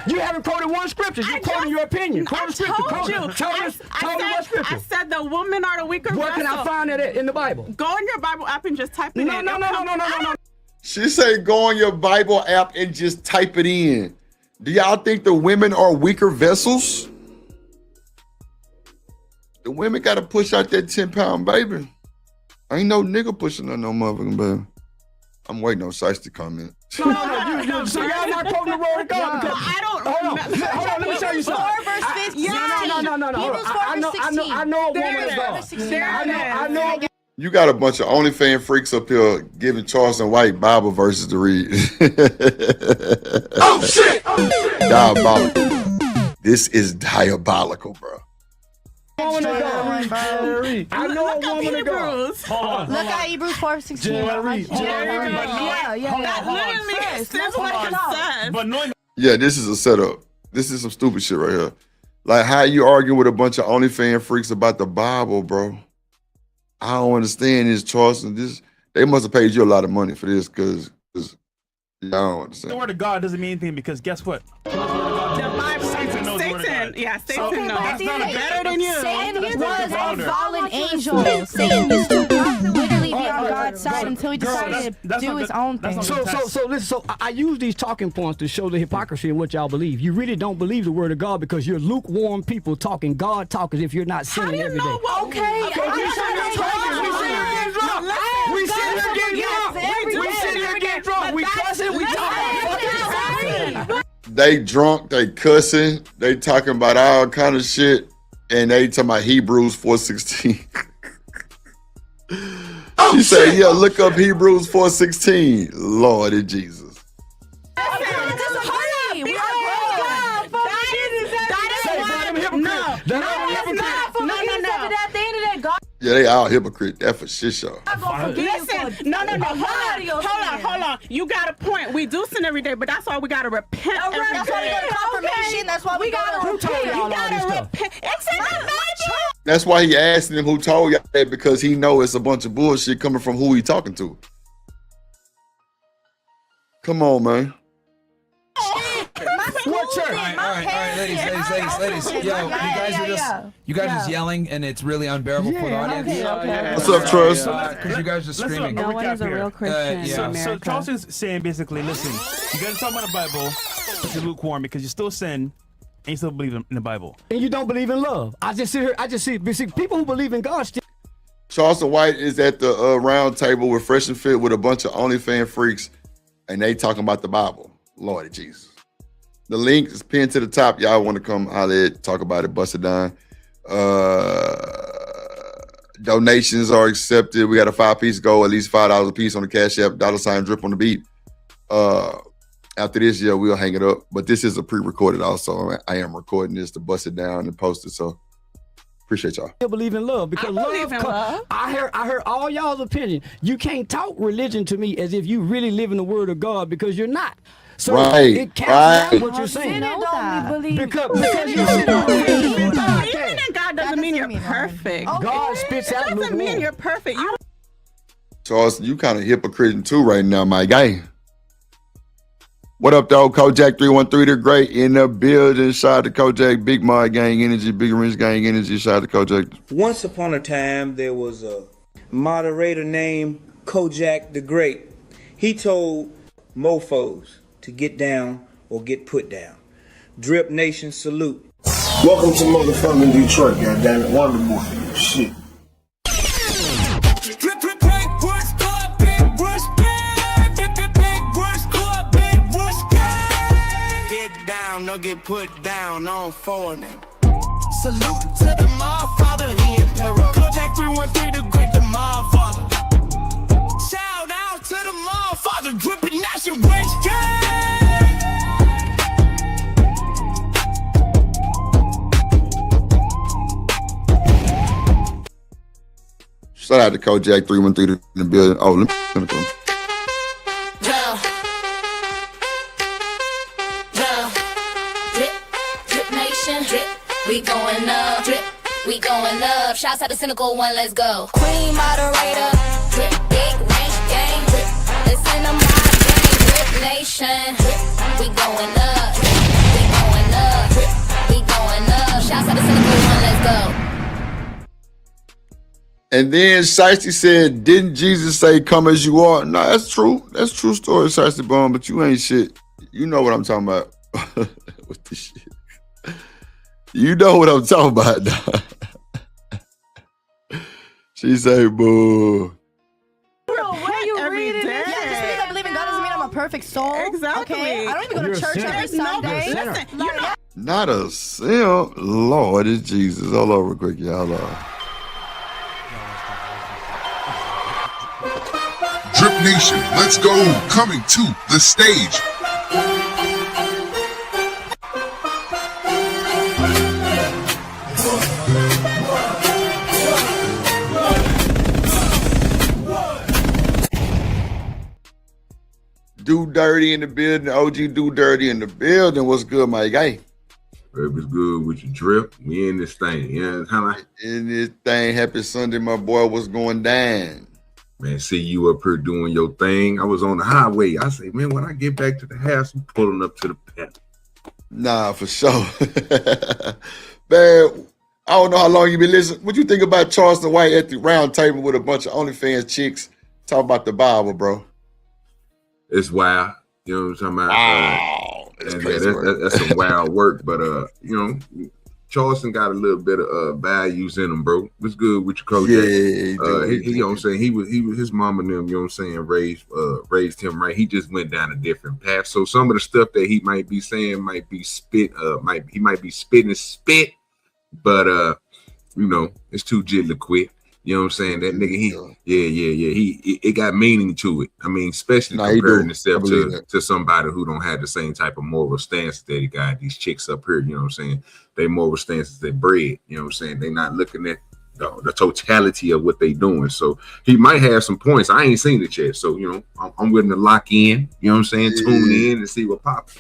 you haven't quoted one scripture. You're quoting your opinion. Quote a scripture. Tell me what scripture. I said the women are the weaker Where can I find that in the Bible? Go on your Bible app and just type it in. No. She say go on your Bible app and just type it in. Do y'all think the women are weaker vessels? The women got to push out that 10-pound baby. Ain't no nigga pushing on no motherfucking baby. I'm waiting on Shiesty to comment. No. So y'all not quoting the word of God? Hold on. Let me show you something. 4 verse 15. No. Hebrews 4 verse 16. I know a woman of God. I know. You got a bunch of OnlyFans freaks up here giving Charleston White Bible verses to read. Oh shit! Diabolical. This is diabolical, bro. I know a woman of God. Look at Hebrews 4:16. Yeah, this is a setup. This is some stupid shit right here. Like, how you arguing with a bunch of OnlyFans freaks about the Bible, bro? I don't understand this, Charleston. They must have paid you a lot of money for this, because I don't understand. The word of God doesn't mean anything, because guess what? The Bible, Satan knows Satan knows. That's not better than you. Satan was a fallen angel. Satan used to literally be on God's side until he decided to do his own thing. So listen. So I use these talking points to show the hypocrisy in what y'all believe. You really don't believe the word of God because you're lukewarm people talking God talk as if you're not sinning every day. Okay. We sit here getting drunk. We cussing. We talking. They drunk, they cussing, they talking about all kind of shit, and they talking about Hebrews 4:16. She said, yeah, look up Hebrews 4:16. Lord and Jesus. Yeah, they all hypocrite. That for shit show. Listen, no. Hold on. You got a point. We do sin every day, but that's why we gotta repent every day. That's why we go to confirmation. That's why we gotta repent. Who told y'all all this stuff? It's in the Bible. That's why he asked him who told y'all that, because he know it's a bunch of bullshit coming from who he talking to. Come on, man. What church? All right, ladies. Yo, you guys are just yelling, and it's really unbearable for the audience. Okay. What's up, Trust? Because you guys are screaming. No one is a real Christian in So America. Charleston's saying basically, listen, you guys talk about the Bible, but you're lukewarm because you still sin and you still believe in the Bible. And you don't believe in love. I just see people who believe in God still. Charleston White is at the round table with Fresh and Fit with a bunch of OnlyFans freaks, and they talking about the Bible. Lord Jesus. The link is pinned to the top. Y'all want to come holler at, talk about it, bust it down. Donations are accepted. We got a 5-piece goal, at least $5 a piece on the Cash App, $ drip on the beat. After this, yeah, we'll hang it up. But this is a pre-recorded also. I am recording this to bust it down and post it. So appreciate y'all. Still believe in love because love. I heard all y'all's opinion. You can't talk religion to me as if you really live in the Word of God, because you're not. So it counts out what you're saying. Because you sit on Believing in God doesn't mean you're perfect. God spits out. It doesn't mean you're perfect. Charleston, you kind of hypocrite too right now, my guy. What up, though? Kojak 313, they're great in the building. Shout out to Kojak, Big Mod Gang Energy, Big Rich Gang Energy. Shout out to Kojak. Once upon a time, there was a moderator named Kojak the Great. He told mofos to get down or get put down. Drip Nation salute. Welcome to motherfucking Detroit, goddammit. Wonderful shit. Get down or get put down on for them. Salute to the Motherfather, the Emperor. Contact 313 to greet the Motherfather. Shout out to the Motherfather, dripping Nation West Gang. Shout out to Kojak 313 in the building. Oh, let me go. Drip Nation, drip, we going up, drip, we going up. Shouts out to Cynical One, let's go. Queen moderator, drip, big range gang, drip, listen to my gang, Drip Nation, drip, we going up, we going up, drip, we going up. Shouts out to Cynical One, let's go. And then Shiesty said, didn't Jesus say, come as you are? No, that's true. That's true story, Shiesty Bone, but you ain't shit. You know what I'm talking about with this shit. You know what I'm talking about, dog. She say, boo. Where you reading this? Yeah, just because I believe in God doesn't mean I'm a perfect soul. Exactly. Okay? I don't even go to church every Sunday. Not a simp. Lord, it's Jesus. Hold on real quick, y'all. Drip Nation, let's go. Coming to the stage. Do Dirty in the building. OG Do Dirty in the building. What's good, my guy? It was good with your drip. We in this thing. You know how I in this thing. Happy Sunday, my boy. What's going down? Man, see you up here doing your thing. I was on the highway. I say, man, when I get back to the house, I'm pulling up to the pet. Nah, for sure. Man, I don't know how long you been listening. What you think about Charleston White at the round table with a bunch of OnlyFans chicks talking about the Bible, bro? It's wild. You know what I'm talking about? Wow. That's some wild work. But, you know, Charleston got a little bit of values in him, bro. What's good with your coach? Yeah, he you know what I'm saying? He was his mama and them, you know what I'm saying, raised him right. He just went down a different path. So some of the stuff that he might be saying might be spit, he might be spitting spit, but you know, it's too jiddly quick. You know what I'm saying? That nigga, it got meaning to it. I mean, especially comparing himself to somebody who don't have the same type of moral stance that he got. These chicks up here, you know what I'm saying? They moral stances, they bred, you know what I'm saying? They not looking at the totality of what they doing. So he might have some points. I ain't seen it yet. So, you know, I'm willing to lock in, you know what I'm saying? Tune in and see what pops.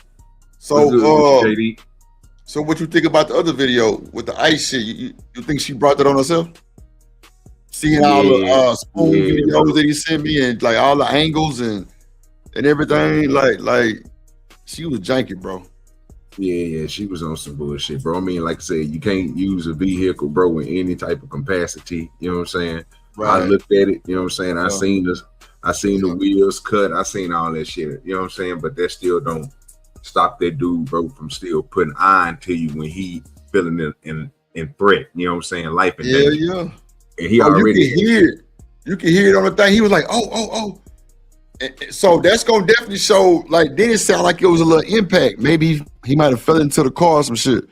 So, JD? So what you think about the other video with the ice shit? You think she brought that on herself? Seeing all the spoon videos that he sent me and like all the angles and everything, like she was janky, bro. Yeah, she was on some bullshit, bro. I mean, like I said, you can't use a vehicle, bro, in any type of capacity. You know what I'm saying? Right. I looked at it. You know what I'm saying? I seen the wheels cut. I seen all that shit. You know what I'm saying? But that still don't stop that dude, bro, from still putting iron to you when he feeling in threat. You know what I'm saying? Life and danger. Yeah. And he already you can hear it. You can hear it on the thing. He was like, oh. So that's gonna definitely show. Like, didn't sound like it was a little impact. Maybe he might have fell into the car or some shit.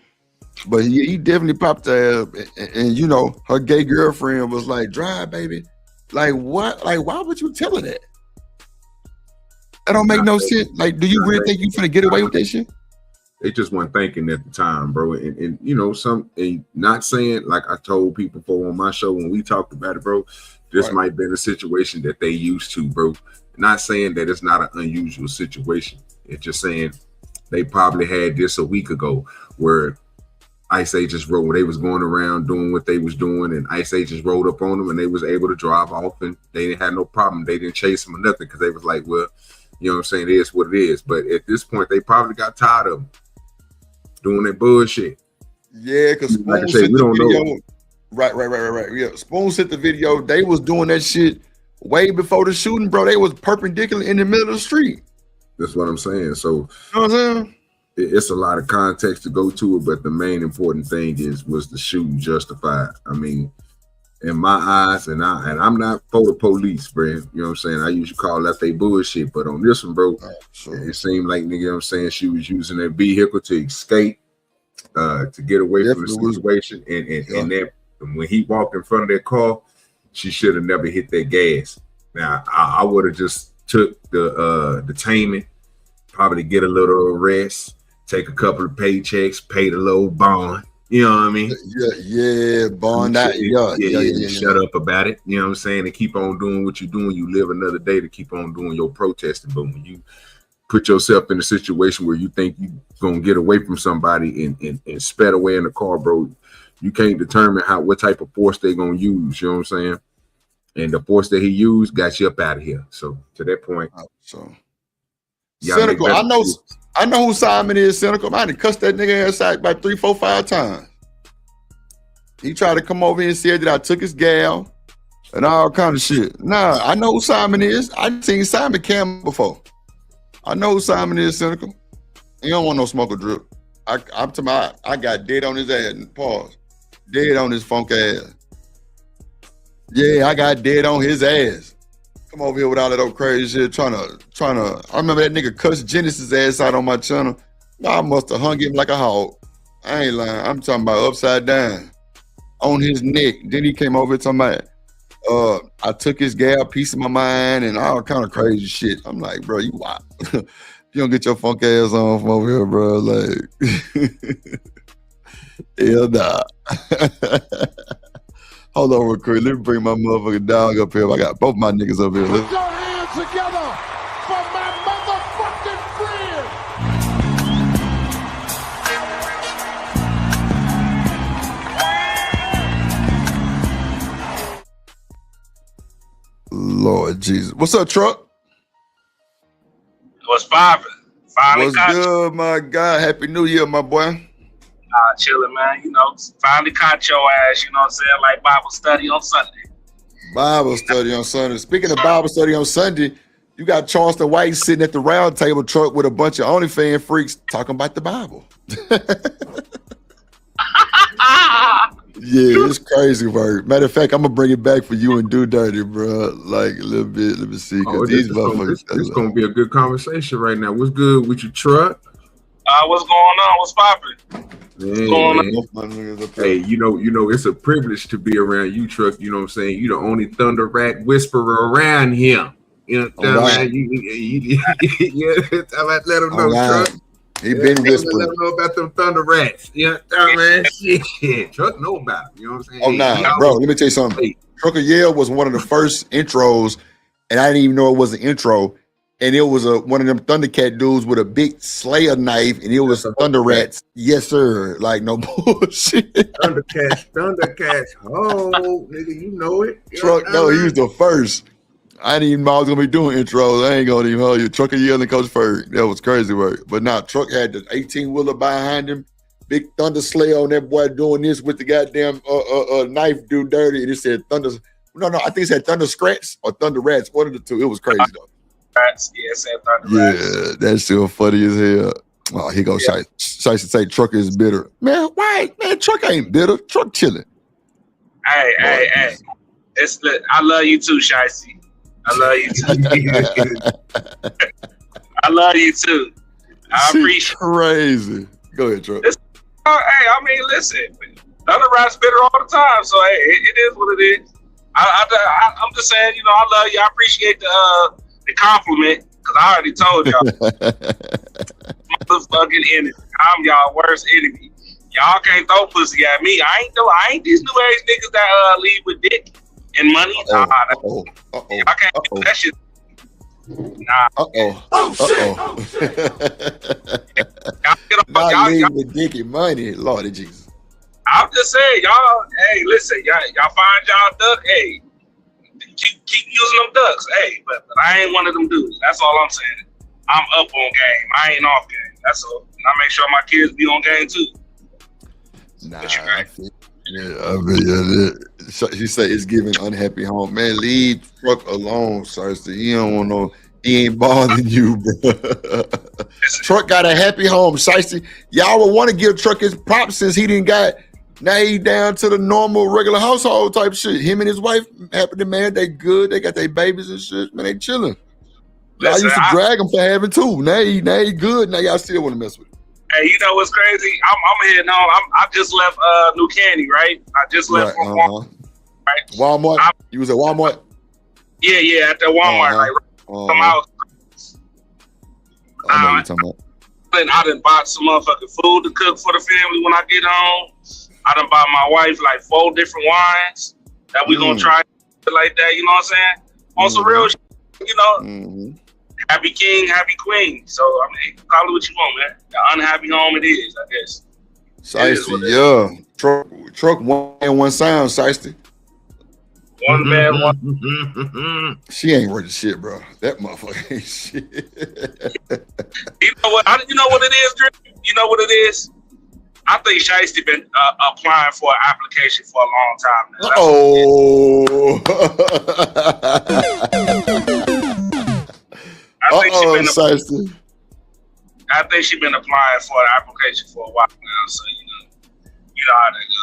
But he definitely popped the ass. And you know, her gay girlfriend was like, "Drive, baby." Like what? Like why would you tell her that? That don't make no sense. Like, do you really think you finna get away with that shit? They just weren't thinking at the time, bro. And you know, not saying, like I told people before on my show when we talked about it, bro, this might be a situation that they used to, bro. Not saying that it's not an unusual situation. It's just saying they probably had this a week ago where Ice Agents rode, they was going around doing what they was doing, and Ice Agents rode up on them and they was able to drive off and they didn't have no problem. They didn't chase them or nothing because they was like, well, you know what I'm saying, it is what it is. But at this point, they probably got tired of them doing that bullshit. Yeah, because like I say, we don't know. Right. Yeah, Spoon sent the video. They was doing that shit way before the shooting, bro. They was perpendicular in the middle of the street. That's what I'm saying. So, you know what I'm saying? It's a lot of context to go to it, but the main important thing was the shooting justified. I mean, in my eyes, and I'm not for the police, bro. You know what I'm saying? I usually call that they bullshit, but on this one, bro, it seemed like, nigga, you know what I'm saying, she was using that vehicle to escape, to get away from the situation, and that when he walked in front of that car, she should have never hit that gas. Now, I would have just took the detainment, probably get a little arrest, take a couple of paychecks, paid a little bond. You know what I mean? Yeah, bond that. Yeah. Shut up about it. You know what I'm saying? And keep on doing what you're doing. You live another day to keep on doing your protesting. But when you put yourself in a situation where you think you're gonna get away from somebody and sped away in the car, bro, you can't determine what type of force they're gonna use. You know what I'm saying? And the force that he used got you up out of here. So to that point, Cynical. I know who Simon is, Cynical. I done cussed that nigga ass out about 3, 4, 5 times. He tried to come over here and said that I took his gal and all kind of shit. Nah, I know who Simon is. I've seen Simon Cam before. I know who Simon is, Cynical. He don't want no smoke or drip. I'm talking about, I got dead on his ass. Pause. Dead on his funk ass. Yeah, I got dead on his ass. Come over here with all that old crazy shit, trying to. I remember that nigga cussed Genesis ass out on my channel. I must have hung him like a hog. I ain't lying. I'm talking about upside down on his neck. Then he came over here talking about, I took his gal, piece of my mind, and all kind of crazy shit. I'm like, bro, you wild. You don't get your funk ass on from over here, bro. Like, hell nah. Hold on real quick. Let me bring my motherfucking dog up here. I got both my niggas up here. Put your hands together for my motherfucking friend. Lord Jesus. What's up, Truck? What's poppin'? What's good, my guy? Happy New Year, my boy. Chilling, man. You know, finally caught your ass, you know what I'm saying? Like Bible study on Sunday. Bible study on Sunday. Speaking of Bible study on Sunday, you got Charleston White sitting at the round table truck with a bunch of OnlyFans freaks talking about the Bible. Yeah, it's crazy work. Matter of fact, I'm gonna bring it back for you and Do Dirty, bro. Like a little bit. Let me see. This is gonna be a good conversation right now. What's good with your truck? What's going on? What's poppin'? Hey, you know, it's a privilege to be around you, Truck. You know what I'm saying? You the only thunder rat whisperer around here. You know what I'm saying? Let him know, Truck. He been whispering. Let him know about them thunder rats. You know what I'm saying? Shit. Truck know about it. You know what I'm saying? Oh, nah, bro, let me tell you something. Trucker Yale was one of the first intros, and I didn't even know it was an intro. and it was one of them Thundercat dudes with a big Slayer knife, and it was Thunder Rats. Yes, sir. Like no bullshit. Thundercats. Oh, nigga, you know it. Truck, no, he was the first. I didn't even know I was gonna be doing intros. I ain't gonna even hold you. Truck of Year and Coach Ferg. That was crazy work. But now Truck had the 18-wheeler behind him. Big Thunder Slayer on that boy doing this with the goddamn knife dude dirty. And it said Thunder. No, I think it said Thunder Scratch or Thunder Rats. One of the two. It was crazy though. Rats, yeah, it said Thunder Rats. Yeah, that's still funny as hell. Oh, here goes Shiesty say Truck is bitter. Man, why? Man, Truck ain't bitter. Truck chilling. Hey. I love you too, Shiesty. I love you too. I love you too. I appreciate crazy. Go ahead, Truck. Hey, I mean, listen, Thunder Rats bitter all the time, so hey, it is what it is. I'm just saying, you know, I love you. I appreciate the compliment because I already told y'all. Motherfucking enemy. I'm y'all worst enemy. Y'all can't throw pussy at me. I ain't these new age niggas that leave with dick and money. Y'all can't do that shit. Nah. Not leaving with dick and money, Lordy Jesus. I'm just saying, y'all. Hey, listen, y'all find y'all duck. Hey, keep using them ducks. Hey, but I ain't one of them dudes. That's all I'm saying. I'm up on game. I ain't off game. That's all. And I make sure my kids be on game too. Nah, she said it's giving unhappy home. Man, leave Truck alone, Cersei. He don't want no. He ain't bothering you, bro. Truck got a happy home, Shiesty. Y'all would want to give Truck his props since he didn't got. Now he down to the normal, regular household type shit. Him and his wife, happy man, they good. They got their babies and shit. Man, they chilling. Y'all used to drag him for having two. Now he good. Now y'all still want to mess with him. Hey, you know what's crazy? I'm heading home. I just left New Candy, right? I just left from Walmart. Right? Walmart? You was at Walmart? Yeah, at the Walmart. Like, from out. I know what you're talking about. I done bought some motherfucking food to cook for the family when I get home. I done bought my wife like 4 different wines that we gonna try like that. You know what I'm saying? On some real shit, you know. Happy king, happy queen. So I mean, call it what you want, man. The unhappy home it is, I guess. Shiesty, yeah. Truck one sound, Shiesty. One bad one. She ain't worth the shit, bro. That motherfucker ain't shit. You know what? You know what it is, Drew? You know what it is? I think Shiesty been applying for an application for a long time now. I think she been applying for an application for a while now. So you know how that go.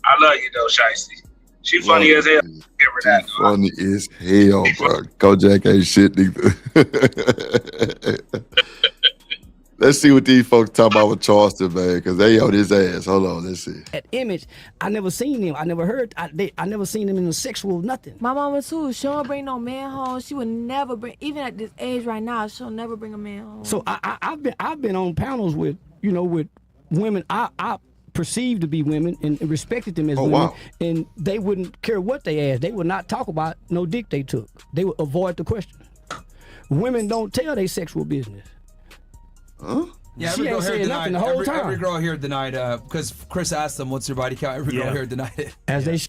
I love you though, Shiesty. She funny as hell. Give her that. Funny as hell, bro. Kojak ain't shit neither. Let's see what these folks talk about with Charleston, man, because they on his ass. Hold on, let's see. At Image, I never seen him. I never heard. I never seen him in a sexual nothing. My mama too. She don't bring no man home. She would never bring. Even at this age right now, she'll never bring a man home. So I've been on panels with with women I perceived to be women and respected them as women, wow. And they wouldn't care what they asked. They would not talk about no dick they took. They would avoid the question. Women don't tell their sexual business. Huh? Yeah, she ain't saying nothing the whole time. Every girl here denied, because Chris asked them, what's your body count? Every girl here denied it. As they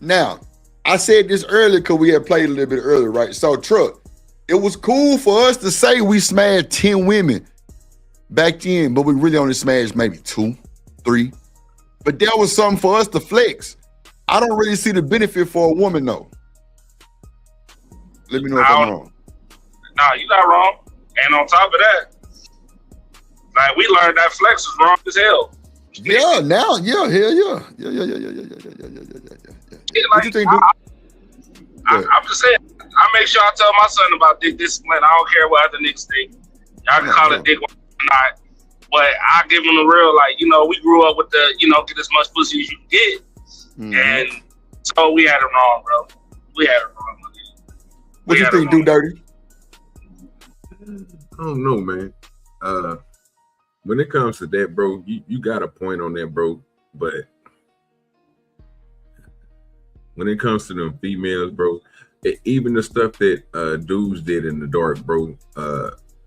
Now, I said this earlier because we had played a little bit earlier, right? So, Truck, it was cool for us to say we smashed 10 women back then, but we really only smashed maybe 2, 3. But that was something for us to flex. I don't really see the benefit for a woman, though. Let me know if I'm wrong. Nah, you're not wrong. And on top of that, like, we learned that flex was wrong as hell. Yeah, now, hell yeah. Yeah. What you think, dude? I'm just saying, I make sure I tell my son about dick discipline. I don't care what other niggas think. Y'all can call it dick or not. But I give them the real, like, we grew up with the, get as much pussy as you can get. And so we had it wrong, bro. We had it wrong. What you think, do dirty? I don't know, man. When it comes to that, bro, you got a point on that, bro. But when it comes to them females, bro, even the stuff that dudes did in the dark, bro.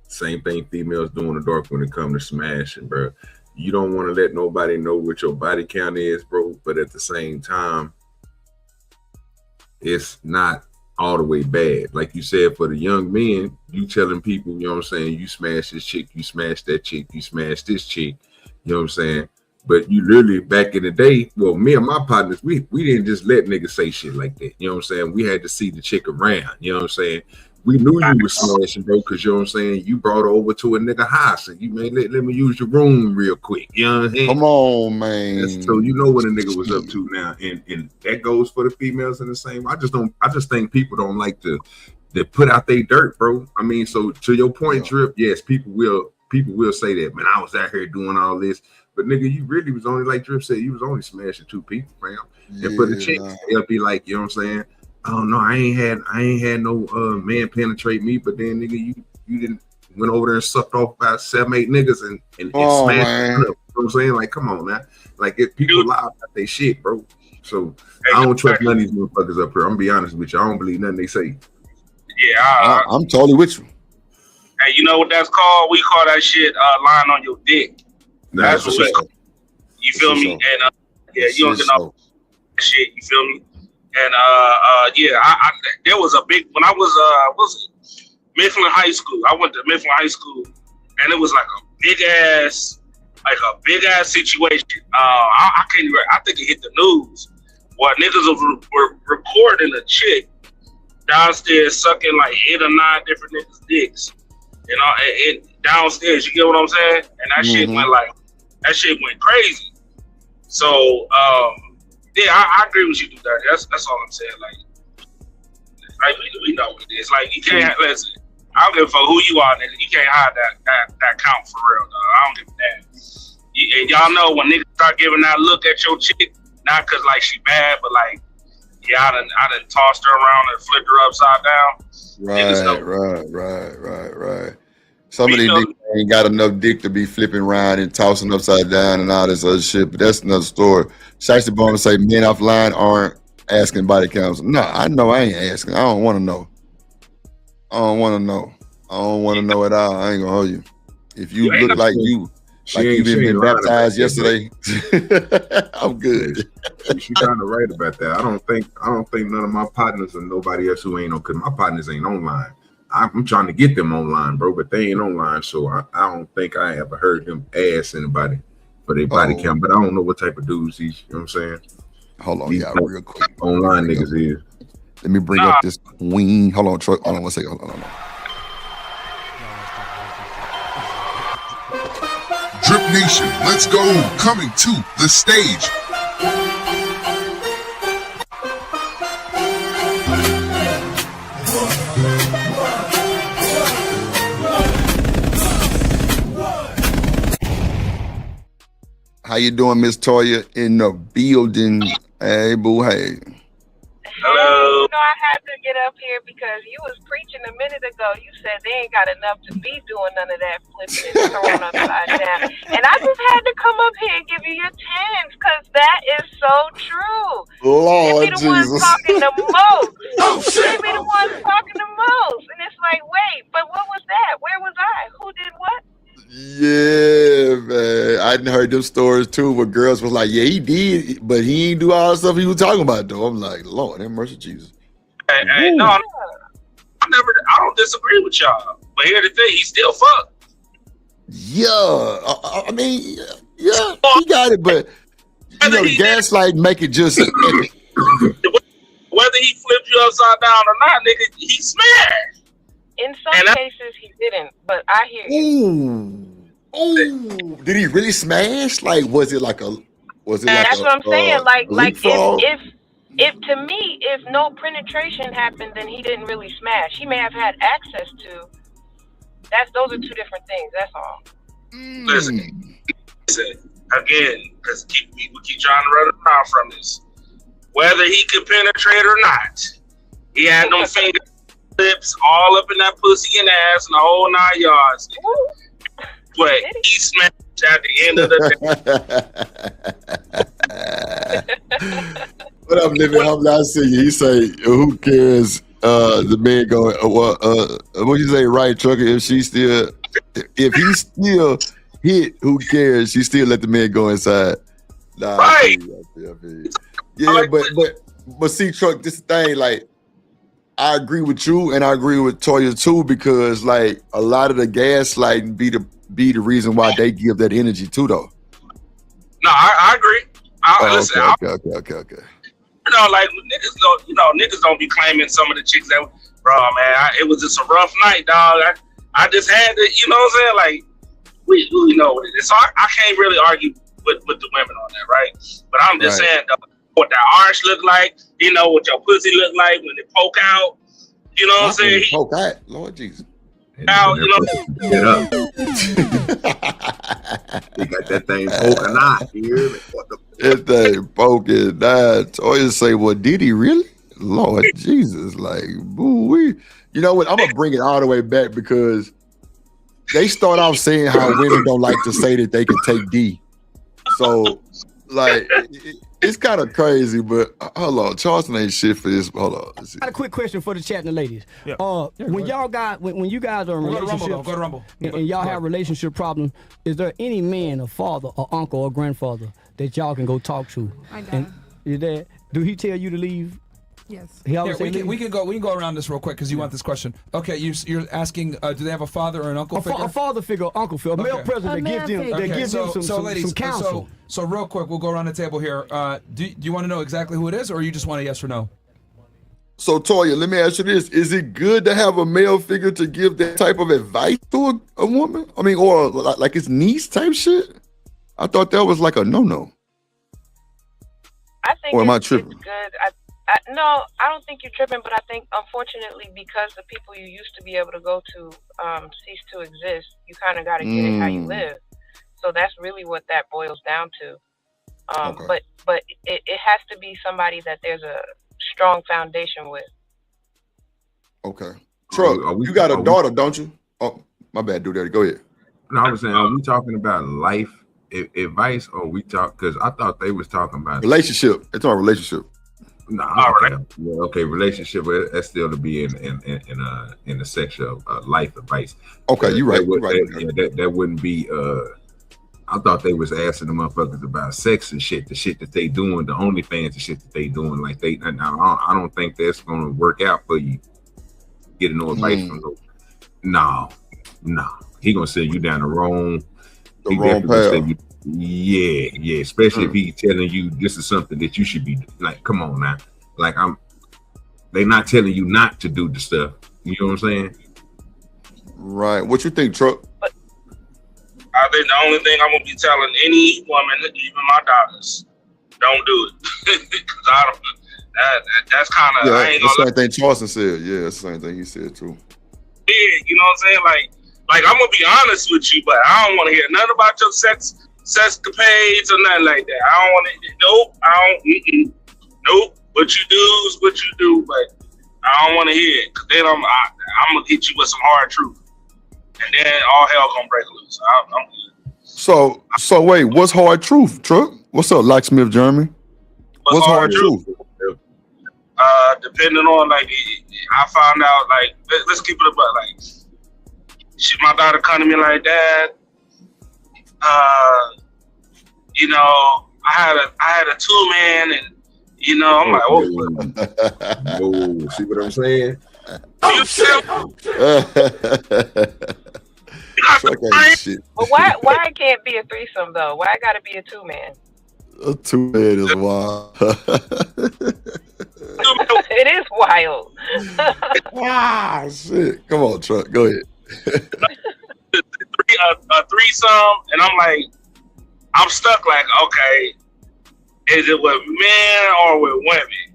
Same thing females do in the dark when it comes to smashing, bro. You don't want to let nobody know what your body count is, bro. But at the same time, it's not all the way bad. Like you said, for the young men, you telling people, you know what I'm saying, you smash this chick, you smash that chick, you smash this chick, you know what I'm saying? But you literally, back in the day, well, me and my partners, we didn't just let niggas say shit like that. You know what I'm saying? We had to see the chick around. You know what I'm saying? We knew you was smashing, bro, because you know what I'm saying? You brought her over to a nigga house and you let me use your room real quick. You know what I'm saying? Come on, man. So you know what a nigga was up to now. And that goes for the females in the same. I just think people don't like to put out their dirt, bro. I mean, so to your point, Drip, yes, people will say that, man, I was out here doing all this. But nigga, you really was only, like Drip said, you was only smashing 2 people, fam. And for the chicks, they'll be like, you know what I'm saying? Oh no, I ain't had no man penetrate me, but then nigga, you didn't went over there and sucked off about 7-8 niggas and smashed them. You know what I'm saying? Like, come on, man. Like, if people lie about their shit, bro. So I don't trust none of these motherfuckers up here. I'm gonna be honest with you. I don't believe nothing they say. Yeah, I'm totally with you. Hey, you know what that's called? We call that shit lying on your dick. That's what we call it. You feel me? And yeah, you don't get no shit. You feel me? And yeah, I there was a big, when I was Mifflin High School. I went to Mifflin High School, and it was like a big ass situation. I can't even. I think it hit the news. What niggas were recording a chick downstairs sucking like 8 or 9 different niggas' dicks. You know, and downstairs. You get what I'm saying? And that shit went crazy. So yeah, I agree with you, dude. That's all I'm saying. Like we know what it is. Like, you can't listen. I don't give a fuck who you are, nigga. You can't hide that count for real, dog. I don't give a damn. And y'all know when niggas start giving that look at your chick, not cause like she bad, but like, yeah, I done tossed her around and flipped her upside down. Right. Some of these niggas ain't got enough dick to be flipping around and tossing upside down and all this other shit, but that's another story. Shiesty Bone say men offline aren't asking body counts. No, I know I ain't asking. I don't want to know. I don't want to know at all. I ain't gonna hold you. If you look like you've been baptized yesterday, I'm good. She kind of right about that. I don't think none of my partners or nobody else who ain't on, because my partners ain't online. I'm trying to get them online, bro, but they ain't online, so I don't think I ever heard them ask anybody for their body count. But I don't know what type of dudes these, you know what I'm saying? Hold on, yeah, real quick. Online niggas is. Let me bring up this queen. Hold on, Troy. Hold on one second. Hold on. Drip Nation, let's go. Coming to the stage. How you doing, Miss Toya? In the building. Hey, boo, hey. Hello. You know, I had to get up here because you was preaching a minute ago. You said they ain't got enough to be doing none of that flipping and throwing upside down. And I just had to come up here and give you your 10s because that is so true. Lord they be the ones Jesus. talking the most. They be the ones talking the most. And it's like, wait, but what was that? Where was I? Who did what? Yeah, man. I done heard them stories too where girls was like, yeah, he did, but he ain't do all the stuff he was talking about though. I'm like, Lord, have mercy, Jesus. Hey, no, I don't disagree with y'all. But here's the thing, he still fucked. Yeah. I mean, yeah, he got it, but you know, the gaslight make it just whether he flipped you upside down or not, nigga, he smashed. In some cases, he didn't, but I hear you. Ooh, did he really smash? Like, was it like That's what I'm saying. Like if to me, if no penetration happened, then he didn't really smash. He may have had access to. Those are two different things. That's all. Listen, again, because we keep trying to run around from this. Whether he could penetrate or not, he had no finger. Lips all up in that pussy and ass and the whole 9 yards. But he smashed at the end of the day. What up, Living Humble? I see you. He say, who cares The man going, what you say, right, Trucker? If he still hit, who cares? She still let the man go inside. Nah, Right. I feel you. Yeah, but see, Truck, this thing, like, I agree with you and I agree with Toya too, because like a lot of the gaslighting be the reason why they give that energy too, though. No, I agree. Listen, okay. You know, like niggas don't be claiming some of the chicks that, bro, man, it was just a rough night, dog. I just had to, you know what I'm saying? Like, we know what it is. So I can't really argue with the women on that, right? But I'm just saying, what that arch look like, you know, what your pussy look like when it poke out, you know what I'm saying? Poke out, Lord Jesus. Out, you know. Get up. He got that thing poking out. You hear me? That thing poking out. Toya say, well, did he really? Lord Jesus, like, boo-wee. You know what? I'm gonna bring it all the way back because they start off saying how women don't like to say that they can take D. So, like, it's kind of crazy, but hold on, Charleston ain't shit for this. Hold on. I got a quick question for the chat and the ladies. Yeah. When you guys are in relationships, go to Rumble. and y'all have relationship problems, is there any man, a father, or uncle, or grandfather that y'all can go talk to? My dad. And is that, do he tell you to leave? Yes. He always Here, say we can go around this real quick because you want this question. Okay, you're asking, do they have a father or an uncle figure? A father figure, uncle figure, a male president that gives them some counsel. So real quick, we'll go around the table here. Do you want to know exactly who it is, or you just want a yes or no? So Toya, let me ask you this: is it good to have a male figure to give that type of advice to a woman? I mean, or like his niece type shit? I thought that was like a no-no. I think or am I it's tripping? good. No, I don't think you're tripping, but I think unfortunately because the people you used to be able to go to cease to exist, you kind of got to get it how you live. So that's really what that boils down to. But it has to be somebody that there's a strong foundation with. Okay. Truck, you got a daughter, don't you? Oh, my bad, do that. Go ahead. No, I was saying, are we talking about life advice, or we talk? Because I thought they was talking about relationship. It's on a relationship. No, okay, relationship. But that's still to be in the sexual life advice. Okay, you're right. That wouldn't be. I thought they was asking the motherfuckers about sex and shit, the shit that they doing, the OnlyFans and shit that they doing. Like I don't think that's gonna work out for you. Getting no advice from those. No, he gonna send you down the wrong path. Yeah. Especially if he telling you this is something that you should be like. Come on now, like they not telling you not to do the stuff. You know what I'm saying? Right. What you think, Truck? I think the only thing I'm gonna be telling any woman, even my daughters, don't do it. Because I don't. That's kind of. Yeah, I ain't that's gonna. the same thing Charleston said. Yeah, that's the same thing he said too. Yeah, you know what I'm saying? Like I'm gonna be honest with you, but I don't want to hear nothing about your sexcapades or nothing like that. I don't want to. Nope. I don't. Nope. What you do is what you do, but I don't want to hear it. Cause then I'm gonna hit you with some hard truth, and then all hell gonna break loose. I'm good. So wait, what's hard truth, Truck? What's up, Locksmith Jeremy? What's hard truth? Depending on I found out let's keep it about my daughter come to me like, Dad, you know, I had a 2-man, and you know, I'm like, oh, see what I'm saying? But why it can't be a threesome though? Why it gotta be a 2-man? A 2-man is wild. It is wild. Shit. Come on, Truck. Go ahead. A threesome, and I'm stuck. Like, okay, is it with men or with women?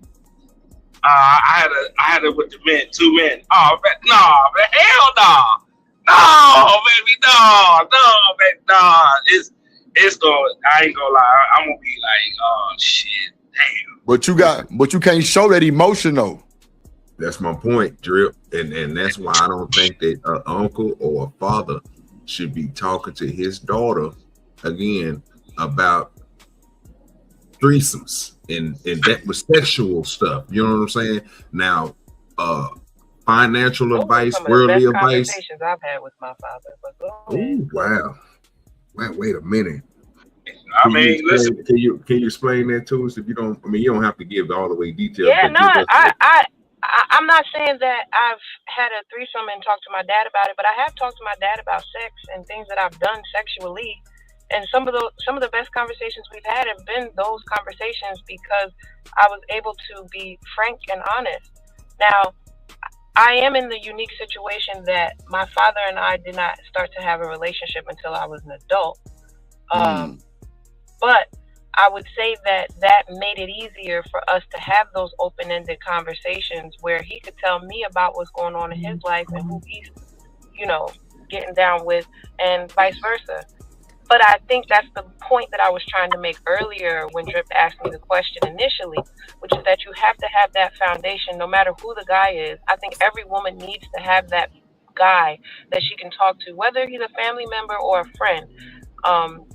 I had it with the men, 2 men. Oh, no, hell no, baby, no. It's going. I ain't gonna lie. I'm gonna be like, oh shit, damn. But you can't show that emotion though. That's my point, Drip, and that's why I don't think that an uncle or a father should be talking to his daughter again about threesomes and that was sexual stuff. You know what I'm saying? Now, financial Those are advice, some of the worldly best advice. conversations I've had with my father. But go ahead. Oh wow! Wait a minute. I mean, listen. Can you explain that to us? If you don't, I mean, you don't have to give all the way details. Yeah, but no, give us I'm not saying that I've had a threesome and talked to my dad about it, but I have talked to my dad about sex and things that I've done sexually. And some of the best conversations we've had have been those conversations because I was able to be frank and honest. Now, I am in the unique situation that my father and I did not start to have a relationship until I was an adult. But I would say that made it easier for us to have those open-ended conversations where he could tell me about what's going on in his life and who he's, getting down with, and vice versa. But I think that's the point that I was trying to make earlier when Drip asked me the question initially, which is that you have to have that foundation no matter who the guy is. I think every woman needs to have that guy that she can talk to, whether he's a family member or a friend,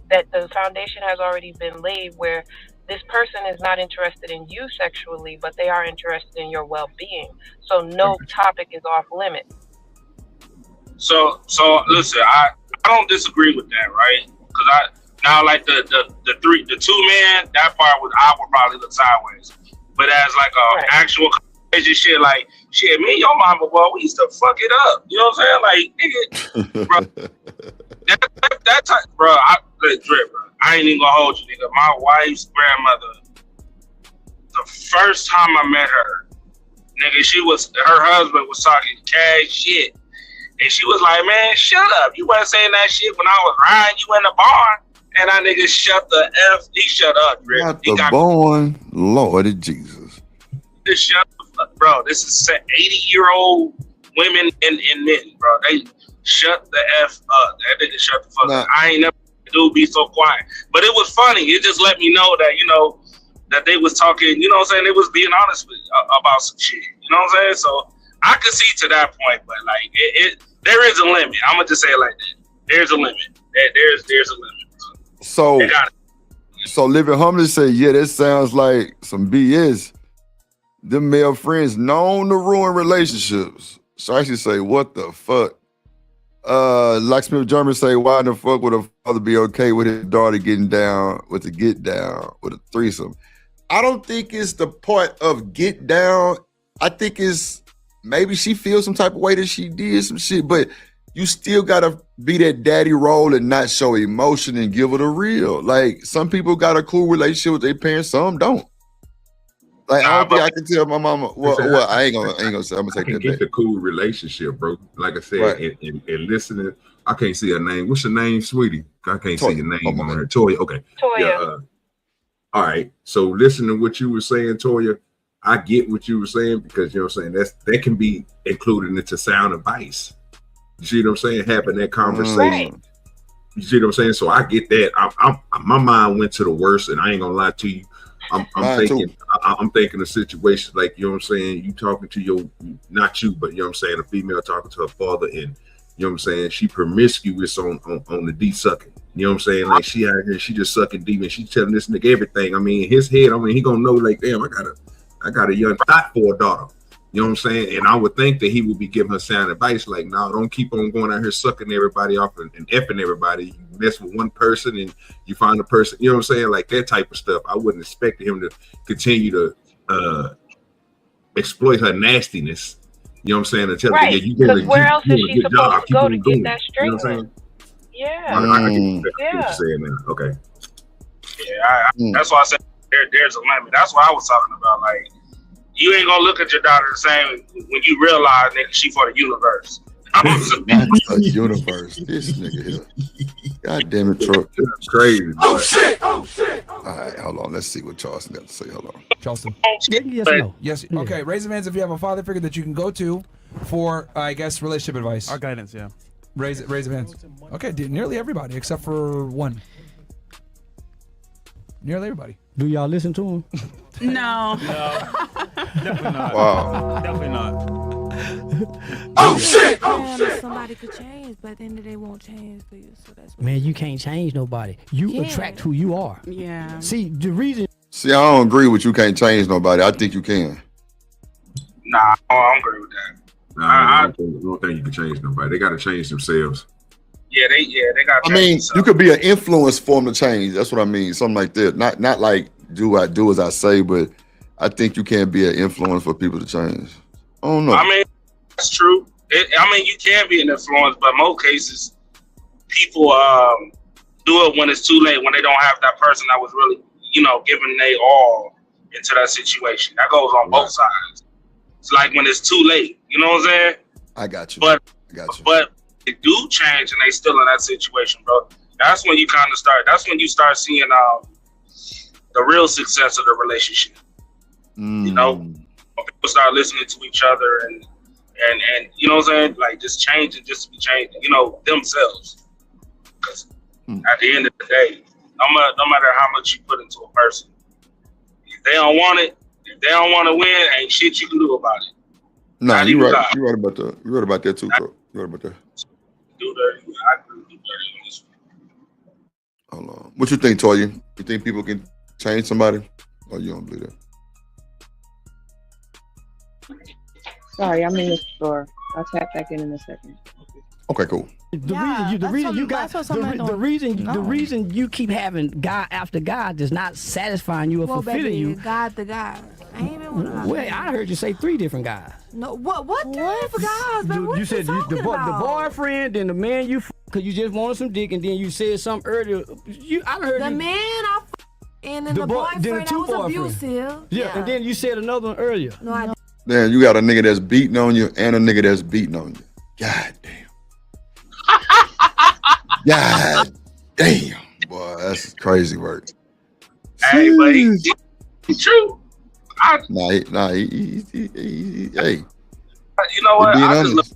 that the foundation has already been laid where this person is not interested in you sexually, but they are interested in your well-being. So no topic is off limits. So listen, I don't disagree with that, right? Because the two men, that part I would probably look sideways. But as like actual conversation shit, like shit, me and your mama, boy, we used to fuck it up. You know what I'm saying? Like, nigga, bro, that type, bro. Drip, bro. I ain't even gonna hold you, nigga. My wife's grandmother, the first time I met her, nigga, her husband was talking cash shit. And she was like, man, shut up. You wasn't saying that shit when I was riding you in the barn. And that nigga shut the F. He shut up, Drip. Not the barn, Lord Jesus. Just shut the fuck, bro. This is 80-year-old women and men, bro. They shut the F up. That nigga shut the fuck up. I ain't never do be so quiet. But it was funny. It just let me know that, that they was talking, you know what I'm saying? They was being honest about some shit. You know what I'm saying? So I could see to that point, but like there is a limit. I'm gonna just say it like that. There's a limit. There's a limit. So Living Humbly said, yeah, that sounds like some BS. Them male friends known to ruin relationships. So I actually say, what the fuck? Locksmith German say, why in the fuck would a father be okay with his daughter getting down with a threesome? I don't think it's the part of get down. I think it's maybe she feels some type of way that she did some shit, but you still gotta be that daddy role and not show emotion and give it a real. Like, some people got a cool relationship with their parents, some don't. Like, I don't think I can tell my mama. Well, I ain't gonna say. I'm gonna take that back. Get the cool relationship, bro. Like I said, right. and listening. I can't see her name. What's your name, sweetie? I can't see your name on her. Toya. Okay. Toya. Yeah, all right. So listening to what you were saying, Toya, I get what you were saying because you know what I'm saying. That can be included into sound advice. You see what I'm saying? Having that conversation. Right. You see what I'm saying? So I get that. My mind went to the worst, and I ain't gonna lie to you. I'm thinking of situations like, you know what I'm saying, you talking to not you, but you know what I'm saying, a female talking to her father, and you know what I'm saying, she promiscuous on the D sucking. You know what I'm saying? Like, she out here, she just sucking deep, and she telling this nigga everything. I mean, in his head, he gonna know, like, damn, I got a young thought for a daughter. You know what I'm saying? And I would think that he would be giving her sound advice, like, no, don't keep on going out here sucking everybody off and effing everybody. You mess with one person and you find a person, you know what I'm saying? Like, that type of stuff. I wouldn't expect him to continue to exploit her nastiness. You know what I'm saying? Until right. You because where else is she supposed to go to get that straight? You know what I'm saying? Yeah. I get what you're saying now. Okay. Yeah, that's why I said there's a limit. That's what I was talking about. Like, you ain't gonna look at your daughter the same when you realize, nigga, she for the universe. A universe. This nigga here. God damn it, Troy. That's crazy. Oh shit! All right, hold on. Let's see what Charleston got to say. Hold on. Charleston. Yes, no. Yes. Okay. Raise your hands if you have a father figure that you can go to for, I guess, relationship advice. Our guidance, yeah. Raise your hands. Okay, nearly everybody except for one. Nearly everybody. Do y'all listen to him? No. Definitely not. Wow. Definitely not. Oh shit! Somebody could change, but at the end of the day, won't change for you. So that's man, you can't change nobody. You attract who you are. Yeah. See, the reason. See, I don't agree with you can't change nobody. I think you can. Nah, I don't agree with that. Nah, I don't think you can change nobody. They got to change themselves. Yeah, they got. I mean, you could be an influence for them to change. That's what I mean. Something like that. Not like do as I say, but I think you can be an influence for people to change. I don't know. I mean, that's true. I mean, you can be an influence, but in most cases, people do it when it's too late, when they don't have that person that was really, giving they all into that situation. That goes on both sides. It's like when it's too late. You know what I'm saying? I got you. But they do change and they still in that situation, bro. That's when you kind of start. That's when you start seeing the real success of the relationship. You know, when people start listening to each other and you know what I'm saying, like just changing, just to be changing, themselves. Because at the end of the day, no matter how much you put into a person, if they don't want it, if they don't want to win, ain't shit you can do about it. No, you're right. You're right about that. You're right about that too, bro. You're right about that. Do dirty. I agree with do dirty on this one. Hold on. What you think, Toya? You think people can change somebody, or you don't believe that? Sorry, I'm in the store. I'll tap back in a second. Okay, cool. The reason you keep having guy after guy that's not satisfying you or fulfilling you. God the guy. I ain't even want to. Wait, I heard you say 3 different guys. No, what different guys? Man, what you said the boyfriend, then the man you because you just wanted some dick, and then you said something earlier. I heard the man I and then the boyfriend that was abusive. Yeah, and then you said another one earlier. No, I didn't. Then you got a nigga that's beating on you and a nigga that's beating on you. God damn. God damn. Boy, that's crazy work. Hey, but he's true. Hey. You know what? I just look,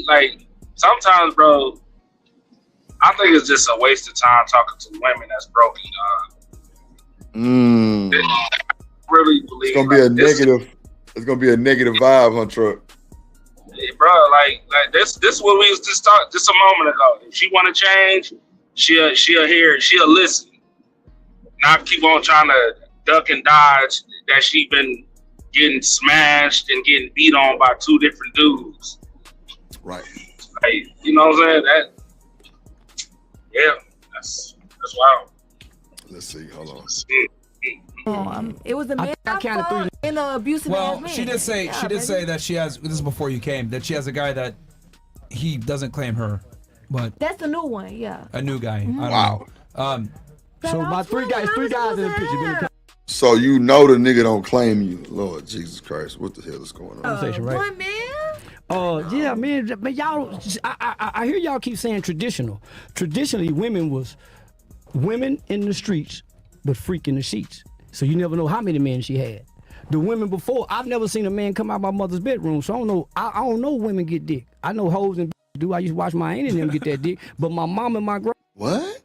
like sometimes, bro, I think it's just a waste of time talking to women that's broken. I really believe it's gonna be a negative. It's gonna be a negative vibe on truck. Yeah, bro, like this what we was just talking just a moment ago. If she want to change, she'll hear it, she'll listen. Not keep on trying to duck and dodge that she been getting smashed and getting beat on by 2 different dudes. Right. Like, you know what I'm saying? That's wild. Let's see. Hold on. It was a man in an abusive man. She did say that she has. This is before you came. That she has a guy that he doesn't claim her, but that's a new one. Yeah. A new guy. Mm-hmm. I don't know. So about 3 guys in the picture. So you know the nigga don't claim you. Lord Jesus Christ, what the hell is going on? One man. Yeah, man. But y'all, I hear y'all keep saying traditional. Traditionally, women was women in the streets, but freak in the sheets. So you never know how many men she had. The women before, I've never seen a man come out my mother's bedroom, so I don't know. I don't know women get dick. I know hoes and do. I used to watch my auntie and them get that dick, but my mom and my grandma. What?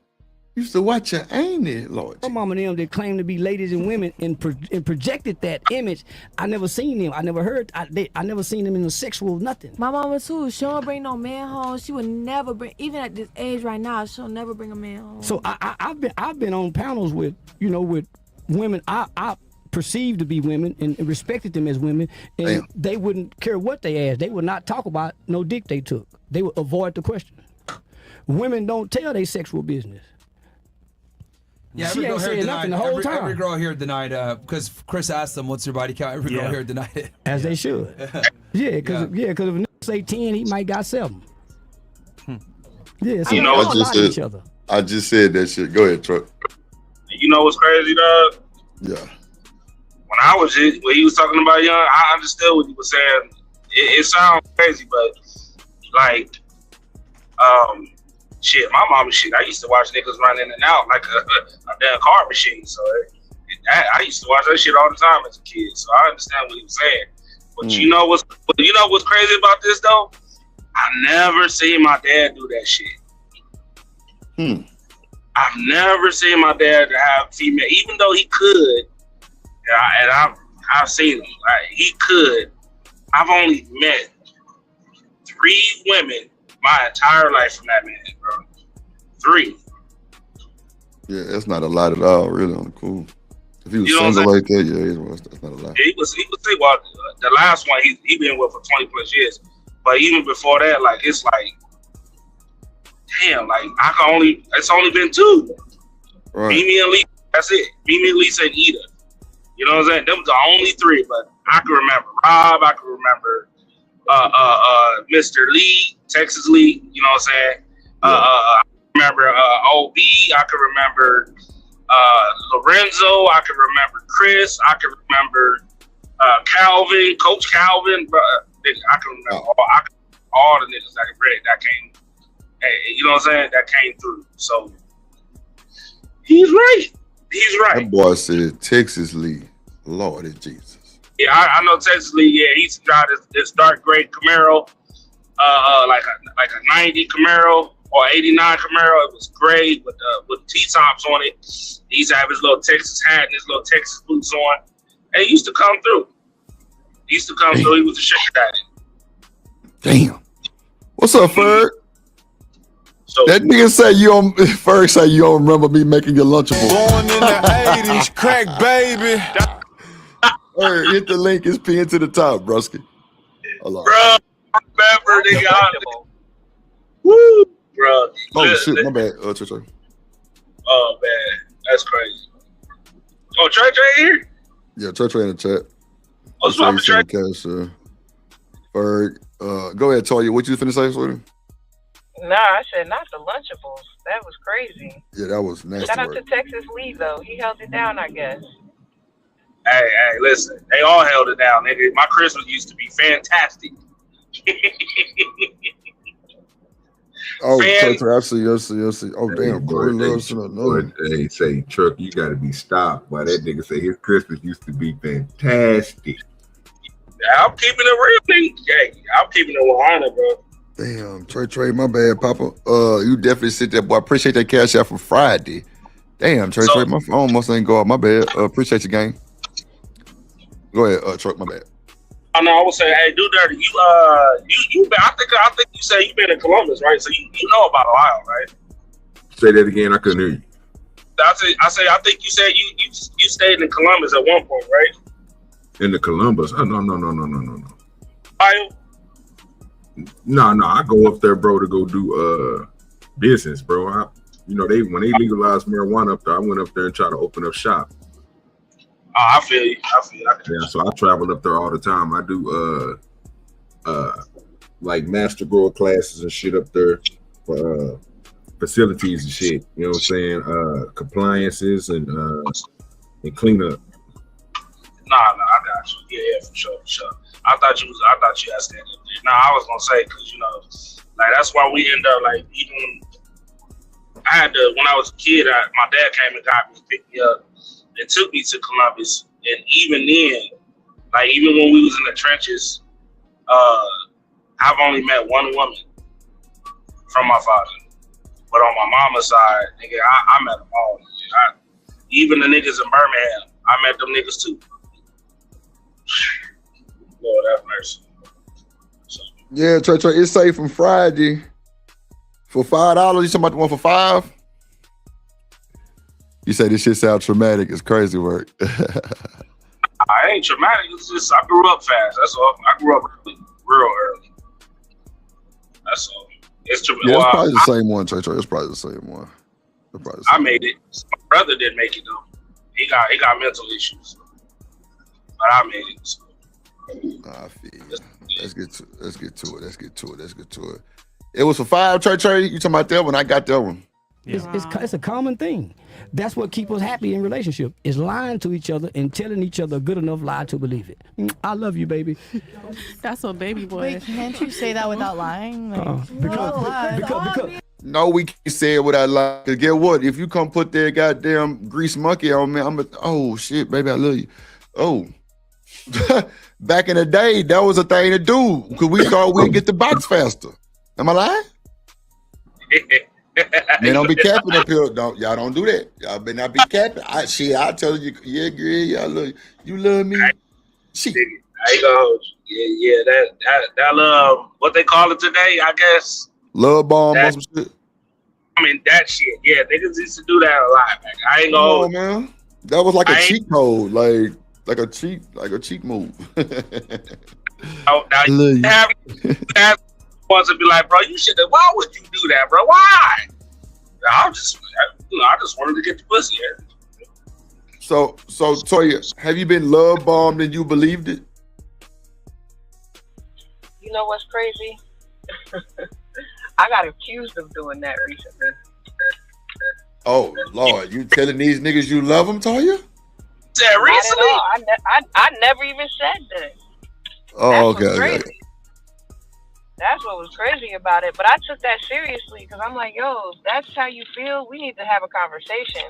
You used to watch your auntie, Lord. My mom and them that claim to be ladies and women and projected that image. I never seen them. I never heard. I never seen them in a sexual nothing. My mama too. She don't bring no man home. She would never bring. Even at this age right now, she'll never bring a man home. So I've been on panels with with women I perceived to be women and respected them as women, and they wouldn't care what they asked. They would not talk about no dick they took. They would avoid the question. Women don't tell their sexual business. Yeah, she ain't saying nothing the whole time. Every girl here denied, because Chris asked them, "What's your body count?" Every girl here denied it. As they should. Yeah, because if a nigga say 10, he might got 7. Yeah, so I just said that shit. Go ahead, Truck. You know what's crazy, dog? Yeah. When he was talking about young, I understood what he was saying. It sounds crazy, but like, shit, my mama shit. I used to watch niggas run in and out like a damn car machine. So I used to watch that shit all the time as a kid. So I understand what he was saying. But you know what's crazy about this though? I never seen my dad do that shit. I've never seen my dad have female, even though he could. And I've seen him. He could. I've only met 3 women my entire life from that man, bro. 3. Yeah, that's not a lot at all, really. On the cool. If he was You know what I'm single like that, yeah, that's not a lie. Yeah, he was well, the last one he been with for 20 plus years. But even before that, like it's like, damn, like it's only been 2. Right. Mimi and Lisa, that's it. Mimi, Lisa, and Ida. You know what I'm saying? Them was the only 3, but I can remember Rob, I can remember Mr. Lee, Texas Lee, you know what I'm saying? I remember OB, I can remember Lorenzo, I can remember Chris, I can remember Calvin, Coach Calvin, but I can remember all the niggas that came, you know what I'm saying, that came through. So he's right. That boy said Texas Lee. Lord Jesus. Yeah, I know Texas Lee. Yeah, he used to drive this dark gray Camaro, like a 90 Camaro or 89 Camaro. It was gray with T-tops on it. He used to have his little Texas hat and his little Texas boots on. And he used to come through. He was a shit daddy. Damn. What's up, Ferg? So, that nigga say Ferg say you don't remember me making your Lunchable. Born in the 80s, crack baby. Ferg, hit the link. It's pinned to the top, broski. Hold bro, I remember nigga. Woo, bro. Oh shit, my bad. Oh man, that's crazy. Oh, Trey here? Yeah, Trey in the chat. What's up, Trey? Ferg, go ahead, Toya. What you finna say, sweetie? Nah, I said not the Lunchables. That was crazy. Yeah, that was nasty. Shout out to Texas Lee though. He held it down, I guess. Hey, listen. They all held it down, nigga. My Christmas used to be fantastic. Oh, I see. Oh, damn. Corey loves another. Hey, say, Truck, you got to be stopped. Why that nigga say his Christmas used to be fantastic. I'm keeping it real, nigga. Hey, I'm keeping it 100, bro. Damn, Trey, my bad, Papa. You definitely sit there, boy. I appreciate that cash out for Friday. Damn, Trey, my phone must ain't go off. My bad. Appreciate your game. Go ahead, Truck, my bad. Oh, no, I was saying, hey, do dirty. You been, I think you said you've been in Columbus, right? So you know about Ohio, right? Say that again. I couldn't hear you. I think you said you stayed in Columbus at one point, right? In the Columbus? Oh, no. Ohio? No. I go up there, bro, to go do business, bro. When they legalized marijuana up there, I went up there and tried to open up shop. Oh, I feel you. Yeah, so I travel up there all the time. I do like master grower classes and shit up there for facilities and shit. You know what I'm saying? Compliances and cleanup. Nah, I got you. Yeah, for sure. I thought you had stayed up there. Nah, I was gonna say because like that's why we end up like even. I had to when I was a kid. My dad came and got me, picked me up, and took me to Columbus. And even then, like even when we was in the trenches, I've only met one woman from my father. But on my mama's side, nigga, I met them all. Even the niggas in Birmingham, I met them niggas too. Lord have mercy. Yeah, Trey, it's safe from Friday for $5. You talking about the one for $5? You say this shit sounds traumatic. It's crazy work. I ain't traumatic. It's just I grew up fast. That's all. I grew up real early. That's all. It's true. Yeah, it's probably the same one, Trey. It's probably the same one. I made it. My brother didn't make it though. He got mental issues, but I made it. So. I feel you. Let's get to it. It was for $5, Trey. You talking about that one? I got that one. It's a common thing. That's what keeps us happy in relationship is lying to each other and telling each other a good enough lie to believe it. I love you, baby. That's what baby boy. Wait, can't you say that without lying? Because no, we can't say it without lying. Cause get what? If you come put that goddamn grease monkey on me, oh shit, baby, I love you. Oh. Back in the day, that was a thing to do because we thought we'd get the box faster. Am I lying? Man, don't be capping up here. Y'all don't do that. Y'all better not be capping. I tell you, yeah, girl, I love you. You love me. Shit. I go. Yeah. That love. What they call it today? I guess. Love bomb or some shit. I mean that shit. Yeah, niggas used to do that a lot. Man. I ain't gonna. Man. That was like a cheat code, like a cheat move. Oh, now you have ones to be like, bro, you should have. Why would you do that, bro? Why? I just wanted to get the pussy here. So Toya, have you been love bombed and you believed it? You know what's crazy? I got accused of doing that recently. Oh Lord, you telling these niggas you love them, Toya? Said recently? Not at all. I never even said that. Oh, That's what's okay. crazy. That's what was crazy about it. But I took that seriously because I'm like, yo, that's how you feel? We need to have a conversation.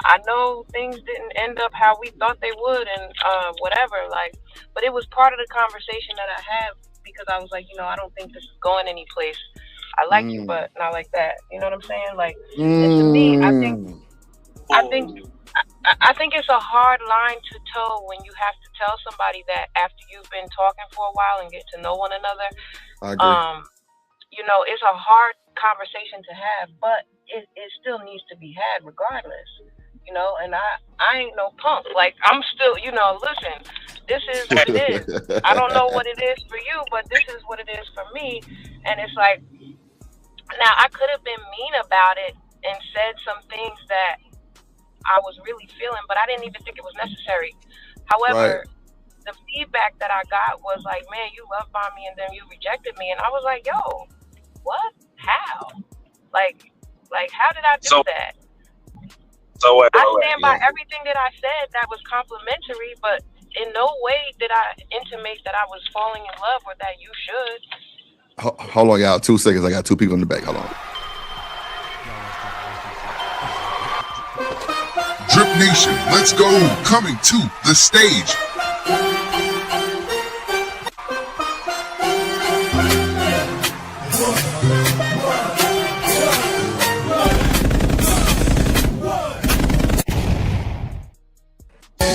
I know things didn't end up how we thought they would and whatever, like, but it was part of the conversation that I had because I was like, you know, I don't think this is going any place. I like you, but not like that. You know what I'm saying? Like, and to me, I think it's a hard line to toe when you have to tell somebody that after you've been talking for a while and get to know one another. I agree. You know, it's a hard conversation to have, but it still needs to be had regardless. You know, and I ain't no punk. Like, I'm still, you know, listen, this is what it is. I don't know what it is for you, but this is what it is for me. And it's like, now I could have been mean about it and said some things that I was really feeling, but I didn't even think it was necessary. However, the feedback that I got was like, man, you love bombed me and then you rejected me. And I was like, yo, what? How? Like how did I do that? So I stand by everything that I said that was complimentary, but in no way did I intimate that I was falling in love or that you should. Hold on, y'all. 2 seconds. I got 2 people in the back. Hold on. Drip Nation, let's go. Coming to the stage.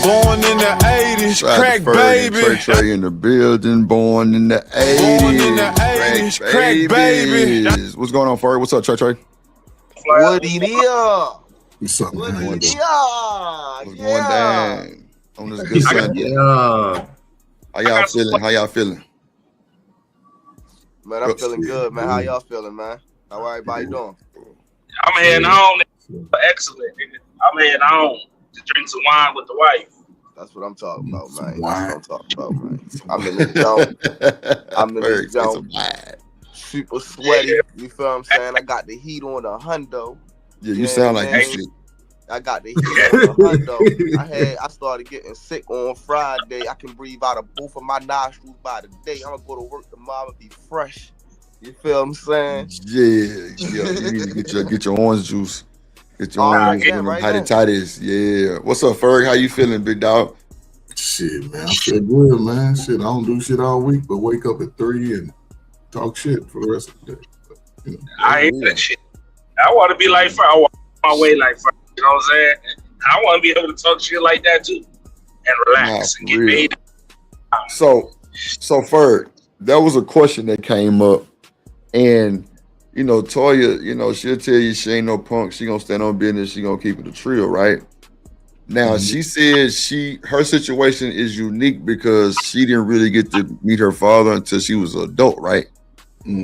Born in the 80s, crack baby. Trey in the building, born in the 80s. Born in the 80s, crack baby. What's going on, Ferg? What's up, Trey? What it is? What's up, man? What's going down on this good Sunday? How y'all feeling? Man, I'm feeling good, man. How y'all feeling, man? How everybody doing? I'm heading home. Excellent. I'm heading home to drink some wine with the wife. That's what I'm talking about, man. That's what I'm talking about, man. I'm in this zone. Super sweaty. You feel what I'm saying? I got the heat on the hundo. Yeah, you sound like you sick. I got the heat on the hundo. I started getting sick on Friday. I can breathe out of both of my nostrils by the day. I'm gonna go to work tomorrow and be fresh. You feel what I'm saying? Yeah. You need to get your orange juice. Get your orange juice. How the tight is. Yeah. What's up, Ferg? How you feeling, big dog? Shit, man. I feel good, man. Shit, I don't do shit all week, but wake up at 3 and talk shit for the rest of the day. But, I hate that shit. I want to be like Ferg. I want my way like Ferg. You know what I'm saying? I want to be able to talk shit like that too, and relax and get paid. So Ferg, that was a question that came up, and you know, Toya, you know, she'll tell you she ain't no punk. She gonna stand on business. She gonna keep it a trio, right? Now she says her situation is unique because she didn't really get to meet her father until she was an adult, right?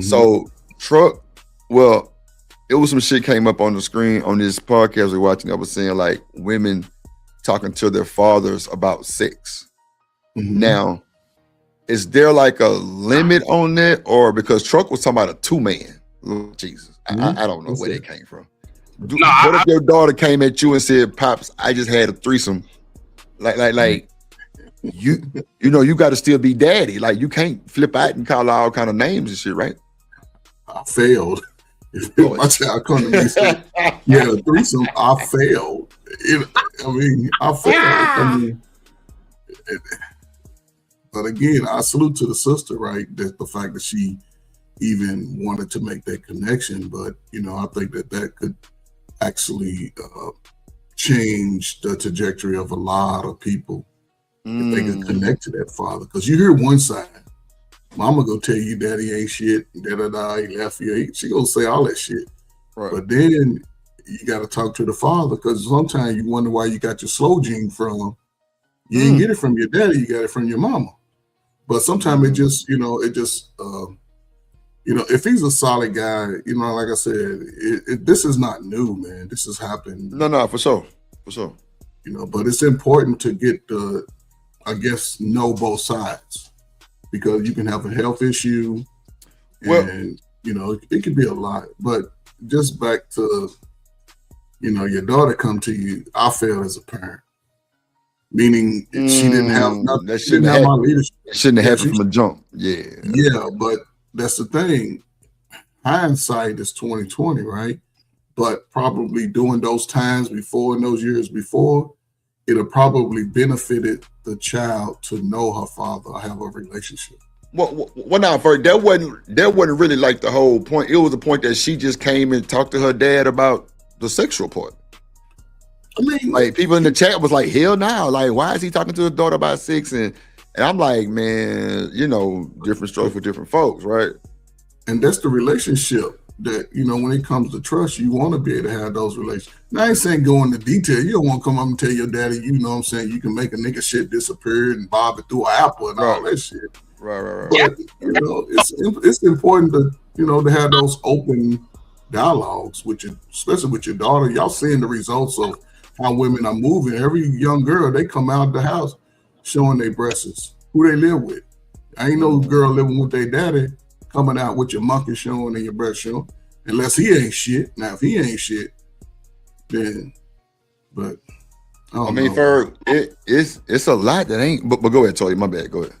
So it was some shit came up on the screen on this podcast we're watching that was saying like women talking to their fathers about sex. Now, is there like a limit on that, or because Truck was talking about a 2-man? Lord Jesus, I don't know where they came from. What if your daughter came at you and said, "Pops, I just had a threesome"? Like you know, you got to still be daddy. Like you can't flip out and call all kind of names and shit, right? I failed. If my child come to me and say, "Yeah, a threesome," I failed. I failed. But again, I salute to the sister, right? That the fact that she even wanted to make that connection, but you know, I think that could actually change the trajectory of a lot of people if they could connect to that father. Because you hear one side, mama go tell you daddy ain't shit, he left you. She gonna say all that shit. Right. But then you got to talk to the father, because sometimes you wonder why you got your slow gene from. You didn't get it from your daddy, you got it from your mama. But sometimes it just, if he's a solid guy, like I said, this is not new, man. This has happened. No, for sure. But it's important to get know both sides, because you can have a health issue, and it could be a lot. But just back to, your daughter come to you, I feel as a parent, meaning she didn't have nothing. That shouldn't have my leadership. Shouldn't have happened from the jump. Yeah, but that's the thing. Hindsight is 20/20, right? But probably during those times before, in those years before, it have probably benefited the child to know her father or have a relationship. Well, now, that wasn't really like the whole point. It was the point that she just came and talked to her dad about the sexual part. I mean, like, people in the chat was like, hell no, like, why is he talking to his daughter about sex? And I'm like, man, different strokes for different folks, right? And that's the relationship that, when it comes to trust, you want to be able to have those relationships. Now, I ain't saying go into detail. You don't want to come up and tell your daddy, you can make a nigga shit disappear and bob it through an apple and all that shit. Right. But, it's important to, to have those open dialogues with you, especially with your daughter. Y'all seeing the results of how women are moving. Every young girl, they come out the house showing their breasts, who they live with. I ain't no girl living with their daddy coming out with your monkey showing and your breast showing, unless he ain't shit. Now, if he ain't shit, then, but I mean, Ferg, it's a lot that ain't. But go ahead, Toya. My bad. Go ahead.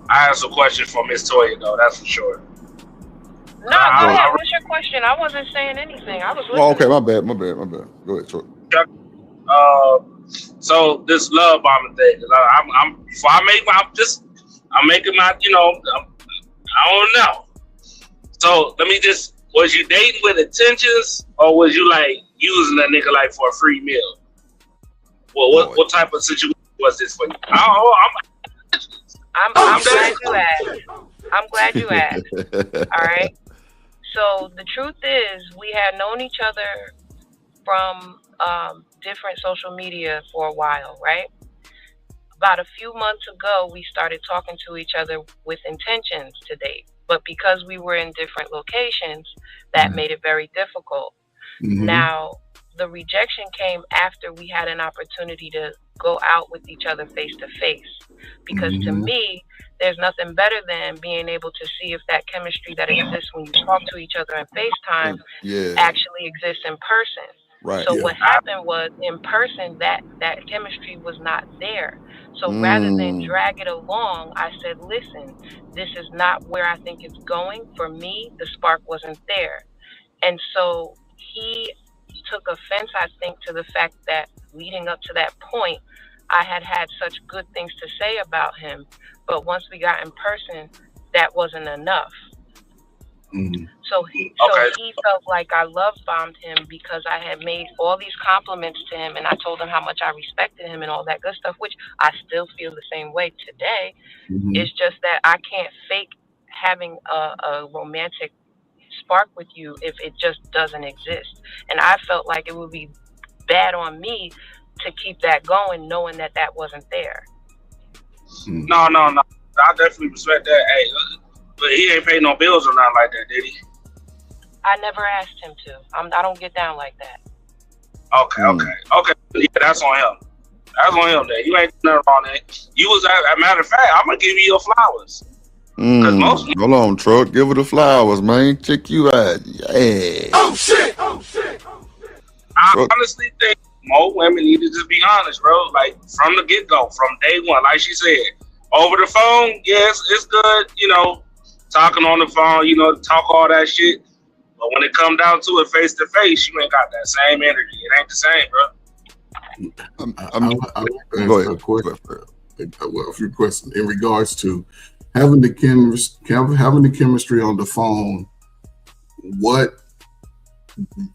I have some questions for Miss Toya, though. That's for sure. No, go ahead. What's your question? I wasn't saying anything. I was listening. Oh, okay. My bad. Go ahead, Toya. So this love bombing thing. I'm making my, I don't know. So let me was you dating with intentions, or was you like using a nigga like for a free meal? Well, what type of situation was this for you? I'm glad you asked. I'm glad you asked. All right. So the truth is, we had known each other from different social media for a while, right? About a few months ago, we started talking to each other with intentions to date. But because we were in different locations, that made it very difficult. Mm-hmm. Now, the rejection came after we had an opportunity to go out with each other face to face. Because to me, there's nothing better than being able to see if that chemistry that exists when you talk to each other on FaceTime actually exists in person. Right. So what happened was, in person, that chemistry was not there. So rather than drag it along, I said, listen, this is not where I think it's going. For me, the spark wasn't there. And so he took offense, I think, to the fact that leading up to that point, I had such good things to say about him. But once we got in person, that wasn't enough. So he felt like I love bombed him because I had made all these compliments to him, and I told him how much I respected him and all that good stuff, which I still feel the same way today. It's just that I can't fake having a romantic spark with you if it just doesn't exist. And I felt like it would be bad on me to keep that going, knowing that wasn't there. No. I definitely respect that. Hey, but he ain't paying no bills or nothing like that, did he? I never asked him to. I don't get down like that. Okay. Yeah, that's on him. That's on him. There, you ain't nothing wrong there. You was, as a matter of fact, I'm gonna give you your flowers. Hold on, truck. Give her the flowers, man. Check you out. Yeah. Oh shit. I honestly think more women need to just be honest, bro. Like from the get go, from day one, like she said, over the phone, yes, it's good. Talking on the phone, talk all that shit. But when it come down to it face to face, you ain't got that same energy. It ain't the same, bro. Go ahead. A few questions in regards to having the chemistry on the phone. What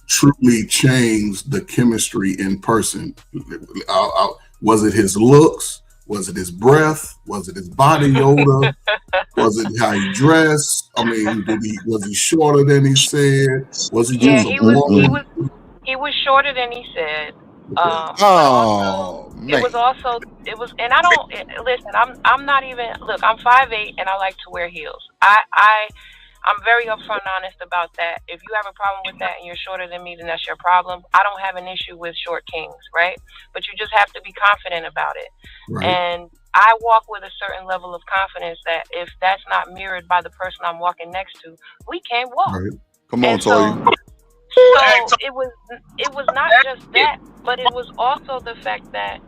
truly changed the chemistry in person? Was it his looks? Was it his breath? Was it his body odor? Was it how he dressed? I mean, was he shorter than he said? Was he just he a woman? was shorter than he said. Man. It was, and I don't listen. I'm not even. Look, I'm 5'8" and I like to wear heels. I'm very upfront and honest about that. If you have a problem with that and you're shorter than me, then that's your problem. I don't have an issue with short kings, right? But you just have to be confident about it. Right. And I walk with a certain level of confidence that if that's not mirrored by the person I'm walking next to, we can't walk. Right. Come on, Toy. So it was not just that, but it was also the fact that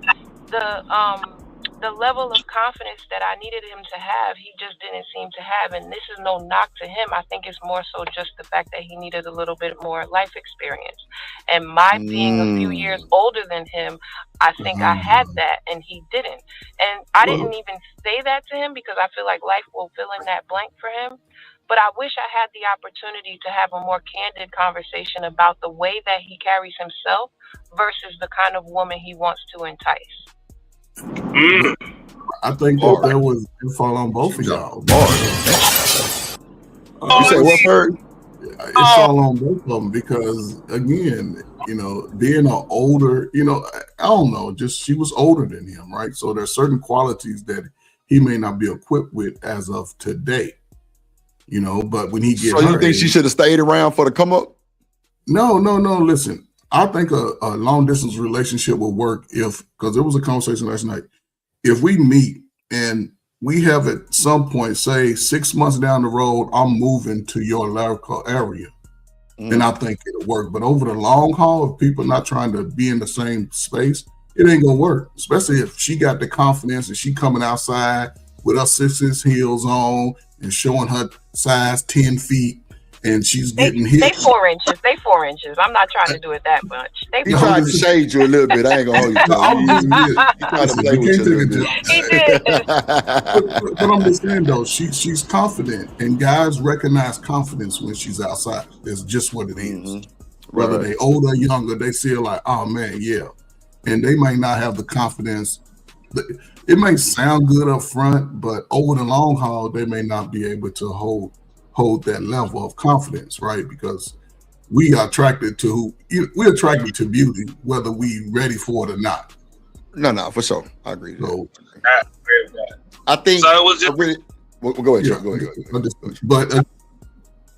the level of confidence that I needed him to have, he just didn't seem to have. And this is no knock to him. I think it's more so just the fact that he needed a little bit more life experience. And my being a few years older than him, I think I had that and he didn't. And I didn't even say that to him because I feel like life will fill in that blank for him. But I wish I had the opportunity to have a more candid conversation about the way that he carries himself versus the kind of woman he wants to entice. I think that was it fall on both of y'all. You say what, Ferg? It's all on both of them because, again, being an older, I don't know, just she was older than him, right? So there's certain qualities that he may not be equipped with as of today, but when he gets So you think she should have stayed around for the come up? No. Listen, I think a long distance relationship will work because there was a conversation last night. If we meet and we have at some point, say 6 months down the road, I'm moving to your local area, then I think it'll work. But over the long haul, if people not trying to be in the same space, it ain't gonna work. Especially if she got the confidence and she coming outside with her 6-inch heels on and showing her size 10 feet. And she's getting hit. They 4 inches. They 4 inches. I'm not trying to do it that much. He tried to shade you a little bit. I ain't gonna hold you. He tried to play with you a little bit. He did. But I'm just saying though, she's confident, and guys recognize confidence when she's outside. It's just what it is. Whether they older or younger, they feel like, oh man, yeah. And they might not have the confidence. It may sound good up front, but over the long haul, they may not be able to hold that level of confidence, right? Because we are attracted to we're attracted to beauty, whether we ready for it or not. No, for sure. I agree. So, I think so. It was just go ahead, Chuck. Go ahead. But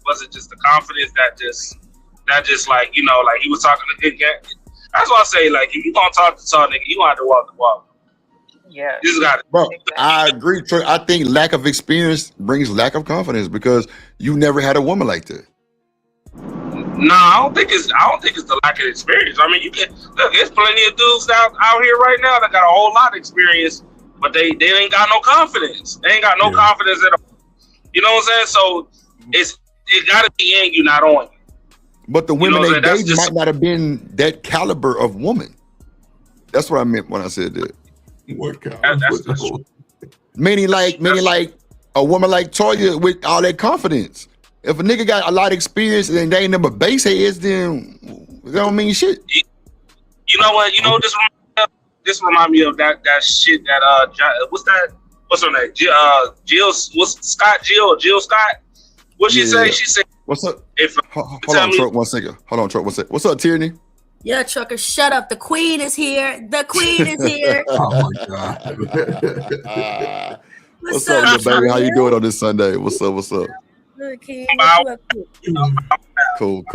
was it just the confidence that just like he was talking to good guy? That's why I say, like, if you gonna talk to nigga, you gonna have to walk the walk. Yeah, you just got it, bro. I agree. I think lack of experience brings lack of confidence because you never had a woman like that. No, I don't think it's the lack of experience. I mean, you can look. There's plenty of dudes out here right now that got a whole lot of experience, but they ain't got no confidence. They ain't got no confidence at all. You know what I'm saying? So it got to be in you, not on you. But the women they dated might not have been that caliber of woman. That's what I meant when I said that. That's Meaning like a woman like Toya with all that confidence. If a nigga got a lot of experience and they ain't number base heads, then that don't mean shit. You know what? This remind me of that shit that what's her name? Jill Scott? What she say? She said, "What's up?" Hold on, Truck. 1 second. What's up, Tierney? Yeah, Trucker, shut up. The queen is here. The queen is here. Oh my God. What's up, baby? How you doing on this Sunday? What's up? Good, King. Cool.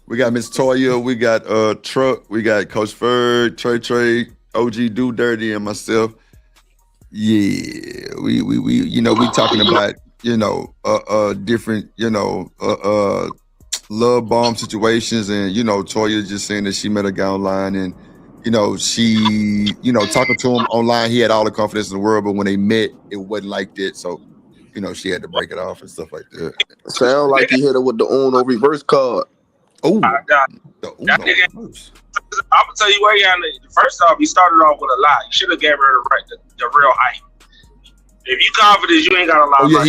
We got Miss Toya, we got Truck, we got Coach Ferg, Trey, OG Do Dirty, and myself. Yeah, we talking about different love bomb situations, and Toya just saying that she met a guy online, and she talking to him online, he had all the confidence in the world, but when they met, it wasn't like that. So she had to break it off and stuff like that. Sound like he hit her with the Uno reverse card. Oh, I'm gonna tell you where he on. First off, he started off with a lie. You should have gave her the real height. If you confident, you ain't got a lie. Oh yeah,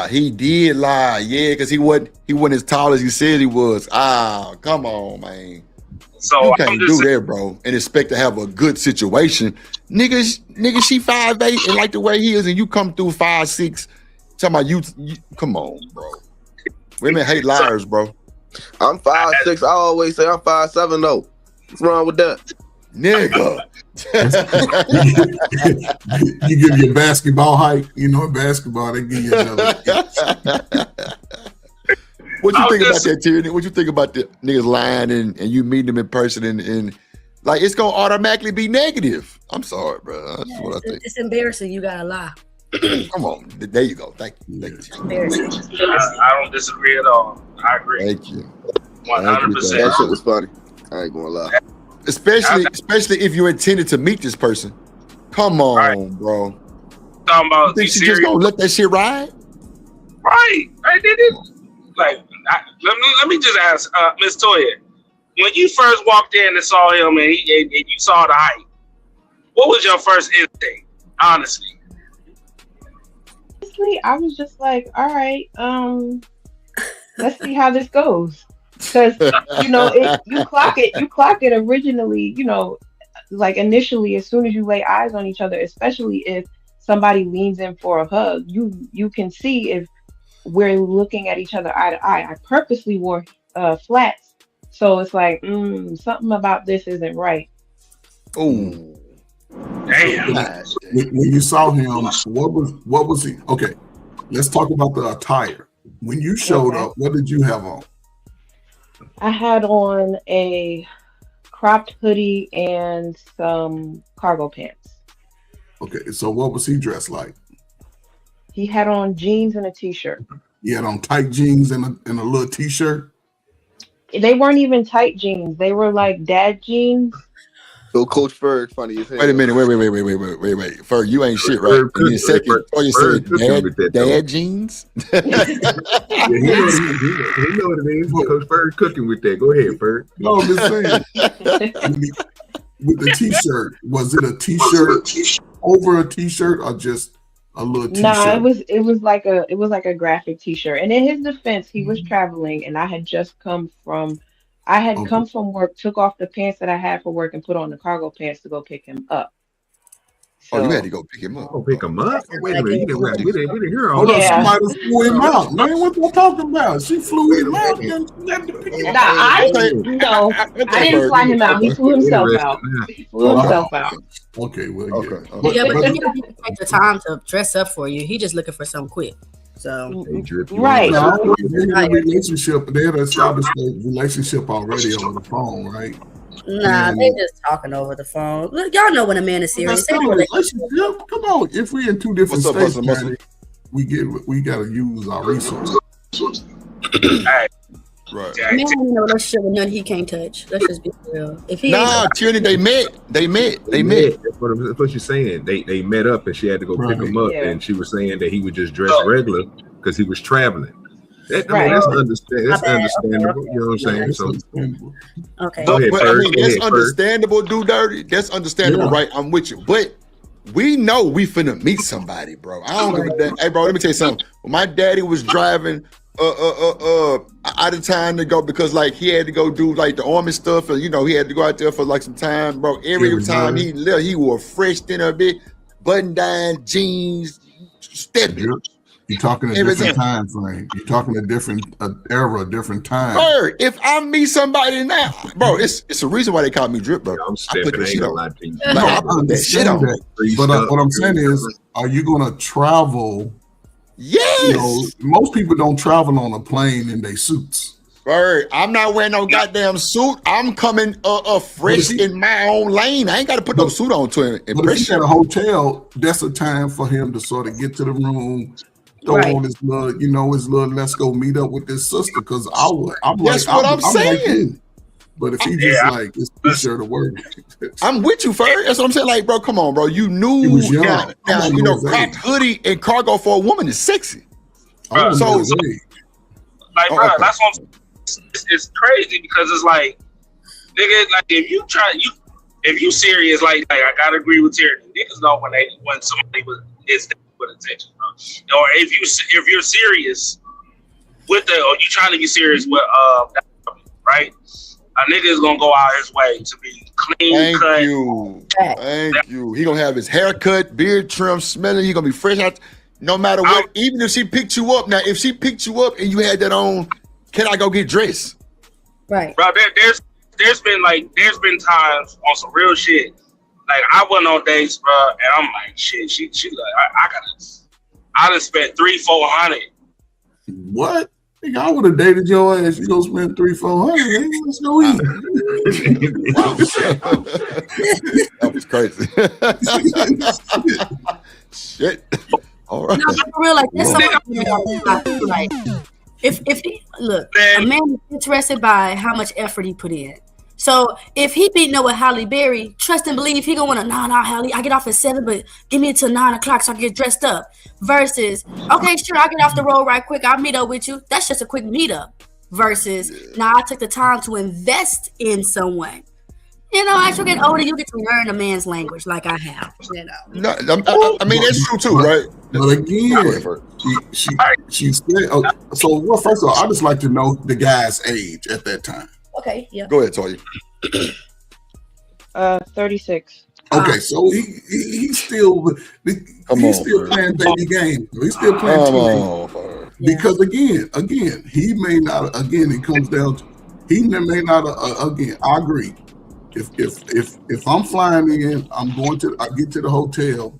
he did lie. Yeah, because he wasn't as tall as he said he was. Ah, come on, man. So you can't do that, bro, and expect to have a good situation. Niggas, she 5'8" and like the way he is, and you come through 5'6", talking about you come on, bro. Women hate liars, bro. I'm 5'6". I always say I'm 5'7" though. What's wrong with that? Nigga. You give your basketball height, in basketball, they give you another. What you think about that, Tierney? What you think about the niggas lying and you meet them in person and like it's gonna automatically be negative? I'm sorry, bro. That's what I think. It's embarrassing. You gotta lie. Come on, there you go. Thank you. Embarrassing. I don't disagree at all. I agree. Thank you. 100%. That shit was funny. I ain't gonna lie. Especially if you intended to meet this person. Come on, bro. Talking about you think she just gonna let that shit ride? Right. I did it. Like, let me just ask, Miss Toya, when you first walked in and saw him and you saw the height, what was your first instinct? Honestly, I was just like, all right, let's see how this goes. Because you clock it originally, like initially as soon as you lay eyes on each other, especially if somebody leans in for a hug, you can see if we're looking at each other eye to eye. I purposely wore flats, so it's like something about this isn't right. Oh, damn! When you saw him, what was he? Okay, let's talk about the attire. When you showed up, what did you have on? I had on a cropped hoodie and some cargo pants. Okay, so what was he dressed like? He had on jeans and a t-shirt. He had on tight jeans and a little t-shirt? They weren't even tight jeans. They were like dad jeans. So Coach Ferg, funny as hell. Wait a minute. Wait. Ferg, you ain't shit, right? And then second, you said dad jeans? Yeah, he know what it is. Coach Ferg cooking with that. Go ahead, Ferg. No, I'm just saying. With the t-shirt, was it a t-shirt over a t-shirt or just a little t-shirt? No, it was like a graphic t-shirt. And in his defense, he was traveling, and I had just come from work, took off the pants that I had for work, and put on the cargo pants to go pick him up. So, you had to go pick him up. Oh, pick him up? Wait a minute, you didn't hear all that. Somebody flew him out. Man, what you talking about? She flew him out. I didn't fly him out. He flew himself out. Okay, well, yeah. But he didn't take the time to dress up for you. He just looking for something quick. So right. No, they had a relationship. They had established a relationship already over the phone, right? Nah, they just talking over the phone. Look, y'all know when a man is serious. Come on, if we in two different states, we gotta use our resources. Right. A man in a relationship with nothing he can't touch. Let's just be real. If he Tierney, they met. That's what she's saying. They met up and she had to go pick him up, and she was saying that he would just dress regular because he was traveling. That's understandable. You know what I'm saying? So, okay. That's understandable, do dirty. That's understandable, right? I'm with you. But we know we finna meet somebody, bro. I don't give a damn. Hey, bro, let me tell you something. When my daddy was driving out of time to go because like he had to go do like the army stuff, and he had to go out there for like some time, bro. Every time he left, he wore fresh dinner, a bit button down jeans, stepping. You're talking a different time frame. You're talking a different era, different time. Bird, if I meet somebody now, bro, it's a reason why they call me Drip, bro. I'm stepping. I ain't gonna lie to you. I put that shit on. But what I'm saying is, are you gonna travel? Yes. Most people don't travel on a plane in their suits. Bird, I'm not wearing no goddamn suit. I'm coming fresh in my own lane. I ain't got to put no suit on to impress. But if he's at a hotel, that's a time for him to sort of get to the room. Throw on his little, let's go meet up with this sister. Because I'm saying. But if he just like, it's t-shirt to work. I'm with you, Ferg. That's what I'm saying. Like, bro, come on, bro. You knew he was young. Now, cropped hoodie and cargo for a woman is sexy. Bro, that's what I'm saying. It's crazy because it's like, nigga, like if you serious, like I gotta agree with Terry. Niggas know when somebody is with attention, bro. Or if you're serious with or you trying to be serious with right? A nigga is gonna go out his way to be clean cut. Thank you. He gonna have his hair cut, beard trim, smelling. He gonna be fresh out. No matter what, even if she picked you up. Now, if she picked you up and you had that on, can I go get dressed? Right. Bro, there's been times on some real shit. Like I went on dates, bro, and I'm like, shit, she like, I done spent $300-400. What? Nigga, I would have dated your ass. You gonna spend $300-400? Let's go eat. That was crazy. Shit. All right. No, but for real, like that's something like if he look, a man is interested by how much effort he put in. So if he beating up with Halle Berry, trust and believe he gonna want to Halle, I get off at 7, but give me until 9 o'clock so I can get dressed up. Versus, okay, sure, I get off the road right quick, I'll meet up with you. That's just a quick meetup. Versus, now I took the time to invest in someone. You know, as you get older, you get to learn a man's language like I have. You know. No, I mean that's true too, right? But again, she said. Oh, so well, first of all, I just like to know the guy's age at that time. Okay, yeah. Go ahead, Toya. 36. Okay, so he's still playing baby games. He's still playing because again, he may not. Again, it comes down to he may not. Again, I agree. If I'm flying in, I get to the hotel,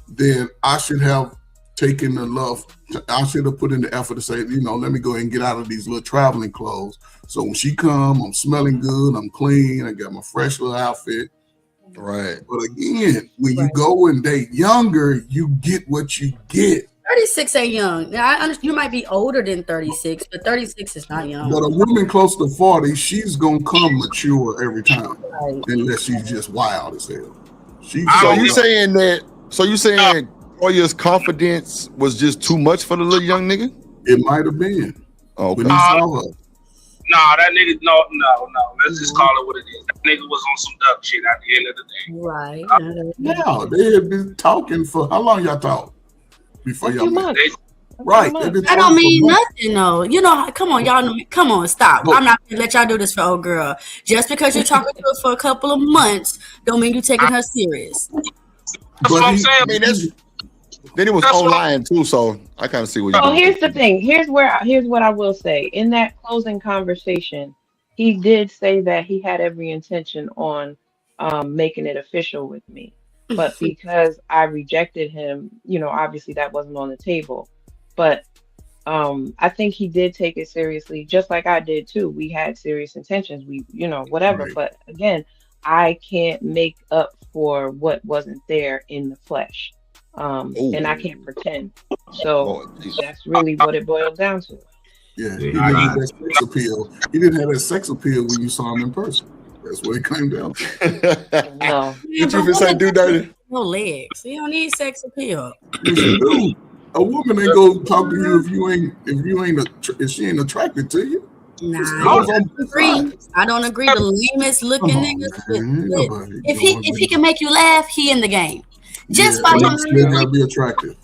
then I should have taken the love. I should have put in the effort to say, you know, let me go ahead and get out of these little traveling clothes. So when she come, I'm smelling good, I'm clean, I got my fresh little outfit. Right. But again, when you go and date younger, you get what you get. 36 ain't young. Now I understand you might be older than 36, but 36 is not young. But a woman close to 40, she's gonna come mature every time, unless she's just wild as hell. So you saying Toya's confidence was just too much for the little young nigga? It might have been. Oh, when he saw her. Nah, that nigga, no. Let's just call it what it is. That nigga was on some duck shit at the end of the day. Right. No, they had been talking for how long y'all talk before y'all met? Right. That don't mean nothing, though. You know, come on, y'all. Come on, stop. I'm not gonna let y'all do this for old girl. Just because you're talking to her for a couple of months, don't mean you're taking her serious. That's what I'm saying. I mean, then it was online too, so I kind of see what you're doing. Here's the thing. Here's what I will say. In that closing conversation, he did say that he had every intention on making it official with me. But because I rejected him, you know, obviously that wasn't on the table. But I think he did take it seriously, just like I did too. We had serious intentions. We, you know, whatever. Right. But again, I can't make up for what wasn't there in the flesh. And I can't pretend. So that's really what it boils down to. Yeah, he didn't have that sex appeal. He didn't have that sex appeal when you saw him in person. That's what it came down to. No. Did you say do dirty? No legs. He don't need sex appeal. A woman ain't gonna talk to you if she ain't attracted to you. Nah, I don't agree. The lamest looking niggas. If he can make you laugh, he in the game. Just by him. Still gotta be attractive.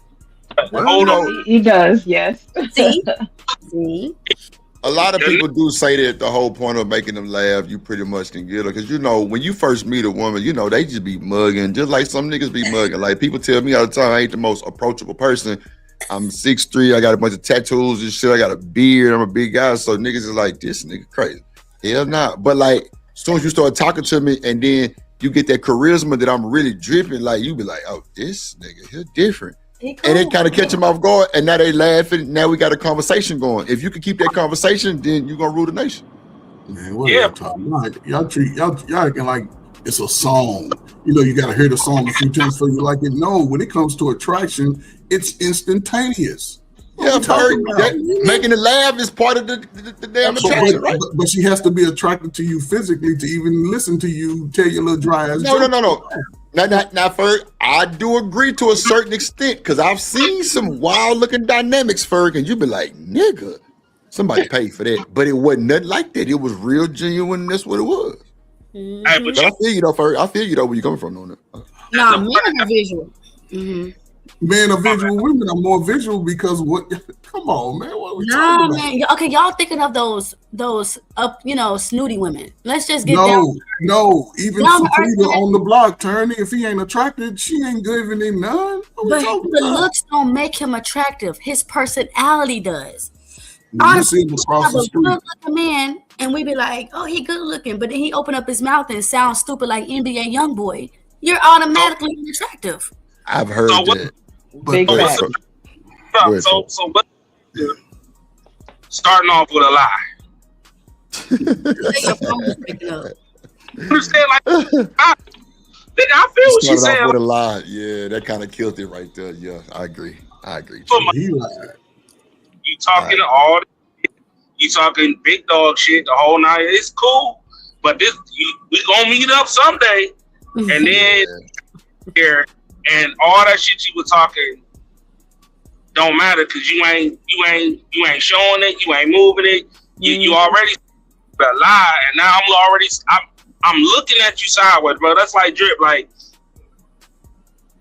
Hold on. He does, yes. See? A lot of people do say that the whole point of making them laugh, you pretty much can get her. Because, you know, when you first meet a woman, you know, they just be mugging, just like some niggas be mugging. Like, people tell me all the time I ain't the most approachable person. I'm 6'3", I got a bunch of tattoos and shit. I got a beard. I'm a big guy. So niggas is like, this nigga crazy. Hell nah. But, like, as soon as you start talking to me and then you get that charisma that I'm really dripping, like, you be like, oh, this nigga, he's different. Cool. And it kind of catch them off guard, and now they laughing. Now we got a conversation going. If you can keep that conversation, then you're gonna rule the nation. Man, what are y'all talking about? Y'all acting like it's a song. You know, you gotta hear the song a few times before you like it. No, when it comes to attraction, it's instantaneous. Yeah, I've heard that making it laugh is part of the damn attraction, right? But she has to be attracted to you physically to even listen to you tell your little dry ass. No. Now, Ferg, I do agree to a certain extent because I've seen some wild looking dynamics, Ferg, and you be like, nigga, somebody paid for that. But it wasn't nothing like that. It was real genuine. That's what it was. Mm-hmm. But I feel you though, Ferg. I feel you though where you're coming from on that. No, men are visual. Mm-hmm. Men are visual, women are more visual because what? Come on, man. What are we No, talking about? man. Okay, y'all thinking of those up, snooty women. Let's just get No, down. even Down to Sabrina earth. on the block, turning. If he ain't attracted, she ain't giving him none. What we But talking the about? looks don't make him attractive. His personality does. You see him across Have the a street. good looking man, and we be like, "Oh, he good looking," but then he open up his mouth and sound stupid like NBA YoungBoy. You're automatically unattractive. I've heard that. Big fact. So what? Starting off with a lie. Understand? Like, I feel what she's Started saying. off with a lie. Yeah, that kind of killed it right there. Yeah, I agree. He lied. You talking all, you talking big dog shit the whole night. It's cool, but we gonna meet up someday, and then here and all that shit you were talking don't matter because you ain't showing it, you ain't moving it. You already a lie, and now I'm looking at you sideways, bro. That's like Drip. Like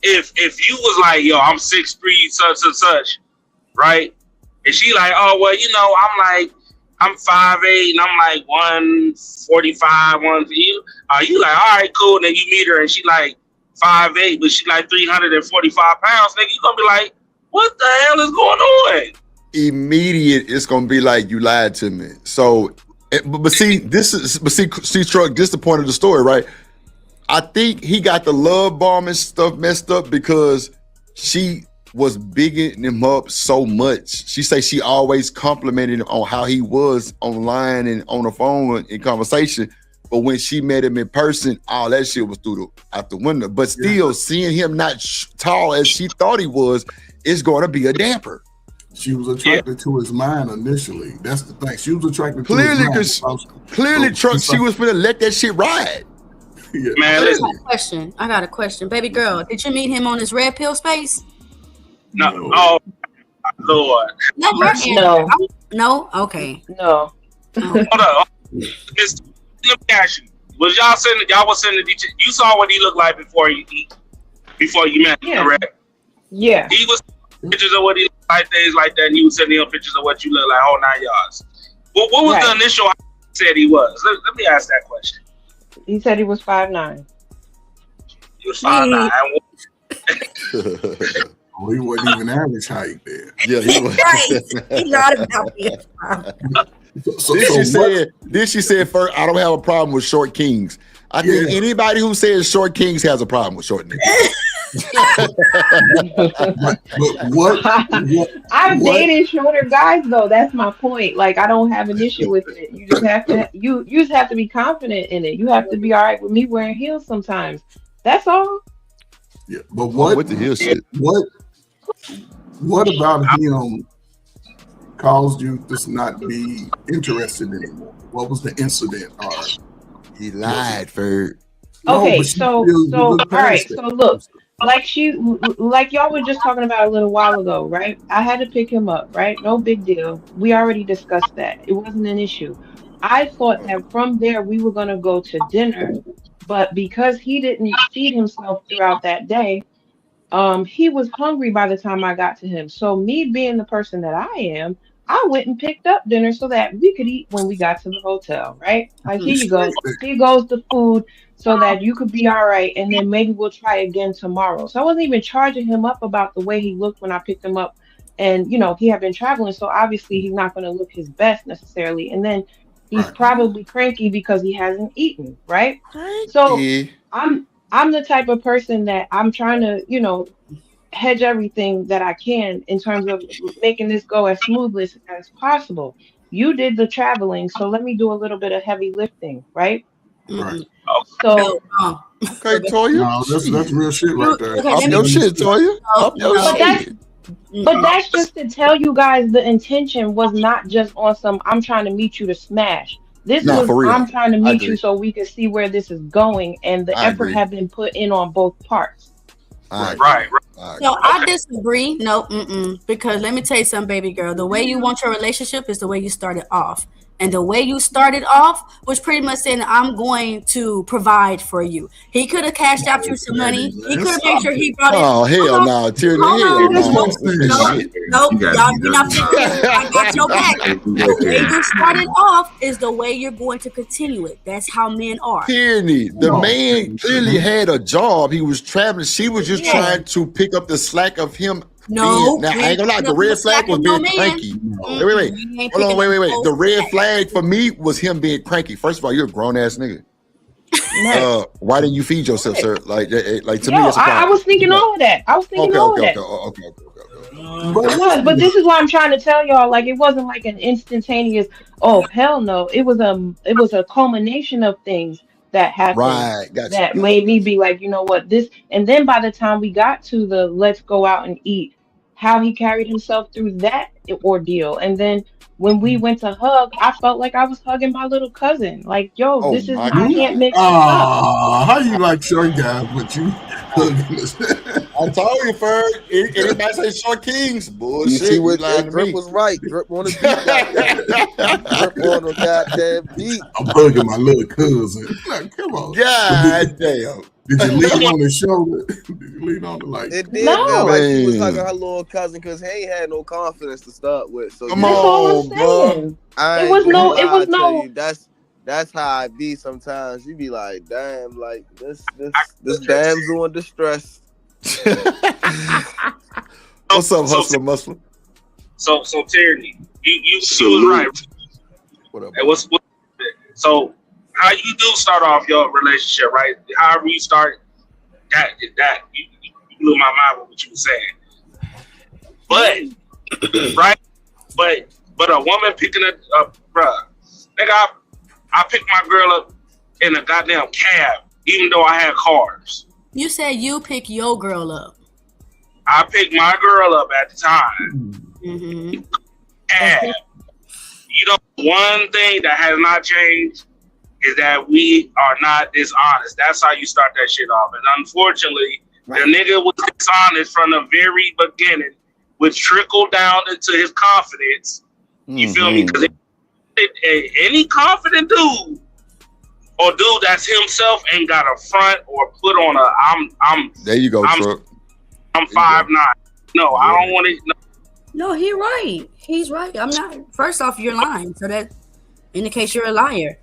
if you was like, yo, I'm 6'3", such and such, right? And she like, oh well, I'm 5'8", and I'm like 145, 1. You like, all right, cool. And then you meet her, and she like 5'8", but she like 345 pounds. Nigga, you gonna be like, what the hell is going on? Immediate, it's gonna be like you lied to me. So, but see, Truck. This is the point of the story, right? I think he got the love bomb and stuff messed up because she was bigging him up so much. She say she always complimented him on how he was online and on the phone in conversation. But when she met him in person, all that shit was out the window. But still, seeing him not tall as she thought he was is going to be a damper. She was attracted to his mind initially. That's the thing. She was attracted to clearly, his mind. Clearly, Truck, she was going to let that shit ride. Yeah. Man, listen. I got a question. Baby girl, did you meet him on his red pill space? No. Oh, Lord. No? Okay. No. Hold up. Let me ask you. Y'all was sending you saw what he looked like before you met him, correct? Yeah. He was pictures of what he looked like, things like that, and he was sending him pictures of what you look like, whole 9 yards. What was the initial he said he was? Let me ask that question. He said he was 5'9". He was 5'9". Oh, he wasn't even average height there. Yeah, he was. He not about being Then she said first, I don't have a problem with short kings. I think anybody who says short kings has a problem with short niggas. I've dated shorter guys though. That's my point. Like I don't have an issue with it. You just have to you just have to be confident in it. You have to be all right with me wearing heels sometimes. That's all. Yeah, but what with the heel shit? What about him caused you to not be interested anymore? What was the incident? He lied for. Okay, so all right. So look, like y'all were just talking about a little while ago, right? I had to pick him up, right? No big deal. We already discussed that. It wasn't an issue. I thought that from there we were gonna go to dinner, but because he didn't feed himself throughout that day, he was hungry by the time I got to him. So me being the person that I am, I went and picked up dinner so that we could eat when we got to the hotel, right? Like, here you go. Here goes the food so that you could be all right. And then maybe we'll try again tomorrow. So I wasn't even charging him up about the way he looked when I picked him up. And, he had been traveling. So obviously he's not going to look his best necessarily. And then he's probably cranky because he hasn't eaten, right? So I'm the type of person that I'm trying to, hedge everything that I can in terms of making this go as smoothly as possible. You did the traveling, so let me do a little bit of heavy lifting, right? Right. So, okay, Toya. No, that's real shit right there. Up your shit, Toya. Up your shit. But that's just to tell you guys the intention was not just on some, I'm trying to meet you to smash. This was, I'm trying to meet you so we can see where this is going, and the effort had been put in on both parts. Right. No, I disagree. No, because let me tell you something, baby girl. The way you want your relationship is the way you started off. And the way you started off was pretty much saying, I'm going to provide for you. He could have cashed out you some money. He could have made sure he brought in. Oh, hell no. Nope. Y'all, you're not I got your back. The way you started off is the way you're going to continue it. That's how men are. Tyranny. The man clearly had a job. He was traveling. She was just trying to pick up the slack of him. Now, I ain't gonna lie, the red flag was being cranky. Wait. Hold on, wait. The red flag for me was him being cranky. First of all, you're a grown ass nigga. Why didn't you feed yourself, sir? Like to me, that's a problem. I was thinking all of that. Okay. But this is why I'm trying to tell y'all. Like, it wasn't like an instantaneous. Oh hell no! It was a culmination of things that happened. Right. Gotcha. That made me be like, you know what, this. And then by the time we got to the let's go out and eat, how he carried himself through that ordeal, and then when we went to hug, I felt like I was hugging my little cousin. Like, yo, this is, I can't mix this up. How you like short guys, but you hugging this? I told you, Ferg. Anybody say short kings? Bullshit. You see what Drip was right. Drip on the beat. Drip on the goddamn beat. I'm hugging my little cousin. Like, come on. God damn. Did you lean on his shoulder? Did you lean on the like? It did feel like she was hugging her little cousin because he ain't had no confidence to start with. So come on, bro. It was no. That's how I be sometimes. You be like, damn, like this damsel in distress. What's up, hustler, muscle? So Tyranny, you was right. What up? So how you do start off your relationship, right? However you start, that you blew my mind with what you were saying. But right, but a woman picking up, bruh, nigga, I picked my girl up in a goddamn cab, even though I had cars. You said you pick your girl up. I picked my girl up at the time. Mm-hmm. And you know, one thing that has not changed is that we are not dishonest. That's how you start that shit off. And unfortunately, the nigga was dishonest from the very beginning, which trickled down into his confidence. You feel me? Because any confident dude or dude that's himself ain't got a front or put on a I'm there you go, truck. I'm 5'9". No, I don't want to. No, he's right. He's right. I'm not. First off, you're lying, so that indicates you're a liar.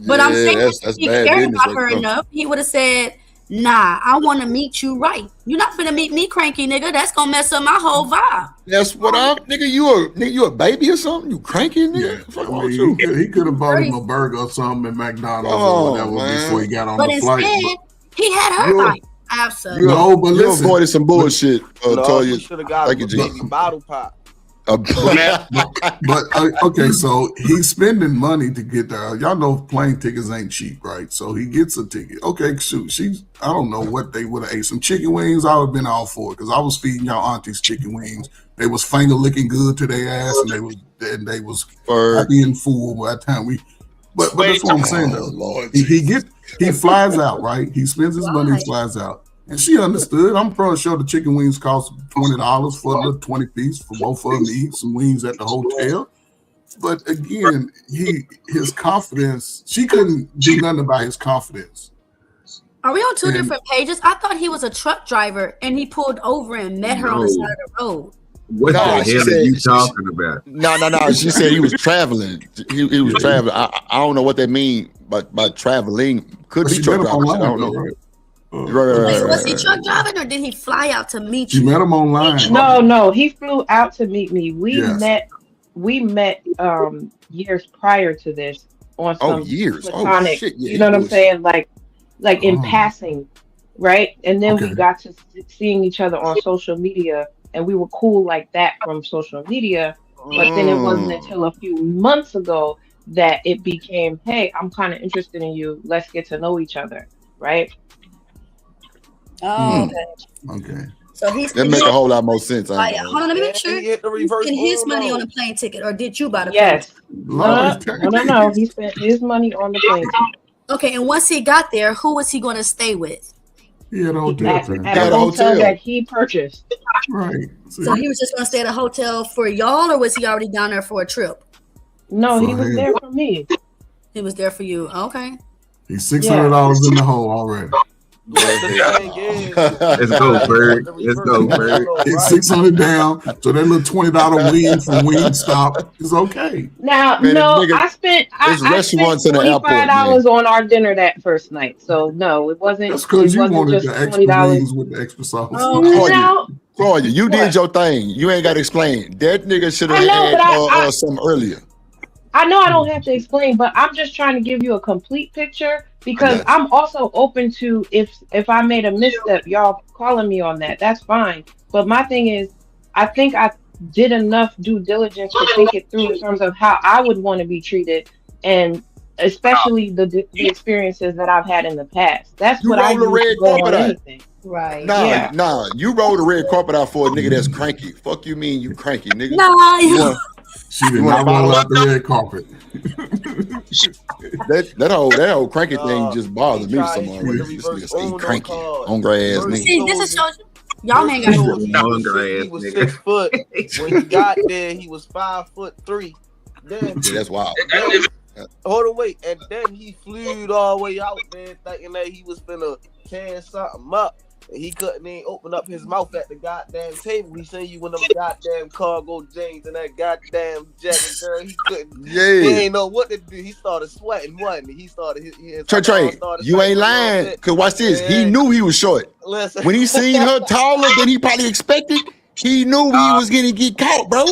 But I'm saying if he cared about her enough, he would have said, nah, I want to meet you right. You're not finna meet me cranky, nigga. That's gonna mess up my whole vibe. That's what I'm, nigga. You a baby or something? You cranky, nigga? Yeah. He could have bought him a burger or something at McDonald's or whatever before he got on the flight. But instead, he had her right. Absolutely. No, but you avoided some bullshit. You should have got a baby bottle pop. But okay, so he's spending money to get there. Y'all know plane tickets ain't cheap, right? So he gets a ticket. Okay, shoot, I don't know what they would have ate. Some chicken wings, I would have been all for it because I was feeding y'all aunties chicken wings. They was finger licking good to their ass, and they was happy and full by the time we. But that's what I'm saying though. Lord, he flies out, right? He spends his money, flies out. And she understood. I'm pretty sure the chicken wings cost $20 for the 20 piece for both of them to eat some wings at the hotel. But again, his confidence, she couldn't do nothing about his confidence. Are we on two different pages? I thought he was a truck driver and he pulled over and met her on the side of the road. What the hell are you talking about? No. She said he was traveling. He was traveling. I don't know what that means, but by traveling could be truck driving. I don't know. Right? Was he truck driving or did he fly out to meet you? You met him online. No, he flew out to meet me. We met years prior to this on some platonic, you know what I'm saying? Like in passing, right? And then we got to seeing each other on social media, and we were cool like that from social media. But then it wasn't until a few months ago that it became, hey, I'm kind of interested in you. Let's get to know each other, right? Oh, okay. So he's that makes a whole lot more sense. Hold on, let me make sure. He spent his money on a plane ticket, or did you buy the plane ticket? Yes. No. He spent his money on the plane ticket. Okay, and once he got there, who was he going to stay with? He had a hotel. At a hotel that he purchased. Right. So he was just going to stay at a hotel for y'all, or was he already down there for a trip? No, he was there for me. He was there for you. Okay. He's $600 in the hole already. Let's go, Bird. Let's go, Bird. It's 600 down, so that little $20 wing from Wingstop is okay. Now, Man, no, nigga, I spent restaurants in the airport, $25 on our dinner that first night. So no, it wasn't. That's because you wanted just the extra wings with the extra sauce. Claudia, you did your thing. You ain't got to explain. That nigga should have had something earlier. I know I don't have to explain, but I'm just trying to give you a complete picture because I'm also open to if I made a misstep, y'all calling me on that. That's fine. But my thing is, I think I did enough due diligence to think it through in terms of how I would want to be treated, and especially the experiences that I've had in the past. That's what I roll the red carpet out. Right. Nah, you roll the red carpet out for a nigga that's cranky. Fuck you mean you cranky, nigga? Nah, she did not roll out the red carpet. that whole cranky thing just bothers me so much. This nigga stay cranky on grass. See, this is so y'all ain't got He was 6 foot. When he got there, he was 5'3". Then that's wild. Hold on, wait, and then he flew all the way out there thinking that he was finna can something up. And he couldn't even open up his mouth at the goddamn table. He seen you in them goddamn cargo jeans and that goddamn jacket, girl. He couldn't. Yeah. He ain't know what to do. He started sweating. He started his Trey, you ain't lying. Cause watch this. He knew he was short. Listen. When he seen her taller than he probably expected, he knew he was gonna get caught, bro.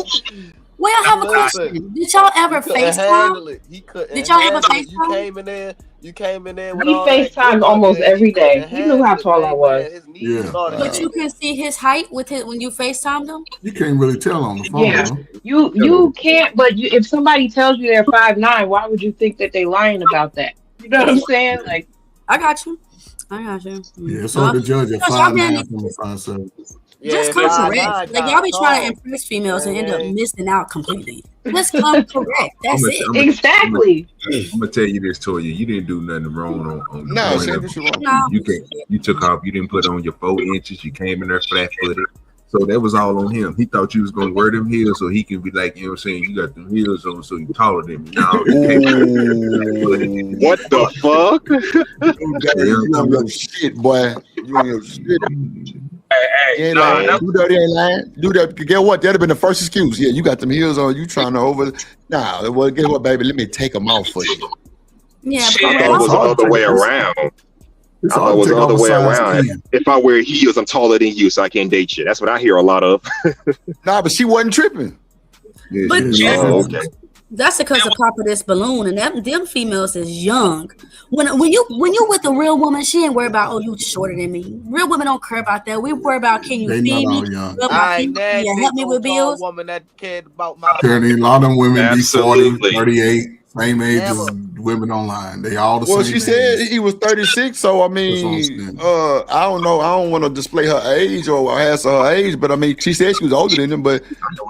Well, I have a question. Did y'all ever FaceTime? He couldn't. Did y'all ever FaceTime? FaceTime? You came in there. We FaceTimed almost every day. He knew how tall I was. Yeah. But you can see his height with it when you FaceTimed him? You can't really tell on the phone. Yeah. You can't, but if somebody tells you they're 5'9", why would you think that they lying about that? You know what I'm saying? Like, I got you. Yeah, it's hard to judge at 5'9" from a 5'7". Just come correct. Like y'all be trying to impress females and end up missing out completely. Just come correct. That's it. Exactly. I'm gonna tell you this, Toya. You didn't do nothing wrong on the No, point. You took off. You didn't put on your 4 inches. You came in there flat-footed. So that was all on him. He thought you was gonna wear them heels so he can be like, you know what I'm saying, you got them heels on so you taller than me. No, what the fuck? You on your shit, boy. You on your shit. Hey, do that, ain't lying. Do that. Get what? That'd have been the first excuse. Yeah, you got them heels on. You trying to over? Nah. Well, guess what, baby? Let me take them off for you. Yeah, I thought it was the other way around. I thought it was the other way around. If I wear heels, I'm taller than you, so I can't date you. That's what I hear a lot of. Nah, but she wasn't tripping. Yeah, But okay. that's because of Papa This Balloon and them females is young. When you with a real woman, she ain't worried about you shorter than me. Real women don't care about that. We worry about can you feed me? Help me with bills. Woman that cared about my. Apparently, a lot of them women be 40, 38, same age as women online. They all the same. Well, she said he was 36, so I mean, I don't know. I don't want to display her age or ask her age, but I mean, she said she was older than him, but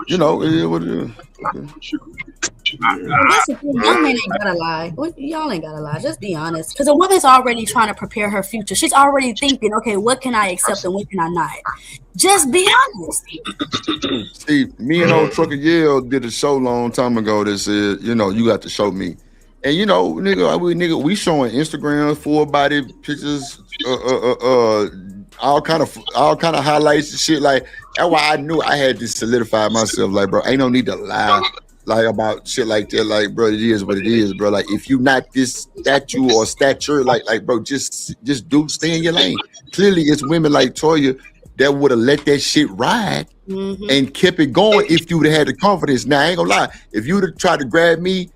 you know, it is what it is. Young men ain't gotta lie. Y'all ain't gotta lie. Just be honest. Because a woman's already trying to prepare her future. She's already thinking, okay, what can I accept and what can I not? Just be honest. See, me and old Trucker Yale did a show long time ago that said, you know, you got to show me. And you know, nigga, we showing Instagram full body pictures, all kind of highlights and shit. Like that's why I knew I had to solidify myself. Like, bro, ain't no need to lie like about shit like that. Like, bro, it is what it is, bro. Like, if you not this statue or stature, like, bro, just do stay in your lane. Clearly, it's women like Toya that would have let that shit ride and kept it going if you would have had the confidence. Now, I ain't gonna lie, if you would have tried to grab me.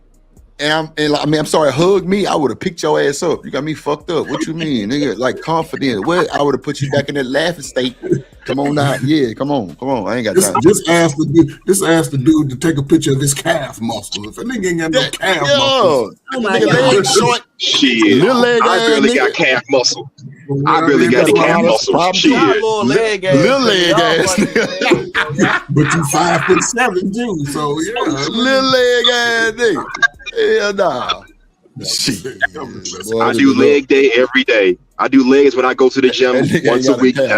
I'm sorry, hug me, I would have picked your ass up. You got me fucked up. What you mean, nigga? Like confident. Well, I would have put you back in that laughing state. Come on now. Yeah, come on. I ain't got time. Just ask the dude to take a picture of his calf muscles. If a nigga ain't got no calf muscles. Oh my God. Short. Shit. Little leg I barely got calf muscle. I barely got the calf muscle. Shit. Little leg ass. But you 5'7" too, so yeah. Little leg ass nigga. Hell nah. I do leg day every day. I do legs when I go to the gym once a week, and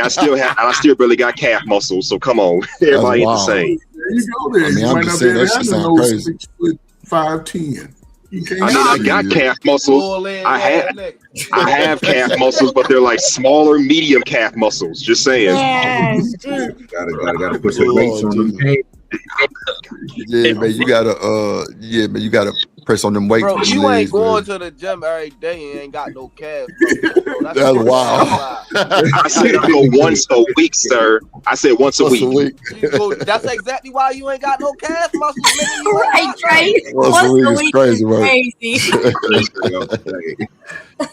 I still barely got calf muscles. So come on, everybody ain't the same. you go there. I mean, You I'm might just not saying be that able shit to sound handle crazy. 6'5", 10. I mean, I got calf muscles. I have calf muscles, but they're like smaller, medium calf muscles. Just saying. Gotta put some weights on them. Yeah, man, you gotta press on them weights. Bro, with them you ain't legs, going man. to the gym every day and ain't got no calf. That's wild. I said I go once a week, sir. I said once a week. That's exactly why you ain't got no calf muscles, nigga. You Right, Trey. Once a week is crazy, man. Crazy.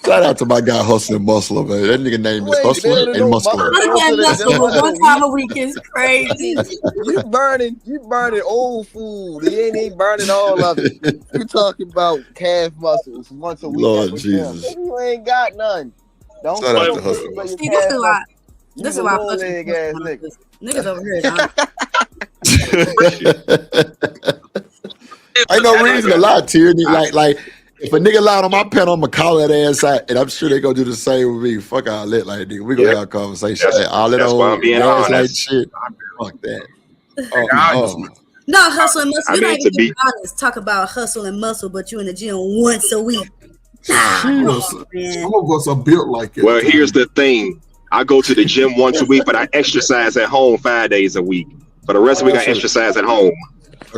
Shout out to my guy Hustling Muscler, man. That nigga name is Hustler and Muscular. One time a week is crazy. You burning old food. You ain't burning all of it. You talking about calf muscles once a week. Lord Jesus. Maybe you ain't got none. Don't Shout out to Hustling See, this is why niggas over here. Ain't no reason to lie, Tierney. Like if a nigga lied on my panel, I'm gonna call that ass out, and I'm sure they gonna do the same with me. Fuck all that, like nigga. We gonna have a conversation. All that old gaslight shit. Fuck that. No, hustle and muscle. You I mean, don't even be honest. Talk about hustle and muscle, but you in the gym once a week. Some of us are built like it. Well, here's the thing. I go to the gym once a week, but I exercise at home 5 days a week. For the rest of the week, I exercise at home.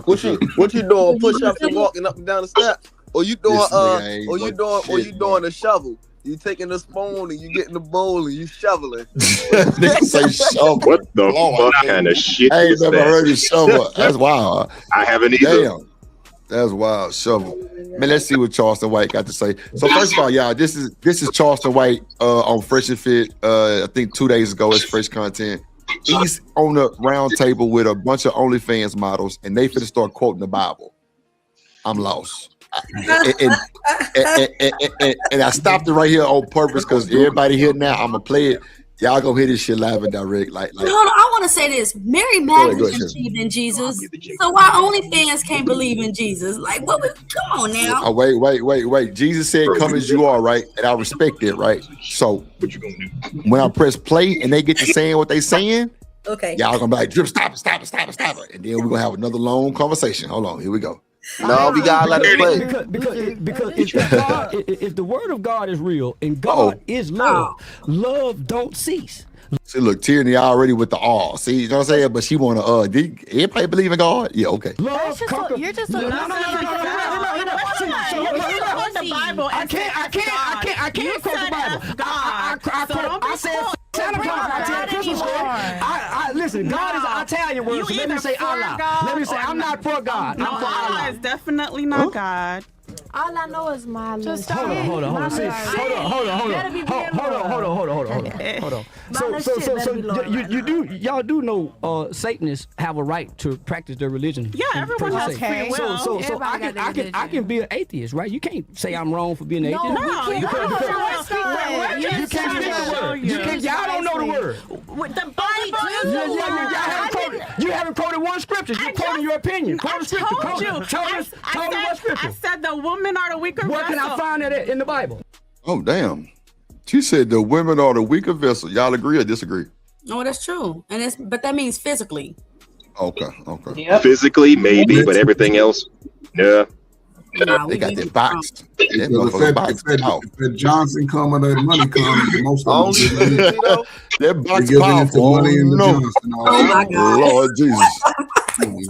What you doing? Push-ups and walking up and down the steps? Or you doing you doing a shovel? You taking the spoon and you getting the bowl and you shoveling. Niggas say shovel. What the fuck kind of shit I ain't is never that? heard of shovel. That's wild. I haven't either. Damn. That's wild. Shovel. Man, let's see what Charleston White got to say. So first of all, y'all, this is Charleston White on Fresh and Fit. I think 2 days ago. It's fresh content. He's on a round table with a bunch of OnlyFans models, and they finna start quoting the Bible. I'm lost. And I stopped it right here on purpose because everybody here now, I'm gonna play it. Y'all gonna hear this shit live and direct. Like hold on, I want to say this. Mary Magdalene believed in Jesus, so why OnlyFans can't believe in Jesus? Like, what? Come on now. Oh, wait. Jesus said, "Come as you are," right? And I respect it, right? So when I press play and they get to saying what they saying, okay, y'all gonna be like, "Drip, stop it," and then we're gonna have another long conversation. Hold on, here we go. No, we gotta let it play. Because if the word of God is real and God is love, love don't cease. See, look, Tierney already with the R. See, you know what I'm saying? But she wanna did everybody believe in God? Yeah, okay. Love You're just a the Bible. I can't quote the Bible. I said Santa Claus. I said Christmas. Listen, God is an Italian word, so let me say Allah. Let me say I'm not for God. I'm for Allah. It's definitely not God. All I know is my list. Hold on. See, hold on. So y'all do know Satanists have a right to practice their religion. Yeah, everyone has free will. So I can be an atheist, right? You can't say I'm wrong for being an atheist. No, you can't. Y'all don't know the word. With the Bible. You haven't quoted one scripture. You're quoting your opinion. Quote a scripture. Tell me what scripture. I said the women are the weaker Where can I find that in the Bible? Oh, damn. She said the women are the weaker vessel. Y'all agree or disagree? No, that's true, but that means physically. Okay. Yep. Physically, maybe, but everything else, yeah. They got that box. If Johnson come and that money comes, most of them that box giving powerful. money in the Johnson. Oh my God. Lord Jesus.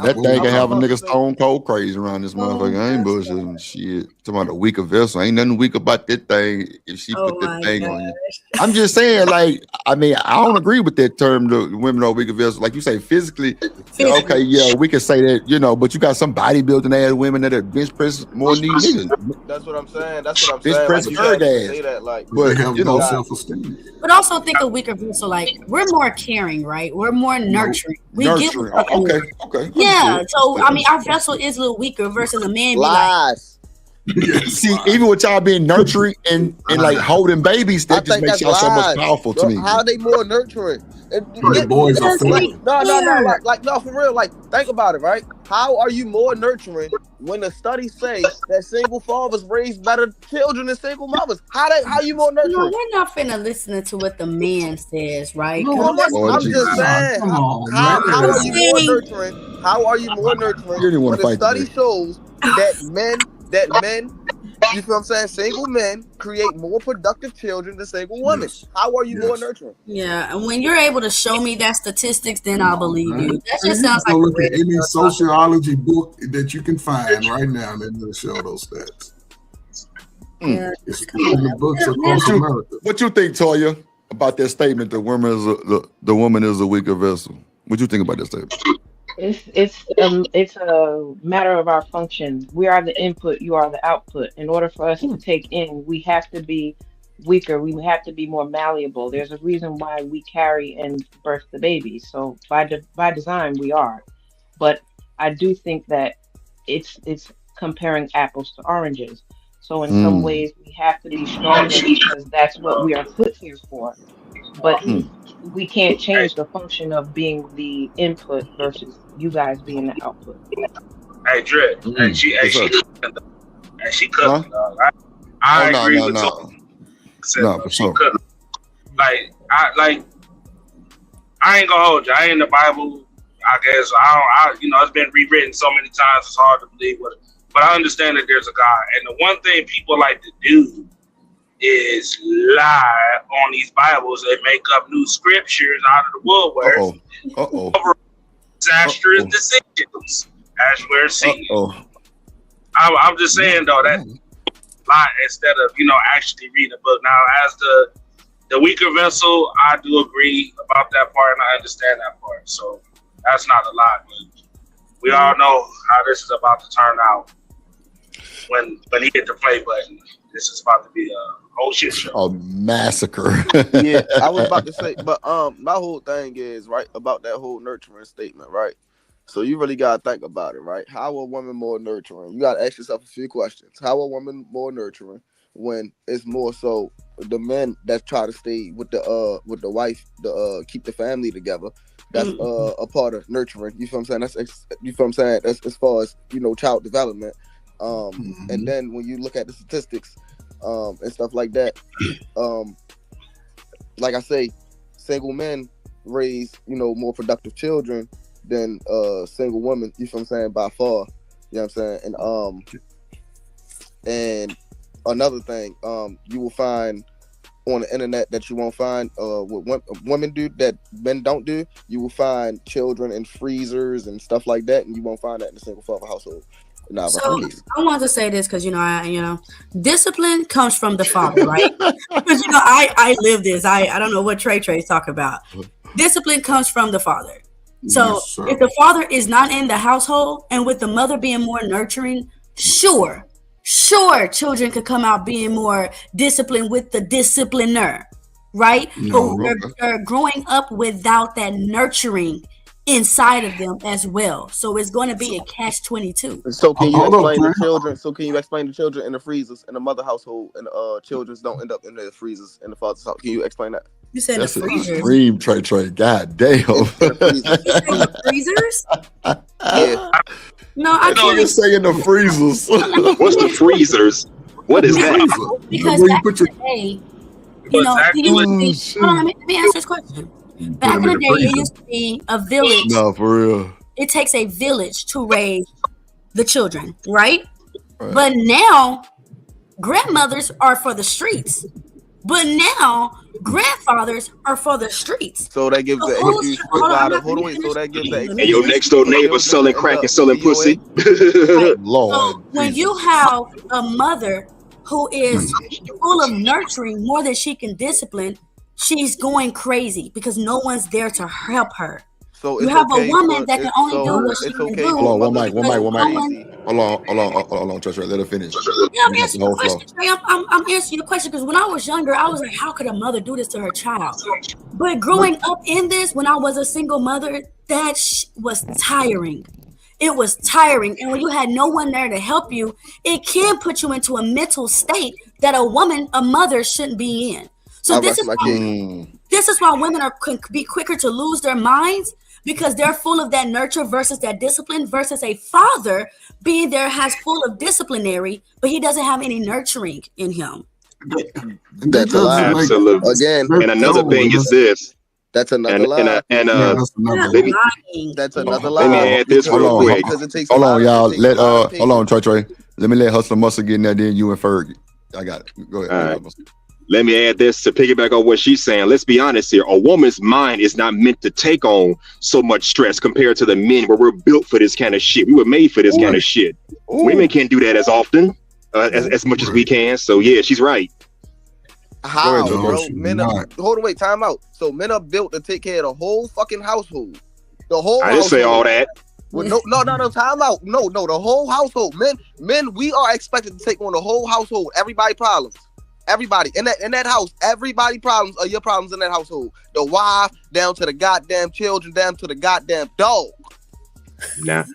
That thing can have a nigga stone cold crazy around this motherfucker. I ain't bullshitting shit. Talking about a weaker vessel. Ain't nothing weak about that thing if she put that thing on you. I'm just saying, like, I mean, I don't agree with that term, the women are weaker vessels. Like you say, physically, okay, yeah, we can say that, but you got some bodybuilding ass women that are bench press more than these niggas. That's what I'm saying. Bench press her ass. But have no self-esteem. But also think of weaker vessel, like we're more caring, right? We're more nurturing. We give. Okay. Yeah. So I mean, our vessel is a little weaker versus a man. Lies. See, even with y'all being nurturing and like holding babies, that just makes y'all so much powerful to me. How are they more nurturing? The boys are No, for real. Like, think about it, right? how are you more nurturing when the studies say that single fathers raise better children than single mothers? How you more nurturing? No, we're not finna listen to what the man says, right? I'm just saying. How are you more nurturing? How are you more nurturing when the study shows that men, you feel what I'm saying, single men create more productive children than single women? How are you more nurturing? Yeah, and when you're able to show me that statistics, then I'll believe you. That just sounds like look at any sociology book that you can find right now, and they're going to show those stats. Yeah. It's in the books across America. What you think, Toya, about that statement? The woman is a weaker vessel. What you think about that statement? It's a matter of our function. We are the input, you are the output. In order for us to take in, we have to be weaker. We have to be more malleable. There's a reason why we carry and birth the baby. So by design, we are. But I do think that it's comparing apples to oranges. So in some ways, we have to be stronger because that's what we are put here for. But we can't change the function of being the input versus you guys being the output. Hey, Dre. And she cooked. I agree with you. No, for sure. I ain't gonna hold you. I ain't in the Bible. I guess it's been rewritten so many times. It's hard to believe what. But I understand that there's a God, and the one thing people like to do is lie on these Bibles and make up new scriptures out of the woodwork. Disastrous decisions, as we're seeing. I'm just saying though that lie instead of actually reading the book. Now, as the weaker vessel, I do agree about that part, and I understand that part. So that's not a lie, but we all know how this is about to turn out when he hit the play button. This is about to be a whole shit show. A massacre. Yeah, I was about to say, but my whole thing is right about that whole nurturing statement, right? So you really gotta think about it, right? How are women more nurturing? You gotta ask yourself a few questions. How are women more nurturing when it's more so the men that try to stay with the wife to keep the family together? That's a part of nurturing. You feel what I'm saying? That's as far as child development. And then when you look at the statistics and stuff like that, like I say, single men raise more productive children than single women. You feel what I'm saying? By far. You know what I'm saying? And another thing, you will find on the internet that you won't find what women do that men don't do. You will find children in freezers and stuff like that, and you won't find that in a single father household. So I want to say this because discipline comes from the father, right? Because I live this. I don't know what Trey's talking about. Discipline comes from the father. So if the father is not in the household, and with the mother being more nurturing, sure, children could come out being more disciplined with the discipliner, right? But they're growing up without that nurturing inside of them as well. So it's going to be a catch-22. So can you explain the children? So can you explain the children in the freezers in the mother household, and children don't end up in the freezers in the father's house? Can you explain that? You said that's the freezers. Extreme, Trey. God damn. You said the freezers? Yeah. No, I can't say in the freezers. What's the freezers? What is that? Because back in the day, let me answer this question. Back in the day, it used to be a village. No, for real. It takes a village to raise the children, right? But now, grandmothers are for the streets. But now, grandfathers are for the streets. So that gives the So that gives the and your next door neighbor selling crack and selling pussy. Lord. So when you have a mother who is full of nurturing more than she can discipline, she's going crazy because no one's there to help her. So you have a woman that can only do what she can do. Hold on, one mic. Hold on, Trey. Let her finish. Yeah, I'm answering your question, Trey. I'm answering your question because when I was younger, I was like, how could a mother do this to her child? But growing up in this, when I was a single mother, that was tiring. It was tiring. And when you had no one there to help you, it can put you into a mental state that a mother shouldn't be in. So this is why women can be quicker to lose their minds because they're full of that nurture versus that discipline versus a father being there has full of disciplinary, but he doesn't have any nurturing in him. That's a lie. Absolutely. Again, And another thing is this. That's another lie. That's another Let me lie. add this real quick. Because it takes Hold a lot on, of- y'all. it takes Let a lot of hold on, Trey. Let me let Hustler Muscle get in there. Then you and Ferg. I got it. Go ahead. All right. Let me add this to piggyback on what she's saying. Let's be honest here. A woman's mind is not meant to take on so much stress compared to the men where we're built for this kind of shit. We were made for this kind of shit. Women can't do that as often, as much as we can. So yeah, she's right. How, Go ahead, bro? Josh. Men are, hold on, wait, time out. So men are built to take care of the whole fucking household. The whole I didn't say household. all that. Well, no, time out. No, the whole household. Men, we are expected to take on the whole household. Everybody problems. Everybody in that house, everybody problems are your problems in that household. The wife, down to the goddamn children, down to the goddamn dog. Nah,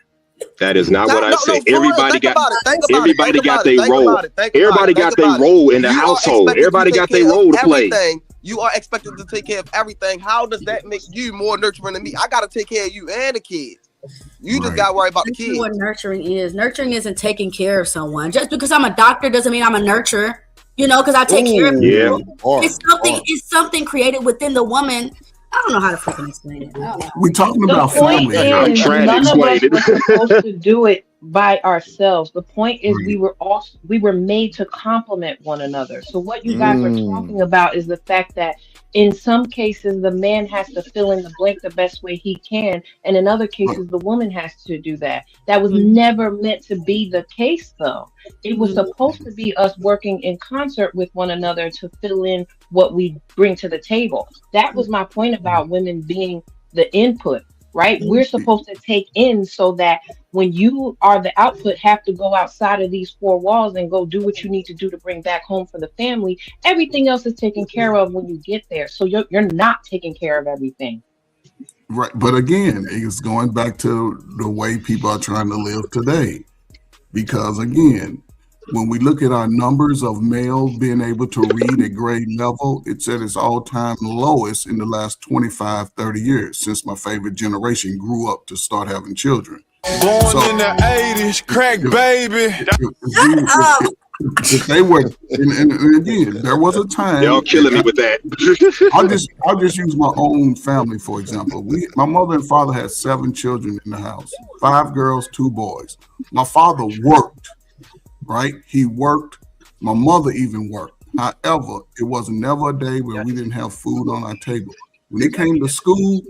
that is not what I said. for real, Everybody think got about it, think about it, everybody think got about their it, think role. about it, think about Everybody it, got think their about it. role in the You are household. expected to Everybody take got their care of role to play. everything. You are expected to take care of everything. How does that make you more nurturing than me? I gotta take care of you and the kids. You just gotta worry about the That's kids. what nurturing is. Nurturing isn't taking care of someone. Just because I'm a doctor doesn't mean I'm a nurturer. You know, because I take care of people. It's something created within the woman. I don't know how to freaking explain it. We're talking The about point family. is, none of us were supposed to do it by ourselves. The point is, we were made to complement one another. So what you guys are talking about is the fact that in some cases the man has to fill in the blank the best way he can, and in other cases the woman has to do that. That was never meant to be the case, though. It was supposed to be us working in concert with one another to fill in what we bring to the table. That was my point about women being the input, right? We're supposed to take in so that when you are the output, have to go outside of these four walls and go do what you need to do to bring back home for the family. Everything else is taken care of when you get there. So you're not taking care of everything. Right, but again, it's going back to the way people are trying to live today. Because again, when we look at our numbers of males being able to read at grade level, it's at its all-time lowest in the last 25, 30 years since my favorite generation grew up to start having children. Born in the 80s, crack baby. If they were, and again, there was a time. Y'all killing me with that. I'll just use my own family for example. My mother and father had 7 children in the house, 5 girls, 2 boys. My father worked, right? He worked. My mother even worked. However, it was never a day where we didn't have food on our table. When it came to school,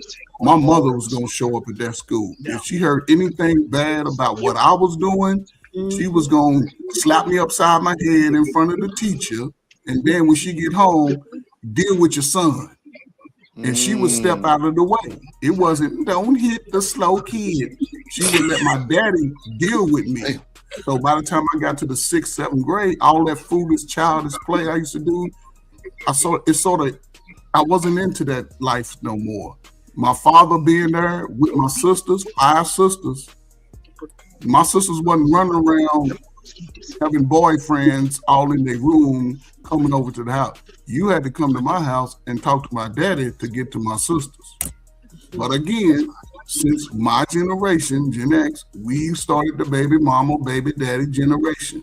my mother was going to show up at that school. If she heard anything bad about what I was doing, she was going to slap me upside my head in front of the teacher. And then when she get home, deal with your son. And she would step out of the way. It wasn't, don't hit the slow kid. She would let my daddy deal with me. So by the time I got to the 6th, 7th grade, all that foolish, childish play I used to do, I wasn't into that life no more. My father being there with my sisters, 5 sisters. My sisters wasn't running around having boyfriends all in their room coming over to the house. You had to come to my house and talk to my daddy to get to my sisters. But again, since my generation, Gen X, we started the baby mama, baby daddy generation.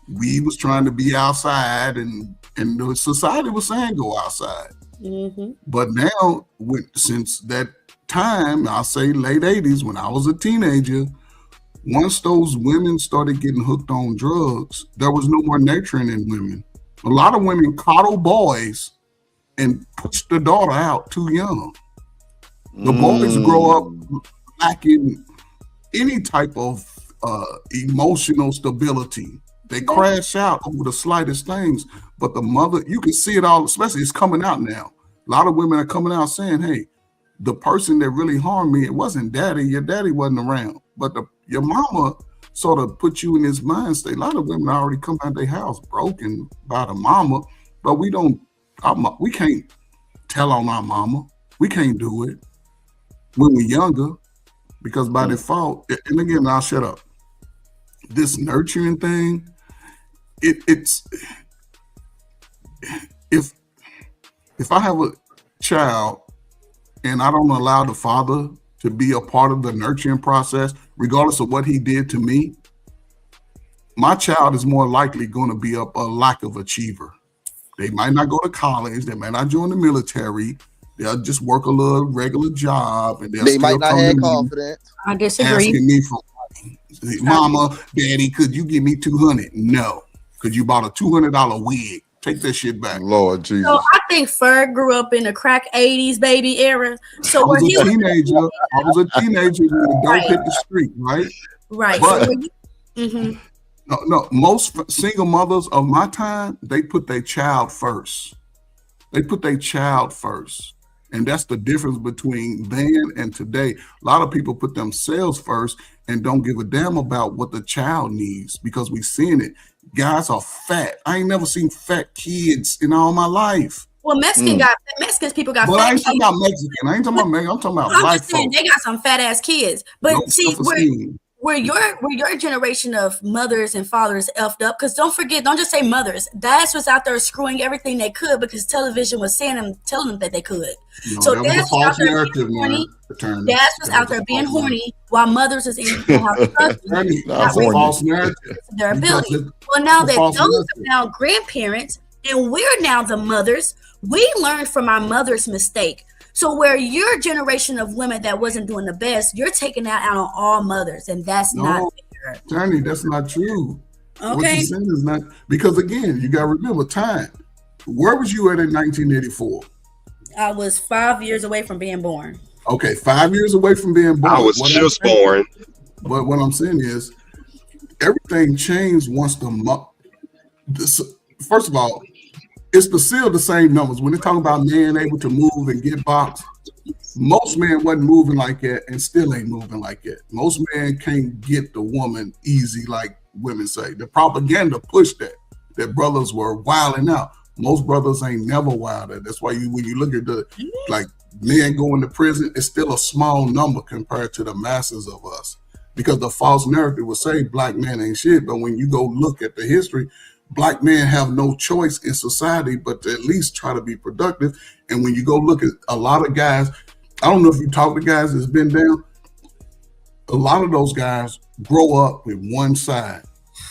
We was trying to be outside and the society was saying go outside. But now, since that time, I'll say late 80s, when I was a teenager, once those women started getting hooked on drugs, there was no more nurturing in women. A lot of women coddle boys and push the daughter out too young. The boys grow up lacking any type of emotional stability. They crash out over the slightest things. But the mother, you can see it all, especially it's coming out now. A lot of women are coming out saying, hey, the person that really harmed me, it wasn't daddy. Your daddy wasn't around. But your mama sort of put you in this mind state. A lot of women already come out of their house broken by the mama, but we can't tell on our mama. We can't do it when we're younger because by default, and again, I'll shut up. This nurturing thing, it's if I have a child and I don't allow the father to be a part of the nurturing process, regardless of what he did to me, my child is more likely going to be a lack of achiever. They might not go to college. They might not join the military. They'll just work a little regular job, and they might not have confidence. I disagree. Asking me for money. Mama, Daddy, could you give me $200? No, because you bought a $200 wig. Take that shit back. Lord Jesus. So I think Ferg grew up in the crack 80s baby era. So I was a teenager. I was a teenager when the dope hit the street, right? Right. But Mm-hmm. no, most single mothers of my time, they put their child first. They put their child first. And that's the difference between then and today. A lot of people put themselves first and don't give a damn about what the child needs because we've seen it. Guys are fat. I ain't never seen fat kids in all my life. Well, Mexicans people got But fat I ain't kids. talking about Mexican. I ain't talking about Mexican. I'm talking about I'm black just saying folks. they got some fat ass kids. But No see, self-esteem. where your generation of mothers and fathers effed up, because don't forget, don't just say mothers. Dads was out there screwing everything they could because television was telling them that they could. No, So that was a dads was false out there narrative, being horny. attorney. Dads was That out there a being false horny while mothers is in the house Attorney, not that's a really false narrative. their Because ability. Well, now it's a that false those narrative. are now grandparents and we're now the mothers, we learned from our mother's mistake. So where your generation of women that wasn't doing the best, you're taking that out on all mothers, and that's not fair. Attorney, that's not true. What Okay. you're saying is not, because again, you got to remember time. Where was you at in 1984? I was 5 years away from being born. Okay, 5 years away from being born. I was What just I'm saying- born. But what I'm saying is, everything changed once first of all, it's still the same numbers. When they're talking about men able to move and get boxed, most men wasn't moving like that and still ain't moving like that. Most men can't get the woman easy like women say. The propaganda pushed that brothers were wilding out. Most brothers ain't never wilded. That's why when you look at the like men going to prison, it's still a small number compared to the masses of us. Because the false narrative will say black men ain't shit, but when you go look at the history, black men have no choice in society but to at least try to be productive. And when you go look at a lot of guys, I don't know if you talk to guys that's been down, a lot of those guys grow up with one side,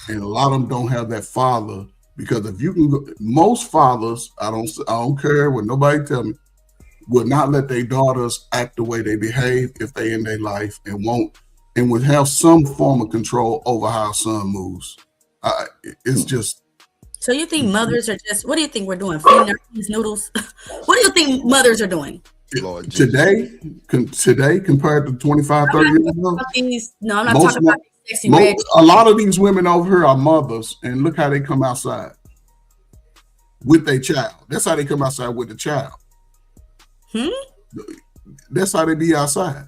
and a lot of them don't have that father. Because if you can go, most fathers, I don't care what nobody tell me, will not let their daughters act the way they behave if they in their life and would have some form of control over how a son moves. It's just. So you think mothers are just, what do you think we're doing? Feeding these noodles? What do you think mothers are doing? Today compared to 25, 30 years ago? No, I'm not talking about these sexy red. A lot of these women over here are mothers, and look how they come outside with their child. That's how they come outside with the child. That's how they be outside.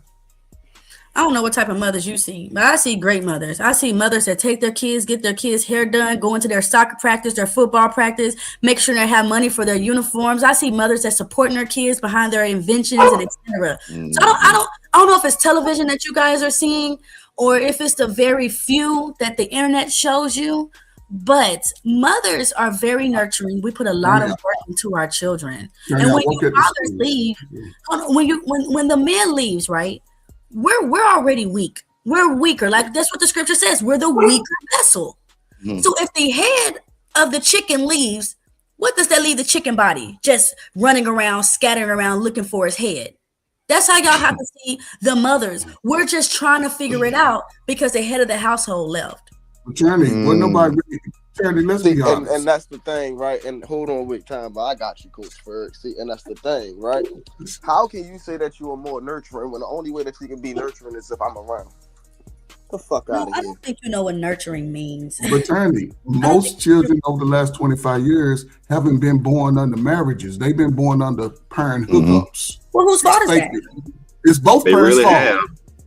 I don't know what type of mothers you see, but I see great mothers. I see mothers that take their kids, get their kids' hair done, go into their soccer practice, their football practice, make sure they have money for their uniforms. I see mothers that supporting their kids behind their inventions and etc. So I don't know if it's television that you guys are seeing or if it's the very few that the internet shows you. But mothers are very nurturing. We put a lot of work into our children. And when your fathers leave, when the man leaves, right? We're already weak. We're weaker. Like that's what the scripture says. We're the weaker vessel. So if the head of the chicken leaves, what does that leave the chicken body? Just running around, scattering around, looking for his head. That's how y'all have to see the mothers. We're just trying to figure it out because the head of the household left. Attorney, well, nobody really. Attorney, let's be honest. And that's the thing, right? And hold on, wait, time, but I got you, Coach Ferg. See, and that's the thing, right? How can you say that you are more nurturing when the only way that you can be nurturing is if I'm around? The fuck out of here. I don't think you know what nurturing means. But Attorney, most children over the last 25 years haven't been born under marriages. They've been born under parent hookups. Well, whose fault is that? It's both parents' really fault. have.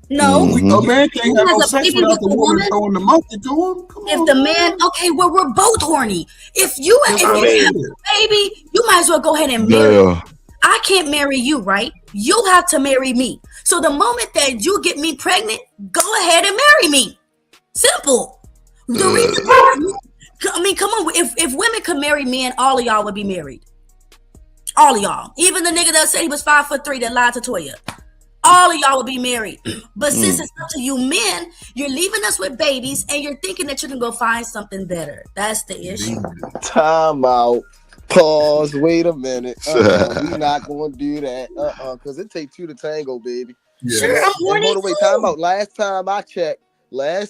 No, a man can't have no Has a sex baby without the with a woman woman? throwing the monkey to him. Come If on, the man. man, okay, well, we're both horny. If you have a baby, you might as well go ahead and marry. Yeah. I can't marry you, right? You have to marry me. So the moment that you get me pregnant, go ahead and marry me. Simple. The reason I mean, come on. If women could marry men, all of y'all would be married. All of y'all. Even the nigga that said he was 5'3" that lied to Toya. all of y'all will be married. But since it's up to you men, you're leaving us with babies and you're thinking that you can go find something better. That's the issue. Time out. Pause. Wait a minute. We're not going to do that. Because it takes two to tango, baby. Yeah. Sure, I'm horny Hold on, wait. too. Time out. Last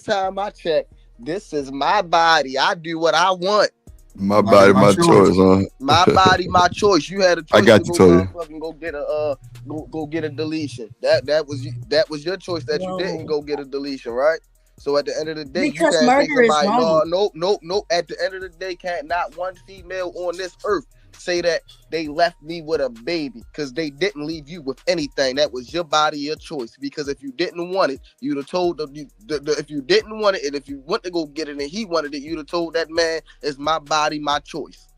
time I checked, this is my body. I do what I want. My body, my choice, huh? My body, my choice. You had a choice. I got you, Toya. Go get a go get a deletion. That was your choice that you didn't go get a deletion, right? So at the end of the day, Because you can't say murder is somebody, wrong. nope. At the end of the day, can't not one female on this earth say that they left me with a baby, because they didn't leave you with anything. That was your body, your choice. Because if you didn't want it, you'd have told them. If you didn't want it, and if you went to go get it and he wanted it, you'd have told that man, "It's my body, my choice."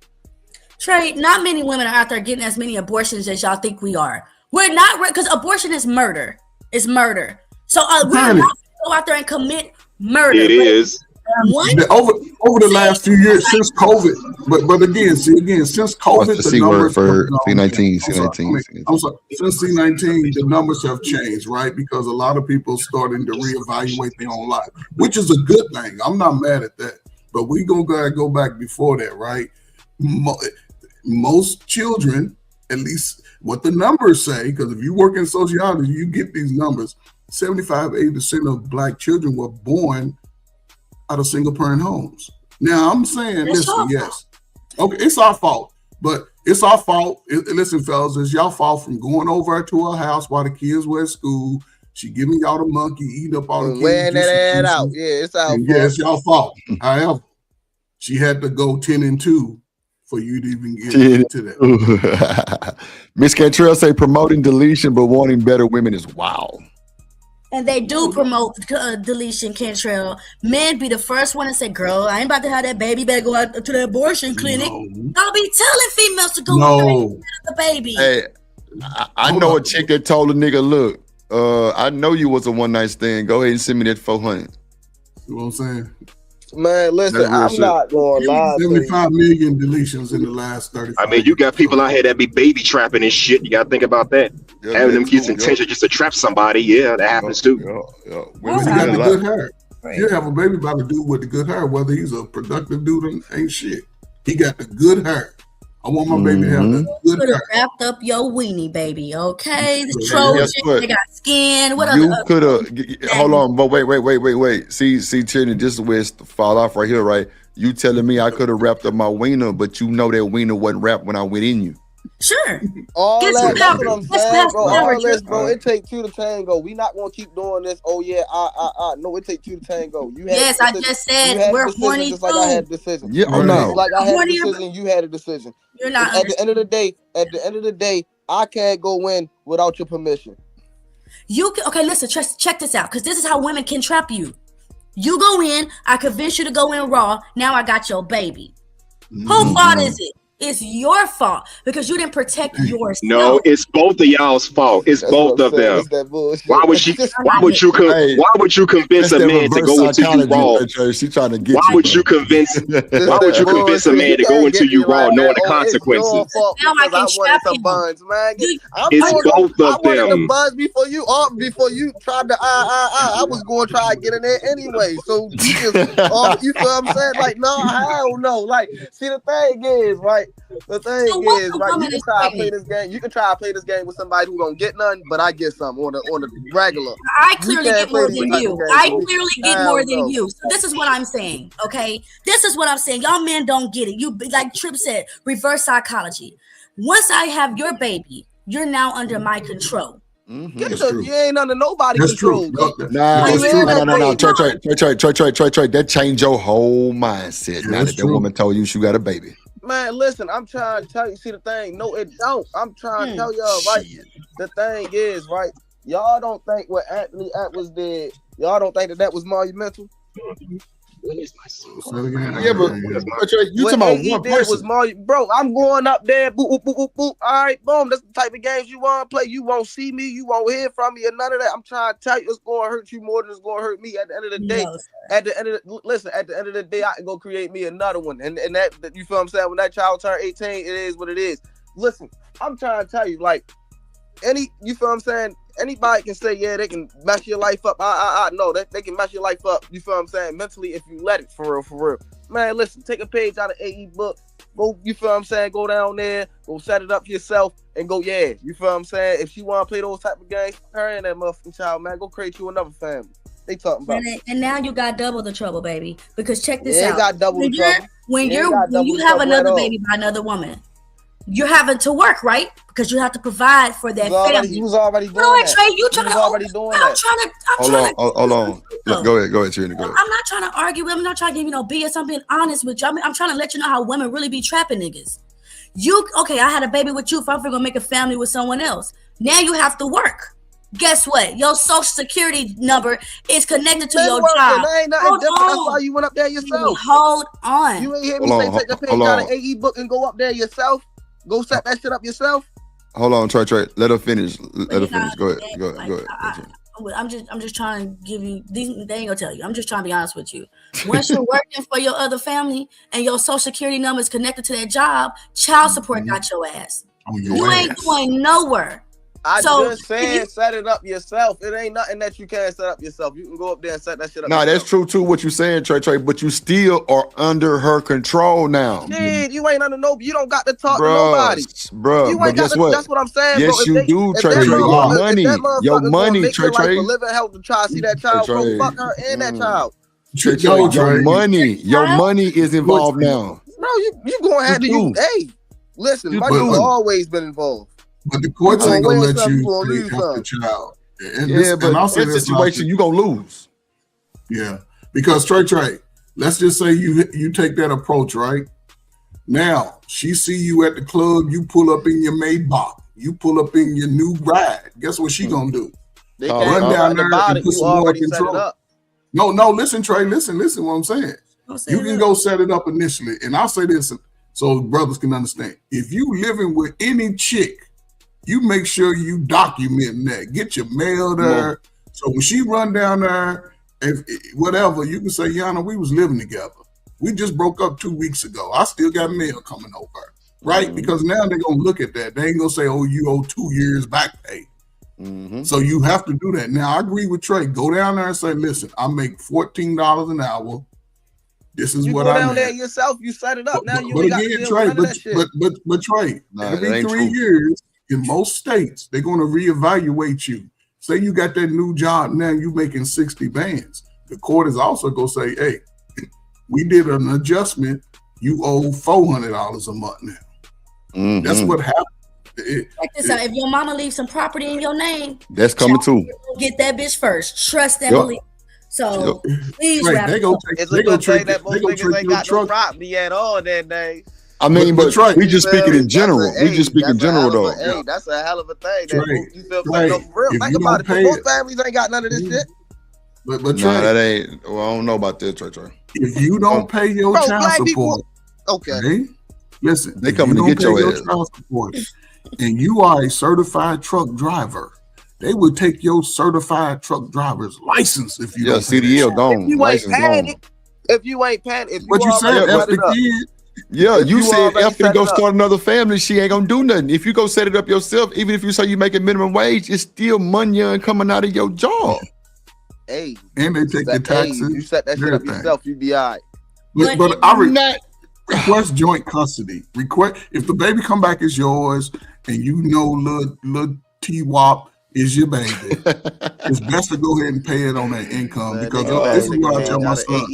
Trey, not many women are out there getting as many abortions as y'all think we are. We're not, because abortion is murder. It's murder. So we're not going to go out there and commit murder. It is. Over the last few years since COVID, but again, since COVID, What's the C word for C19? I'm sorry. Since C19, the numbers have changed, right? Because a lot of people starting to reevaluate their own life, which is a good thing. I'm not mad at that. But we gotta go back before that, right? Most children, at least what the numbers say, because if you work in sociology, you get these numbers. 75-80% of Black children were born out of single parent homes. Now I'm saying, listen, yes, okay, it's our fault, but it's our fault. Listen, fellas, it's y'all fault from going over to her house while the kids were at school. She giving y'all the monkey, eating up all the kids. Wearing that ad out. Yeah, it's our fault. Yeah, it's y'all fault. However, she had to go 10-2 for you to even get into that. Miss Cantrell say promoting deletion but wanting better women is wow. And they do promote deletion, Cantrell. Men be the first one to say, "Girl, I ain't about to have that baby. Better go out to the abortion clinic." Don't be telling females to go with the baby. Hey, I know a chick that told a nigga, "Look, I know you was a one night stand. Go ahead and send me that 400." You know what I'm saying? Man, listen, I'm not going to lie. 75 million deletions in the last 30. I mean, you got people out here that be baby trapping and shit. You got to think about that. Having them kids' intention just to trap somebody. Yeah, that happens too. Women got the good hair. You have a baby by the dude with the good hair, whether he's a productive dude ain't shit. He got the good hair. I want my baby to have the good hair. Wrapped up your weenie, baby. Okay, the Trojan, they got skin. What You other? could have hold on, but wait. See, Tierney, this is where it's fall off right here, right? You telling me I could have wrapped up my wiener, but you know that wiener wasn't wrapped when I went in you. Sure. All Get that, some that's what help. I'm Let's saying, fast bro. forward, All this, Trey. bro. It take two to tango. We not gonna keep doing this. Oh yeah, no. It take two to tango. You had Yes, I just said we're horny just like I had a too. decision. Yeah, oh, no. Just like I had a Hornier, decision, you had a decision. You're not. At the end of the day, I can't go in without your permission. You can, okay? Listen, check this out, because this is how women can trap you. You go in, I convince you to go in raw. Now I got your baby. Whose fault is it? It's your fault because you didn't protect yourself. No, it's both of y'all's fault. It's both of them. Why would you convince a man to go into you raw? She trying to get Why would you convince a man to go into you raw knowing the consequences? Now I can trap you. It's both of I wanted them. to buzz before you tried to I was going to try to get in there anyway. So you just you feel what I'm saying? Like, no, hell no. Like, see, the thing is, right? The thing is, right? You can try to play this game. You can try to play this game with somebody who don't get none, but I get something on the regular. I clearly get more than you. I clearly get more than you. So this is what I'm saying. Okay, this is what I'm saying. Y'all men don't get it. You, like Trip said, reverse psychology. Once I have your baby, you're now under my control. You ain't under nobody's control. No. Trey, that changed your whole mindset. Now that woman told you she got a baby. Man, listen, I'm trying to tell you. See the thing? No, it don't. I'm trying to tell y'all, right? The thing is, right? Y'all don't think what Anthony Atwood did. Y'all don't think that was monumental. Yeah, but you talking about one person. Bro, I'm going up there, boop, boop, boop, boop, boop. All right, boom. That's the type of games you want to play. You won't see me. You won't hear from me or none of that. I'm trying to tell you, it's going to hurt you more than it's going to hurt me. At the end of the day, at the end of the day, I can go create me another one. And that you feel what I'm saying? When that child turn 18, it is what it is. Listen, I'm trying to tell you, like, you feel what I'm saying? Anybody can say, yeah, they can mess your life up. I know that they can mess your life up. You feel what I'm saying? Mentally, if you let it, for real. Man, listen, take a page out of AE book. Go, you feel what I'm saying? Go down there, go set it up yourself, and go, yeah. You feel what I'm saying? If she want to play those type of games, her and that motherfucking child, man, go create you another family. They talking about. And now you got double the trouble, baby. Because check this Yeah, out. got double the trouble. When Yeah, you got double the have trouble another at baby by another woman, you're having to work, right? Because you have to provide for that family. You was already doing No, that. Trey, you You trying was to already doing I'm that. trying to Hold on. Go ahead, Trina. Go ahead. I'm not trying to argue with him. I'm not trying to give you no BS. I'm being honest with you. I'm trying to let you know how women really be trapping niggas. I had a baby with you. If I'm gonna make a family with someone else, now you have to work. Guess what? Your social security number is connected to your job. That ain't nothing different. That's why you went up there yourself. Hold on. You ain't hear me say take a page out of AE book and go up there yourself. Go set that shit up yourself. Hold on, Trey. Let her finish. Go ahead. I'm just trying to give you these. They ain't gonna tell you. I'm just trying to be honest with you. Once you're working for your other family and your social security number is connected to that job, child support got your ass. You ain't going nowhere. I just said set it up yourself. It ain't nothing that you can't set up yourself. You can go up there and set that shit up. Nah, that's true too. What you saying, Trey, but you still are under her control now. Dude, you ain't under you don't got to talk to nobody. Bro, but guess what? That's what I'm saying. Yes, bro. You do, Trey. Your money, Trey. Living health to try to see that child, bro. Fuck her and that child. Your money is involved now. No, you going to have to. Hey, listen, money's always been involved. But the courts ain't gonna let you take out the child. But in this situation, you gonna lose. Yeah, because Trey, let's just say you take that approach, right? Now she see you at the club, you pull up in your Maybach, you pull up in your new ride. Guess what she gonna do? They run down there and put some more control. No, listen, Trey, listen what I'm saying. You can go set it up initially, and I'll say this so brothers can understand. If you living with any chick, you make sure you document that. Get your mail there. So when she run down there, if whatever, you can say, Yana, we was living together. We just broke up 2 weeks ago. I still got mail coming over. Right? Because now they're going to look at that. They ain't going to say, oh, you owe 2 years back pay. So you have to do that. Now, I agree with Trey. Go down there and say, listen, I make $14 an hour. This is what I go down there yourself. You set it up. Now you ain't got to deal Trey, with none of that shit. but Trey, every 3 years, in most states, they're going to reevaluate you. Say you got that new job, now you making 60 bands. The court is also going to say, hey, we did an adjustment. You owe $400 a month now. That's what happened. Check this out. If your mama leaves some property in your name, that's coming too. Get that bitch first. Trust and believe. So please, they go trick that most niggas ain't got no property at all that day. I mean, but we just speaking in general. We just speaking general though. Hey, that's a hell of a thing. You feel like for real. Think about it. Most families ain't got none of this shit. But nah, that ain't. Well, I don't know about that, Trey. If you don't pay your child support, okay. Listen, they coming to get your ass. Child support, and you are a certified truck driver, they would take your certified truck driver's license if you don't CDL gone. If you ain't paying, if you ain't paying, what you said, F the kid. Yeah, you said after you go start another family, she ain't gonna do nothing. If you go set it up yourself, even if you say you making minimum wage, it's still money coming out of your job. Hey, and they take the taxes. You set that shit up yourself, you be all right. But I request joint custody. Request if the baby come back as yours, and you know little T-Wop is your baby. It's best to go ahead and pay it on that income because this is what I tell my son.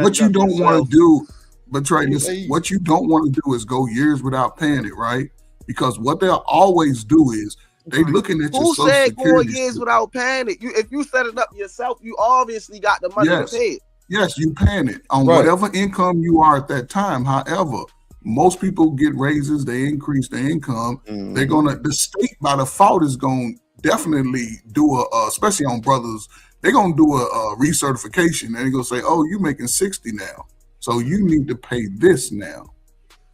What you don't want to do. But Trey, listen, what you don't want to do is go years without paying it, right? Because what they'll always do is they looking at your social security. Who said 4 years without paying it? If you set it up yourself, you obviously got the money to pay it. Yes, you paying it on whatever income you are at that time. However, most people get raises, they increase their income. They're the state by default is going to definitely do especially on brothers, they're going to do a recertification. And they're going to say, oh, you're making 60 now. So you need to pay this now.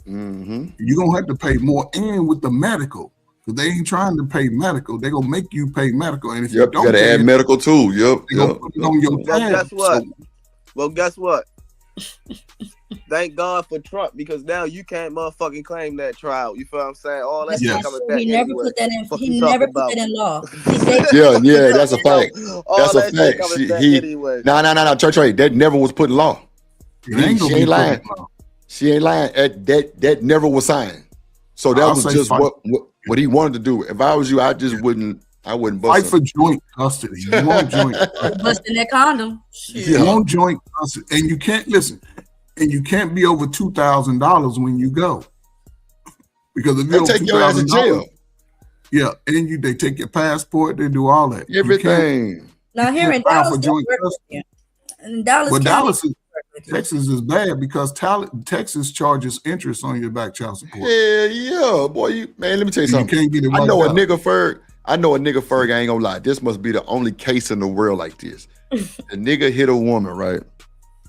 You're going to have to pay more. And with the medical, because they ain't trying to pay medical. They're going to make you pay medical. And if you don't got to add medical too. They're going to put it on your tab. Guess what? Well, guess what? Thank God for Trump, because now you can't motherfucking claim that trial. You feel what I'm saying? All that shit coming back. He never anyway. put that in. Fuck He you never talking put about? that in law. Yeah, that's a fact. All That's a that shit fact. coming back He anyway. no, Trey. That never was put in law. It ain't She gonna be ain't put in lying. law. She ain't lying. That never was signed. So that I'll was say just fight. what he wanted to do. If I was you, I just wouldn't. I wouldn't bust Fight him. for joint custody. You want joint custody. Busting that condom. You want joint custody, and you can't listen. And you can't be over $2,000 when you go, because if They you're over take your ass to $2,000, jail. yeah, and they take your passport, they do all that. Everything. Now here in file Dallas, for joint custody. in Dallas But County, Texas is bad because Texas charges interest on your back child support. Yeah, boy. Man, let me tell you You something. can't get it I know a wiped out. nigga Ferg. I ain't gonna lie. This must be the only case in the world like this. The nigga hit a woman, right?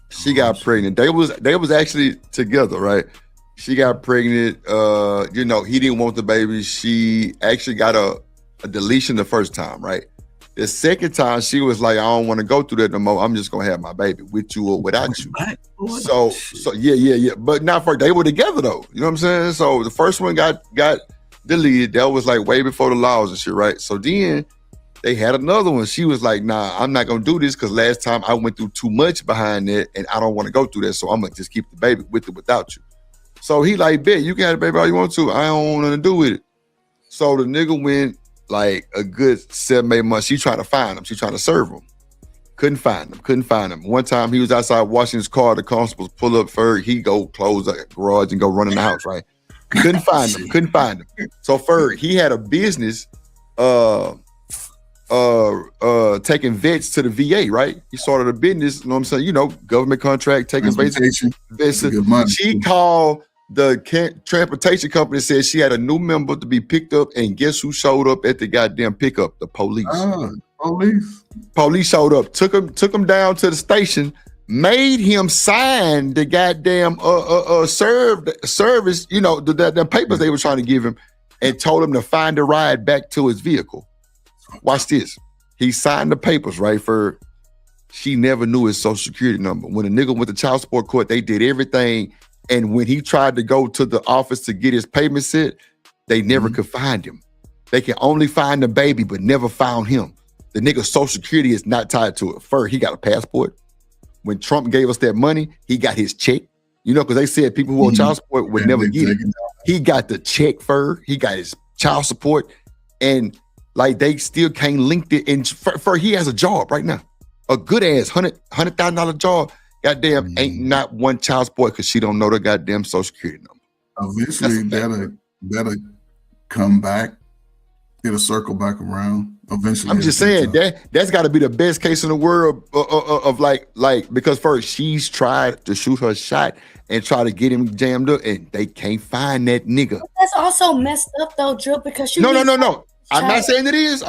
She got pregnant. They was actually together, right? She got pregnant. He didn't want the baby. She actually got a deletion the first time, right? The second time, she was like, I don't want to go through that no more. I'm just gonna have my baby with you or without you. So yeah. But not for they were together though. You know what I'm saying? So the first one got deleted. That was like way before the laws and shit, right? So then they had another one. She was like, nah, I'm not gonna do this because last time I went through too much behind it and I don't want to go through that. So I'm gonna just keep the baby with it without you. So he like, bet you can have the baby all you want to. I don't want nothing to do with it. So the nigga went like a good 7-8 months. She trying to find him. She trying to serve him. Couldn't find him. One time he was outside washing his car. The constables pull up Ferg. He go close the garage and go run in the house, right? Couldn't find him. So Ferg, he had a business taking vets to the VA, right? He started a business, you know what I'm saying? Government contract, taking vets. She called the transportation company and said she had a new member to be picked up, and guess who showed up at the goddamn pickup? The police. Police showed up, took him down to the station, made him sign the goddamn service, the papers they were trying to give him, and told him to find a ride back to his vehicle. Watch this. He signed the papers, right? For she never knew his social security number. When a nigga went to child support court, they did everything. And when he tried to go to the office to get his payment set, they never could find him. They can only find the baby, but never found him. The nigga's social security is not tied to it. First, he got a passport. When Trump gave us that money, he got his check. Because they said people who owe child support would never get it. He got the check first. He got his child support. And like they still can't link it. And for he has a job right now. A good ass $100,000 job. Goddamn, ain't not one child support because she don't know the goddamn social security number. Eventually that'll come back. It'll circle back around. Eventually. I'm just saying that's got to be the best case in the world of like because first she's tried to shoot her shot and try to get him jammed up and they can't find that nigga. That's also messed up though, Drew, because you No. I'm not saying it is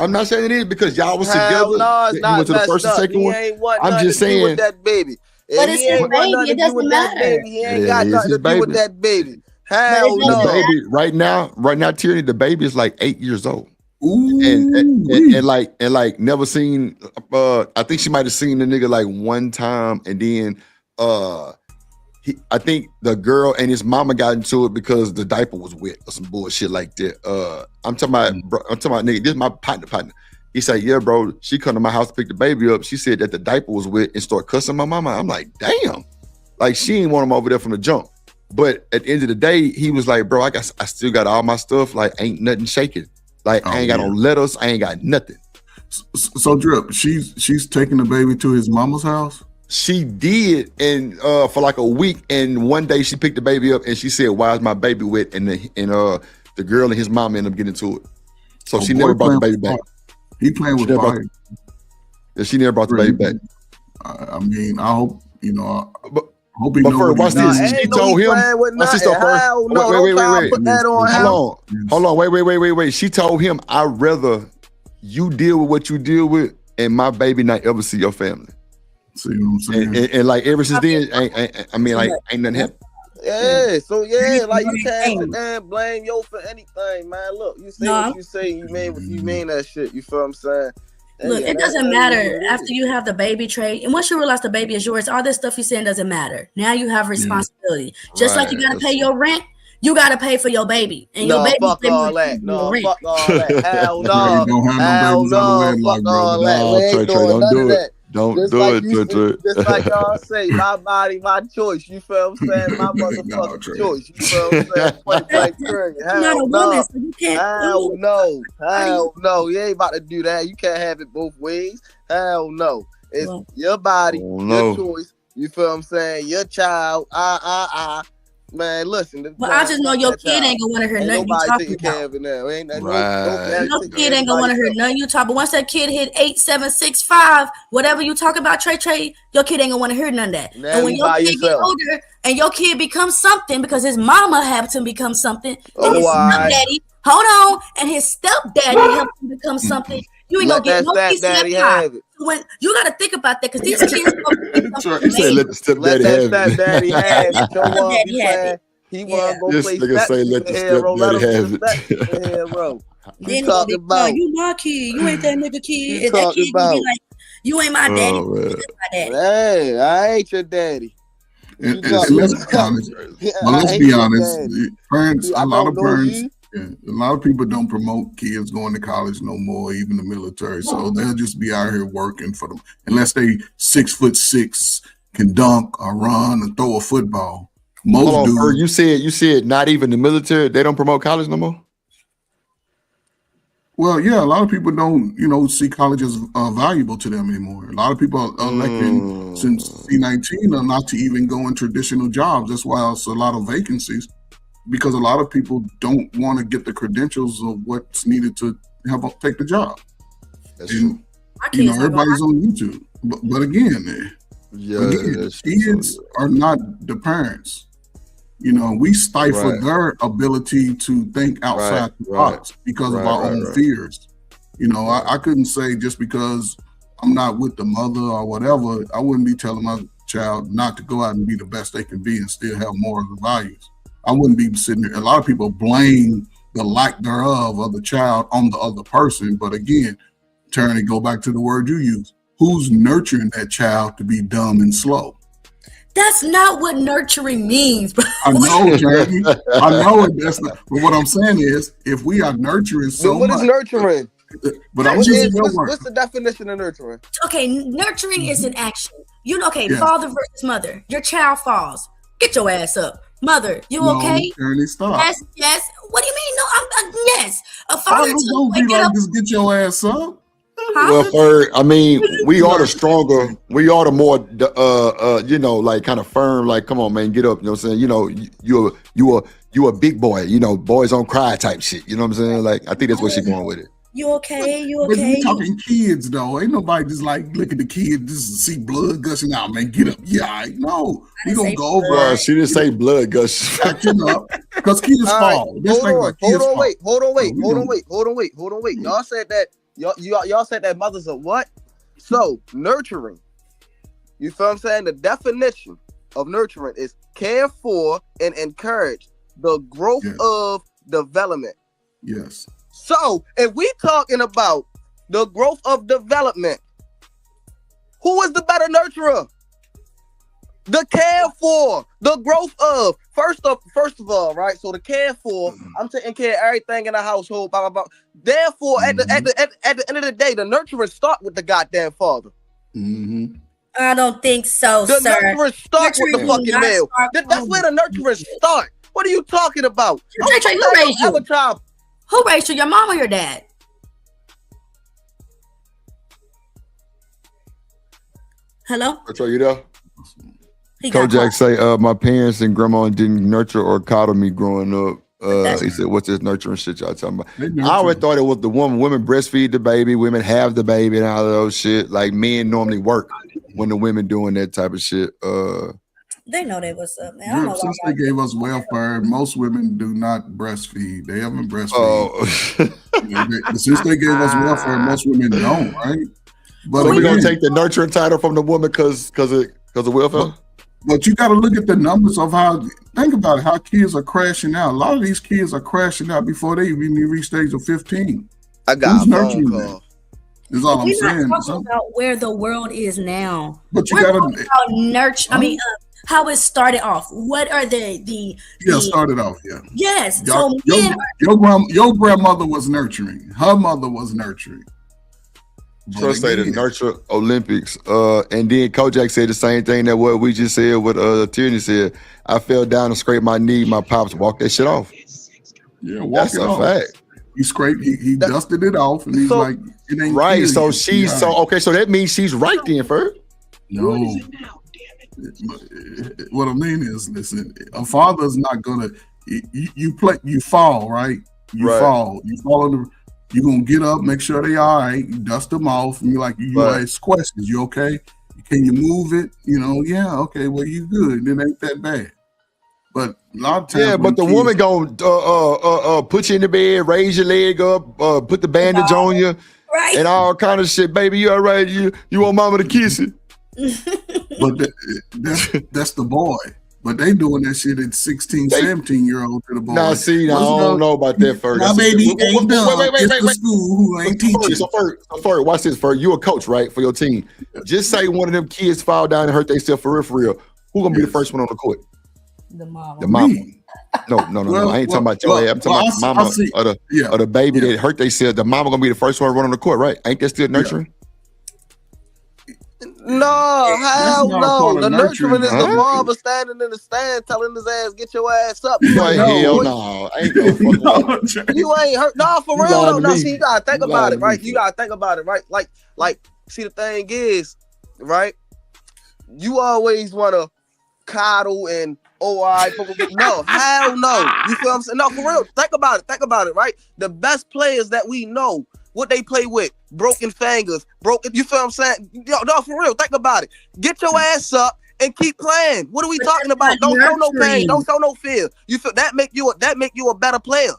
because y'all was together. No, it's not went to the first and second one. I'm just saying with that baby. But it's his baby. It doesn't matter. He ain't got nothing to do with that baby. Hell no. The baby right now, Tierney, the baby is like 8 years old. And like never seen. I think she might have seen the nigga like one time, and then I think the girl and his mama got into it because the diaper was wet or some bullshit like that. I'm talking about nigga. This is my partner. He said, yeah, bro, she come to my house to pick the baby up. She said that the diaper was wet and started cussing my mama. I'm like, damn. Like, she ain't want him over there from the jump. But at the end of the day, he was like, bro, I still got all my stuff. Like, ain't nothing shaking. Like, I ain't got no letters. I ain't got nothing. So Drip, she's taking the baby to his mama's house? She did, and for like a week. And one day she picked the baby up and she said, why is my baby wet? And the girl and his mom ended up getting into it. So she never brought the baby back. He playing with fire. Yeah, she never brought the baby back. I mean, I hope, But hope he first, watch this. She told him. Watch this stuff first. Wait. Hold on. Wait. She told him, I'd rather you deal with what you deal with and my baby not ever see your family. See what I'm saying? And like ever since then, ain't nothing happened. Yeah, so like you can't sit there and blame yo for anything, man. Look, you say what you say, you mean that shit. You feel what I'm saying? Look, it doesn't matter after you have the baby, Trey. And once you realize the baby is yours, all this stuff you're saying doesn't matter. Now you have responsibility. Just like you got to pay your rent, you got to pay for your baby. And your baby fuck all that. No, fuck all that. Hell no. Hell no. Fuck all that. We ain't doing none of that. Don't just do like it. Just like y'all say, my body, my choice. You feel what I'm saying? My motherfucking choice. You feel what I'm saying? Point blank period. Hell no. Hell no. Hell no. You ain't about to do that. You can't have it both ways. Hell no. It's your body, your choice. You feel what I'm saying? Your child. Man, listen. Well, I just know your kid ain't gonna want to hear nothing you talking about. Your kid ain't gonna want to hear nothing you talk. But once that kid hit 8, 7, 6, 5, whatever you talk about, Trey, your kid ain't gonna want to hear none of that. And when your kid get older and your kid becomes something because his mama had to become something, and his stepdaddy, hold on, and his stepdaddy helped him become something. You ain't gonna get no piece of that pie. When you gotta think about that, because these kids let the stepdaddy have it. He wanna go play say let the stepdaddy have it. Bro. You talking about you my kid, you ain't that nigga kid. And that kid gonna be like, you ain't my daddy. You ain't my daddy. Hey, I ain't your daddy. And let's be honest. Parents, a lot of parents. Yeah, a lot of people don't promote kids going to college no more, even the military. So they'll just be out here working for them, unless they 6'6", can dunk or run or throw a football. Most do. You said not even the military. They don't promote college no more. Well, yeah, a lot of people don't, see college as valuable to them anymore. A lot of people are electing since C-19 are not to even go in traditional jobs. That's why there's a lot of vacancies. Because a lot of people don't want to get the credentials of what's needed to take the job. That's true. Everybody's on YouTube. But again, kids are not the parents. We stifle their ability to think outside the box because of our own fears. I couldn't say just because I'm not with the mother or whatever, I wouldn't be telling my child not to go out and be the best they can be and still have morals and values. I wouldn't be sitting there. A lot of people blame the lack thereof of the child on the other person. But again, turn and go back to the word you use. Who's nurturing that child to be dumb and slow? That's not what nurturing means, bro. I know, Jeremy. I know it. That's not. But what I'm saying is, if we are nurturing so much. What is nurturing? But I'm using your word. What's the definition of nurturing? Okay, nurturing is an action. Father versus mother. Your child falls. Get your ass up. Mother, you okay? Stop. Yes. What do you mean? No, I'm yes. A father don't be like, just get your ass up. Well, we are the stronger, we are the more, like kind of firm. Like, come on, man, get up. You know what I'm saying? You a big boy. Boys don't cry type shit. You know what I'm saying? Like, I think that's where she's going with it. You okay? But we talking kids though. Ain't nobody just like look at the kid just to see blood gushing out. Man, get up. Yeah, no. We gonna go over. She didn't say blood gush. Because kids fall. Hold on, wait. Y'all said that. Y'all said that mothers are what? So nurturing. You feel what I'm saying? The definition of nurturing is care for and encourage the growth of development. Yes. So, if we talking about the growth of development, who is the better nurturer? The care for, the growth of. First of all, right? So the care for, I'm taking care of everything in the household, blah blah blah. Therefore, at the end of the day, the nurturing start with the goddamn father. Mm-hmm. I don't think so, the sir. The nurturing start with the fucking male. That's where the nurturing start. What are you talking about? Trey, who raised you? Who raised you? Your mom or your dad? Hello? Are you there? Kojak say, my parents and grandma didn't nurture or coddle me growing up. He said, what's this nurturing shit y'all talking about? I always thought it was the woman. Women breastfeed the baby. Women have the baby and all of those shit. Like men normally work when the women doing that type of shit. They know they what's up, man. Yeah, since they gave us welfare, most women do not breastfeed. They haven't breastfeed. Since they gave us welfare, most women don't, right? But so we're gonna take the nurturing title from the woman because of welfare. But you got to look at the numbers of think about it, how kids are crashing out. A lot of these kids are crashing out before they even reach the age of 15. I got a phone call. That's all I'm We're saying. not talking about where the world is now. But you We're gotta talking about nurture. I mean, how it started off. What are the started off, yeah. Yes. Your, So men your grandmother was nurturing. Her mother was nurturing. Trust say the nurture Olympics. And then Kojak said the same thing that what we just said, what Tierney said. I fell down and scraped my knee. My pops walked that shit off. Yeah, that's a fact. He scraped, he dusted it off, and he's like, it ain't right. So you. she's okay. So that means she's right then, Ferg. No. What I mean is, listen, a father's not gonna. You fall, right? You fall on the. You're gonna get up, make sure they all right. You dust them off, and you're like, you ask questions. You okay? Can you move it? You know, yeah, okay. Well, you good. It ain't that bad. But a lot of times, but the woman gonna put you in the bed, raise your leg up, put the bandage on you, and all kind of shit. Baby, you all right? You want mama to kiss it? But that's the boy. But they doing that shit at 16, 17-year-old to the boy. Nah, see, I don't know about that, Ferg. My baby ain't done. Wait. School who ain't teaching. So Ferg, watch this, Ferg. You a coach, right, for your team. Just say one of them kids fall down and hurt themselves for real. Who gonna be the first one on the court? The mama. The mama. No. I ain't talking about your ass. I'm talking about the mama or the baby that hurt themselves. The mama gonna be the first one to run on the court, right? Ain't that still nurturing? No, hell no. The nurturing is the mama standing in the stand telling his ass, get your ass up. Hell no. I ain't gonna You ain't hurt. No, for real. No, see, you gotta think about it, right? You gotta think about it, right? Like, see, the thing is, right? You always wanna coddle and no, hell no. You feel what I'm saying? No, for real. Think about it, right? The best players that we know, what they play with, broken fingers, you feel what I'm saying? No, for real, think about it. Get your ass up and keep playing. What are we talking about? Don't show no pain, don't show no fear. You feel that make you a better player.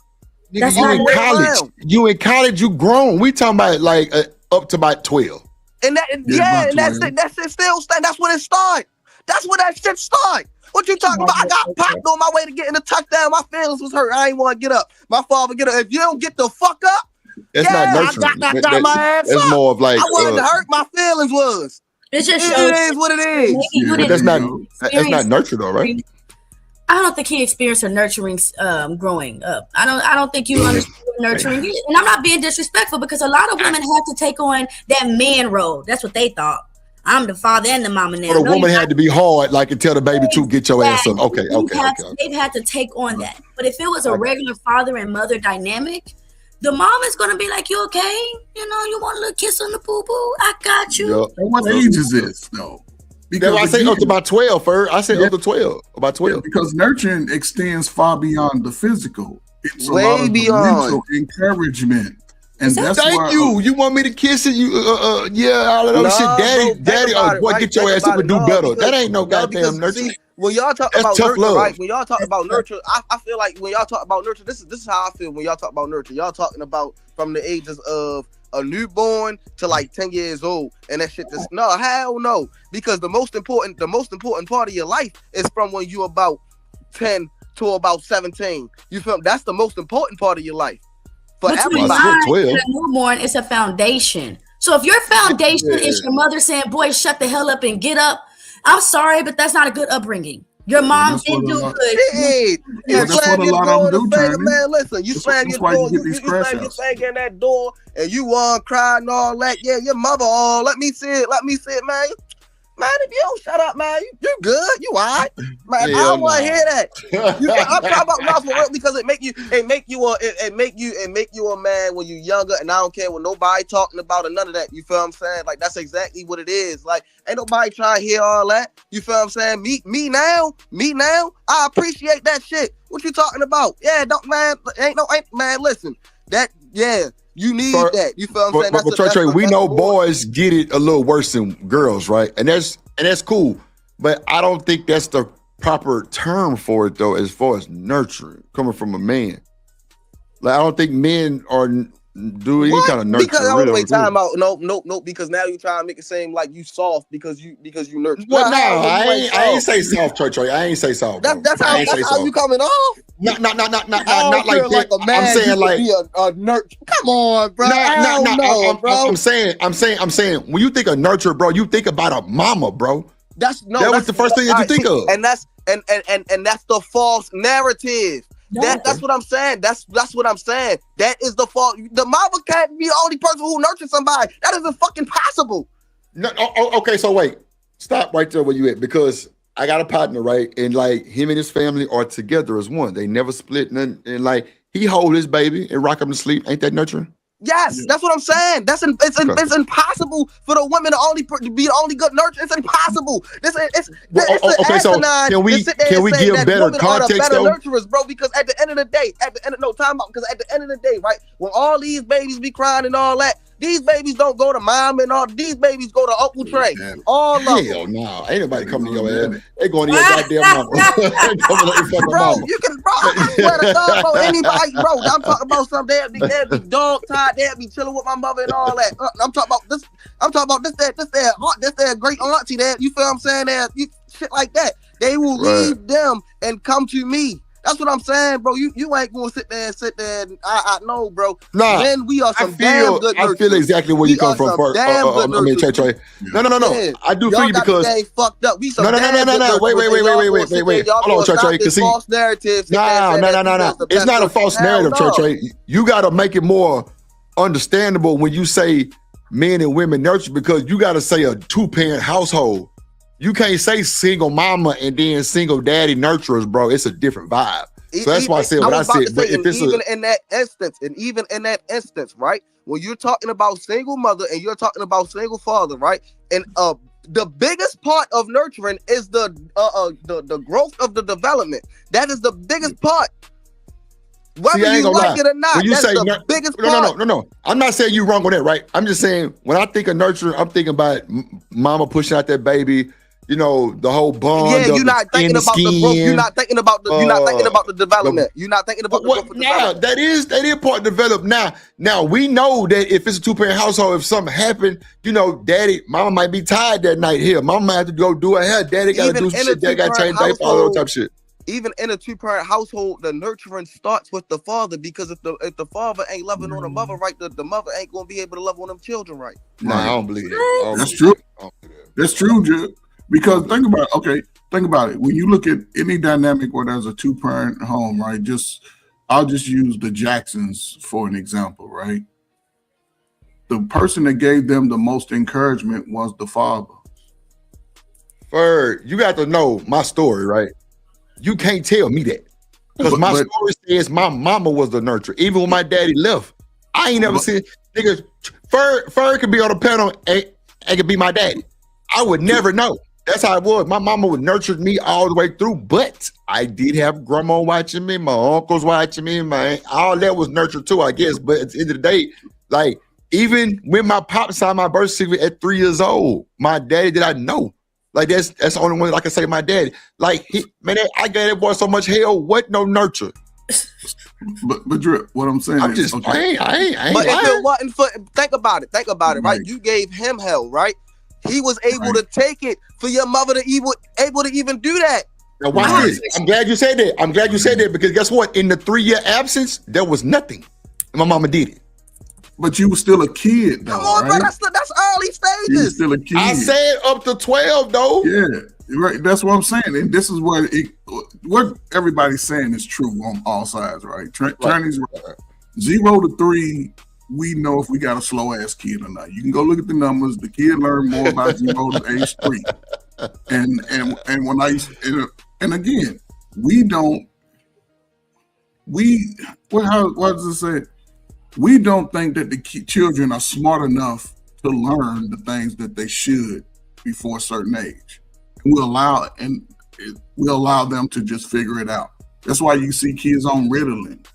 That's you in college. You in college, you grown. We talking about like up to about 12. And that's it still stand. That's when it start. That's when that shit start. What you talking about? I got popped on my way to getting a touchdown. My feelings was hurt. I ain't want to get up. My father get up. If you don't get the fuck up, that's not nurturing. I got my ass that's up. More of like I wanted to hurt. My feelings was. It just shows. It is what it is. That's not nurture though, right? I don't think he experienced her nurturing growing up. I don't think you understand what nurturing is. And I'm not being disrespectful because a lot of women have to take on that man role. That's what they thought. I'm the father and the mama now. But a woman had to be hard, like, and tell the baby to get your ass up. Okay. They've had to take on that. But if it was a regular father and mother dynamic, the mom is going to be like, you okay? You know, you want a little kiss on the poo-poo? I got you. Yep. What age is this, though? Because I say up to about 12, Ferg. I said up to 12. About 12. Because nurturing extends far beyond the physical. It's way a lot of beyond mental encouragement. And that's thank why, you. You want me to kiss it? You all of those shit. Daddy, boy, get your ass up and do better. That ain't no goddamn nurture. When y'all talk about nurture, right? When y'all talk about nurture, I feel like when y'all talk about nurture, this is how I feel when y'all talk about nurture. Y'all talking about from the ages of a newborn to like 10 years old, and that shit just hell no. Because the most important part of your life is from when you about 10 to about 17. You feel me? That's the most important part of your life. For everybody. Newborn, it's a foundation. So if your foundation is your mother saying, boy, shut the hell up and get up, I'm sorry, but that's not a good upbringing. Your mom didn't do good. You slam your door in the finger, man. Listen, you slam your door, you slam your finger in that door, and you cry and all that. Yeah, your mother let me see it, man. Man, if you don't shut up, man, you good, you all right. Man, I don't want to hear that. I'm talking about mouth for real because it make you a man when you younger, and I don't care what nobody talking about or none of that. You feel what I'm saying? Like that's exactly what it is. Like ain't nobody trying to hear all that. You feel what I'm saying? Me now, I appreciate that shit. What you talking about? Yeah, man, listen. You need that. You feel what I'm saying? But Trey, we know boys get it a little worse than girls, right? And that's cool. But I don't think that's the proper term for it, though, as far as nurturing coming from a man. Like I don't think men are Dude, he kind of nurture. Because I wait time out. No. Because now you trying to make it seem like you soft because you nurture. Well, no, I ain't say soft, Troy. I ain't say soft. That's how you coming off. Not like that. A man I'm saying like be a nurture. Come on, bro. No. I'm saying when you think of nurture, bro, you think about a mama, bro. That's the first thing that you think of. And that's the false narrative. That's what I'm saying. That's what I'm saying. That is the fault. The mama can't be the only person who nurtures somebody. That isn't fucking possible. No. Okay. So wait. Stop right there where you at, because I got a partner, right? And like him and his family are together as one. They never split. And like he hold his baby and rock him to sleep. Ain't that nurturing? Yes, that's what I'm saying. It's impossible for the women to be the only good nurture. It's impossible. Okay, so can we give better context though? Nurturers, bro, because at the end of the day, because at the end of the day, right, when all these babies be crying and all that, these babies don't go to mom and all. These babies go to Uncle Trey. All of them. Hell no, ain't nobody coming to your ass. They going to your goddamn mama. Bro, you can, bro. I swear to God, bro. Anybody, bro. I'm talking about some. They'll be dog tired. They'll be chilling with my mother and all that. I'm talking about this. I'm talking about this. Their great auntie. That you feel what I'm saying? That shit like that. They will leave them and come to me. That's what I'm saying, bro. You ain't gonna sit there. And I know, bro. Nah, then we are some damn good nurturers. I feel exactly where you come from. Trey. No. I do feel you because fucked up. We some no. Wait. Hold on, Trey. Because false narratives. No. It's not a false narrative, Trey. You got to make it more understandable when you say men and women nurture, because you got to say a 2-parent household. You can't say single mama and then single daddy nurturers, bro. It's a different vibe. So that's why I said what I said. But if even in that instance, right? When you're talking about single mother and you're talking about single father, right? And the biggest part of nurturing is the growth of the development. That is the biggest part. Whether you like it or not, when you that's say the biggest part. No. I'm not saying you're wrong on that, right? I'm just saying when I think of nurturing, I'm thinking about mama pushing out that baby. You know, the whole bond. Yeah, you're not thinking about the growth. You're not thinking about the. You're not thinking about the development. You're not thinking about the growth of development. That is part developed now. Now we know that if it's a 2-parent household, if something happened, mama might be tired that night. Here, mama might have to go do her hair. Daddy got to do shit. Daddy got to change diapers, all that type of shit. Even in a 2-parent household, the nurturing starts with the father, because if the father ain't loving on the mother right, the mother ain't gonna be able to love on them children right. Nah, I don't believe that. That's true. That's true, Judd. Because think about it. When you look at any dynamic where there's a 2-parent home, right? I'll just use the Jacksons for an example, right? The person that gave them the most encouragement was the father. Ferg, you got to know my story, right? You can't tell me that. Because my story says my mama was the nurturer. Even when my daddy left, I ain't never seen niggas. Ferg could be on the panel and could be my daddy. I would never know. That's how it was. My mama would nurture me all the way through, but I did have grandma watching me, my uncles watching me, all that was nurtured too, I guess. But at the end of the day, like even when my pop signed my birth certificate at 3 years old, my daddy did I know. Like that's the only one that I can say my daddy. Like I gave that boy so much hell. What no nurture? But Drip, what I'm saying, I'm just okay. I ain't. But if it wasn't for, think about it, right? You gave him hell, right? He was able to take it for your mother to able to even do that. Now watch this. I'm glad you said that. Because guess what? In the 3-year absence, there was nothing. My mama did it. But you were still a kid, though. Come on, right? bro. That's early stages. You were still a kid. I said up to 12, though. Yeah, right. That's what I'm saying. And this is what everybody's saying is true on all sides, right? Trinity's right. 0 to 3. We know if we got a slow ass kid or not. You can go look at the numbers. The kid learned more about 0 to age 3. And when and again, what does it say? We don't think that the children are smart enough to learn the things that they should before a certain age. And we allow them to just figure it out. That's why you see kids on Ritalin.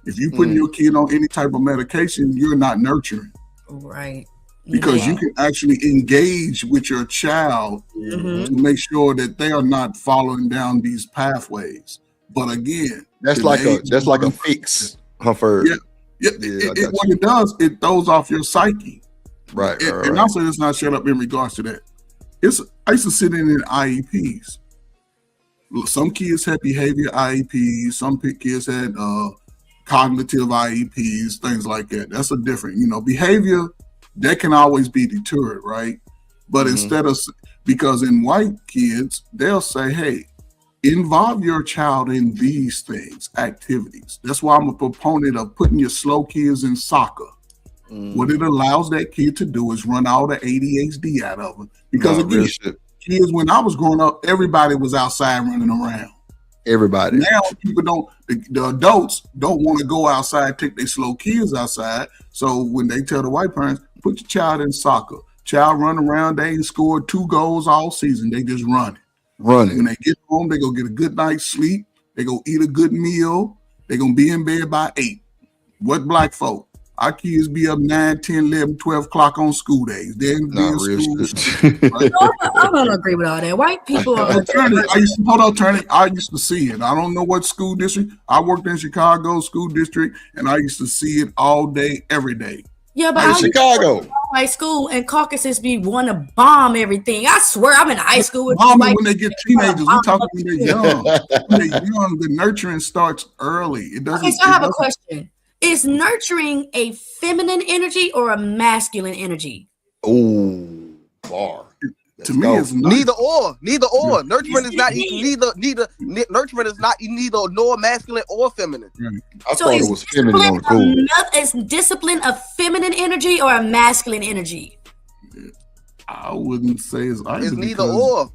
If you putting your kid on any type of medication, you're not nurturing. Right. Because you can actually engage with your child to make sure that they are not following down these pathways. But again, that's like a fix, Humphrey. Yeah. What it does, it throws off your psyche. Right. And also, let's not shut up in regards to that. I used to sit in IEPs. Some kids had behavior IEPs. Some kids had cognitive IEPs, things like that. That's a different, behavior that can always be deterred, right? But because in white kids, they'll say, hey, involve your child in these things, activities. That's why I'm a proponent of putting your slow kids in soccer. What it allows that kid to do is run all the ADHD out of them. Because kids, when I was growing up, everybody was outside running around. Everybody. Now people the adults don't want to go outside, take their slow kids outside. So when they tell the white parents, put your child in soccer. Child run around, they ain't scored 2 goals all season. They just running. When they get home, they go get a good night's sleep. They go eat a good meal. They gonna be in bed by 8. What black folk? Our kids be up 9, 10, 11, 12 o'clock on school days. Then be in school. Right? I don't agree with all that. White people are I used to see it. I don't know what school district. I worked in Chicago school district, and I used to see it all day, every day. Yeah, but in Chicago. High school and caucuses be want to bomb everything. I swear, I'm in high school with bombing when they get teenagers. We're talking when they're young. When they're young, the nurturing starts early. It doesn't. Okay, so I have a question. Is nurturing a feminine energy or a masculine energy? Oh, bar. To me, it's neither or. Nurturing is not nurturing is not neither nor masculine or feminine. I thought it was feminine on the cool. Is discipline a feminine energy or a masculine energy? I wouldn't say it's either. It's neither or.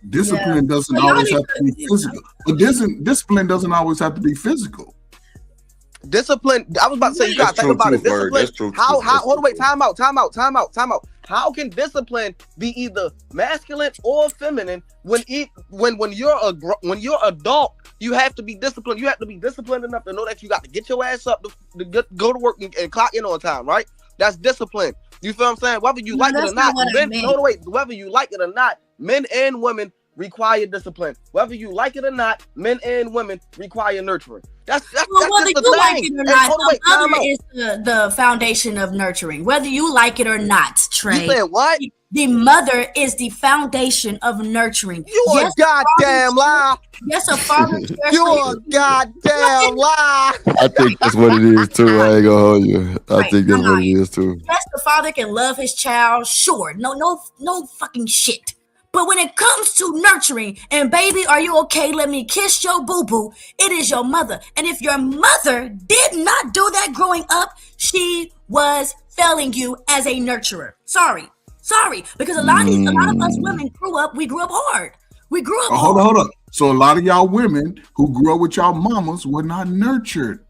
Discipline doesn't always have to be physical. But discipline doesn't always have to be physical. Discipline. I was about to say you gotta think about it. Discipline. How? Hold on, wait. Time out. How can discipline be either masculine or feminine when you're adult? You have to be disciplined. You have to be disciplined enough to know that you got to get your ass up to go to work and clock in on time, right? That's discipline. You feel what I'm saying? Whether you like it or not, whether you like it or not, men and women require discipline. Whether you like it or not, men and women require nurturing. That's whether just you the like thing. it or not, the mother is the foundation of nurturing. Whether you like it or not, Trey. You said what? The mother is the foundation of nurturing. You're a goddamn lie. Yes, a father. You're a goddamn lie. I think that's what it is too. I ain't gonna hold you. I think that's what it is too. Yes, the father can love his child. Sure, no fucking shit. But when it comes to nurturing, and baby, are you okay? Let me kiss your boo-boo. It is your mother. And if your mother did not do that growing up, she was failing you as a nurturer. Sorry. Because a lot of us women grew up hard. We grew up hard. Hold on. So a lot of y'all women who grew up with y'all mamas were not nurtured.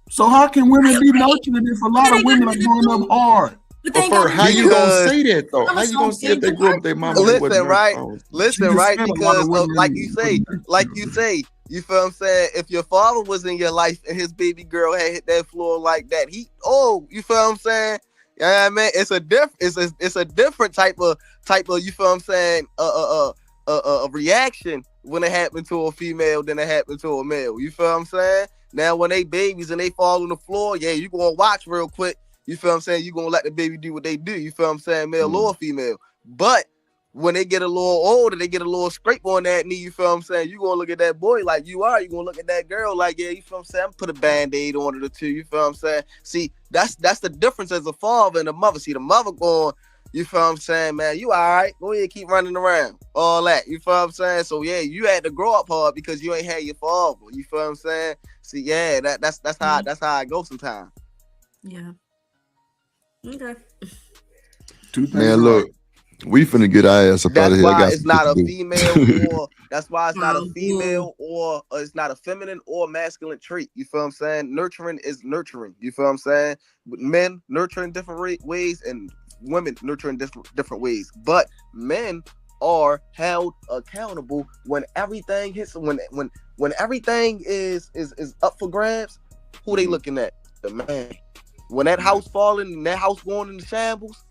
So how can women be nurtured if a lot of women are growing up hard? But how you gonna say that though? How you gonna say if they grew up with their mama? Listen, right? Because like you say, you feel what I'm saying? If your father was in your life and his baby girl had hit that floor like that, you feel what I'm saying? Yeah, man, it's a different type of you feel what I'm saying? A reaction when it happened to a female than it happened to a male. You feel what I'm saying? Now when they babies and they fall on the floor, yeah, you gonna watch real quick. You feel what I'm saying? You gonna let the baby do what they do. You feel what I'm saying? Male or female. But when they get a little older, they get a little scrape on that knee. You feel what I'm saying? You gonna look at that boy like you are. You gonna look at that girl like, yeah, you feel what I'm saying? Put a Band-Aid on it or two. You feel what I'm saying? See, that's the difference as a father and a mother. See, the mother going, you feel what I'm saying, man? You all right? Go ahead, keep running around. All that. You feel what I'm saying? So yeah, you had to grow up hard because you ain't had your father. You feel what I'm saying? See, yeah, that's how I go sometimes. Yeah. Okay. Man, look, we finna get our ass up out of here. That's why it's not a female or that's why it's not a female or it's not a feminine or masculine trait. You feel what I'm saying? Nurturing is nurturing. You feel what I'm saying? Men nurturing different ways and women nurturing different ways. But men are held accountable when everything hits when everything is up for grabs. Who they looking at? The man. When that house falling and that house going into shambles,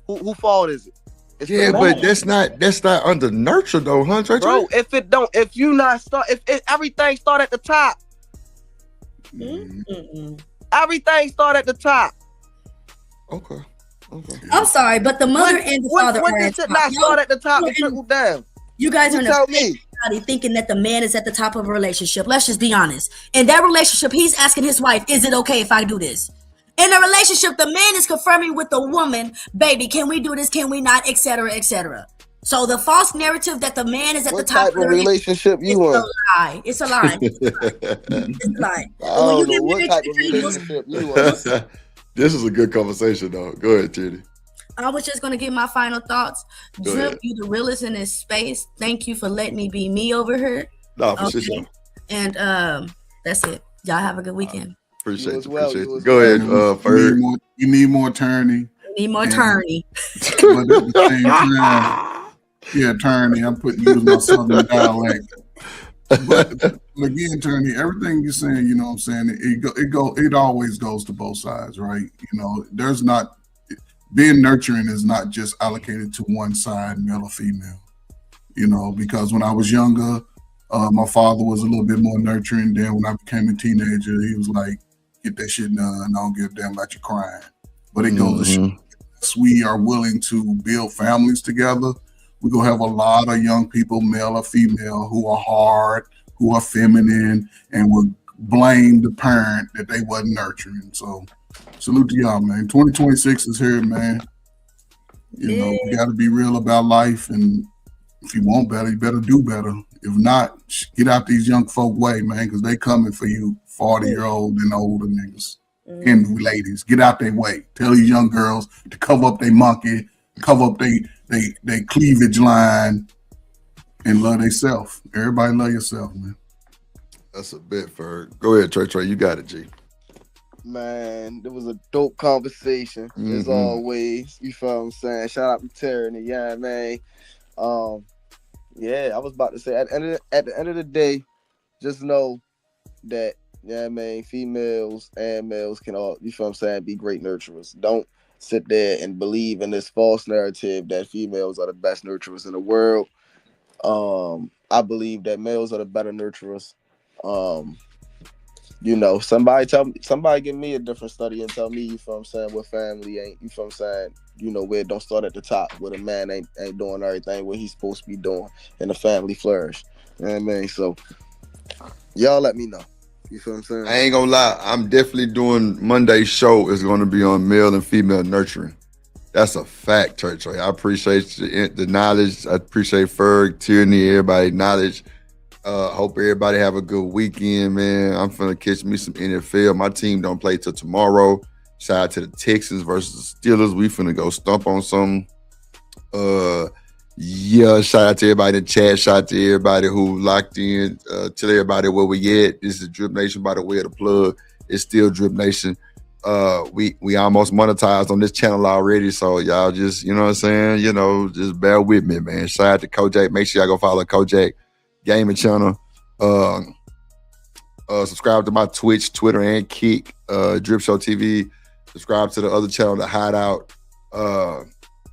who fault is it? It's but that's not under nurture though, huh, Trey? Bro, if everything start at the top. Everything start at the top. Okay. I'm sorry, but the mother and the father when are did at shit top. not start at the top and trickle down? You guys are in tell a mentality thinking that the man is at the top of a relationship. Let's just be honest. In that relationship, he's asking his wife, is it okay if I do this? In a relationship, the man is confirming with the woman, baby, can we do this? Can we not? Etc. Etc. So the false narrative that the man is at the top What type of relationship you in? It's a lie. It's a lie. I don't know what type of relationship you in. This is a good conversation, though. Go ahead, Titty. I was just gonna give my final thoughts. Go Drip, ahead. you the realest in this space. Thank you for letting me be me over here. Nah, for sure. And that's it. Y'all have a good weekend. Appreciate you. well, Appreciate you you. as Go well. ahead, Ferg. You need more attorney. Need more attorney. But at the same time, yeah, attorney. I'm putting you in my southern dialect. But again, attorney, everything you're saying, you know what I'm saying, it always goes to both sides, right? You know, there's not being nurturing is not just allocated to one side, male or female. You know, because when I was younger, my father was a little bit more nurturing. Then when I became a teenager, he was like, get that shit done. I don't give a damn about you crying. But it goes to show, if we are willing to build families together, we're going to have a lot of young people, male or female, who are hard, who are feminine, and will blame the parent that they wasn't nurturing. So salute to y'all, man. 2026 is here, man. You know, you got to be real about life. And if you want better, you better do better. If not, get out these young folk way, man, because they coming for you, 40-year-old and older niggas and ladies. Get out their way. Tell these young girls to cover up their monkey, cover up they cleavage line, and love themselves. Everybody love yourself, man. That's a bit, Ferg. Go ahead, Trey. You got it, G. Man, it was a dope conversation as always. You feel what I'm saying? Shout out to Tyranny, yeah, man. Yeah, I was about to say at the end of the day, just know that, yeah, man, females and males can all, you feel what I'm saying, be great nurturers. Don't sit there and believe in this false narrative that females are the best nurturers in the world. I believe that males are the better nurturers. You know, somebody give me a different study and tell me, you feel what I'm saying, what family ain't, you feel what I'm saying, you know, where it don't start at the top, where the man ain't doing everything what he's supposed to be doing, and the family flourish. You know what I mean? So y'all let me know. You feel what I'm saying? I ain't gonna lie. I'm definitely doing Monday's show is going to be on male and female nurturing. That's a fact, Trey. I appreciate the knowledge. I appreciate Ferg, Tierney, everybody knowledge. Hope everybody have a good weekend, man. I'm finna catch me some NFL. My team don't play till tomorrow. Shout out to the Texans versus the Steelers. We finna go stump on some. Yeah, shout out to everybody in the chat. Shout out to everybody who locked in. Tell everybody where we at. This is Drip Nation, by the way of the plug. It's still Drip Nation. We almost monetized on this channel already, so y'all just, you know what I'm saying? You know, just bear with me, man. Shout out to Kojak. Make sure y'all go follow Kojak Gaming channel. Subscribe to my Twitch, Twitter, and Kick, Drip Show TV. Subscribe to the other channel, The Hideout.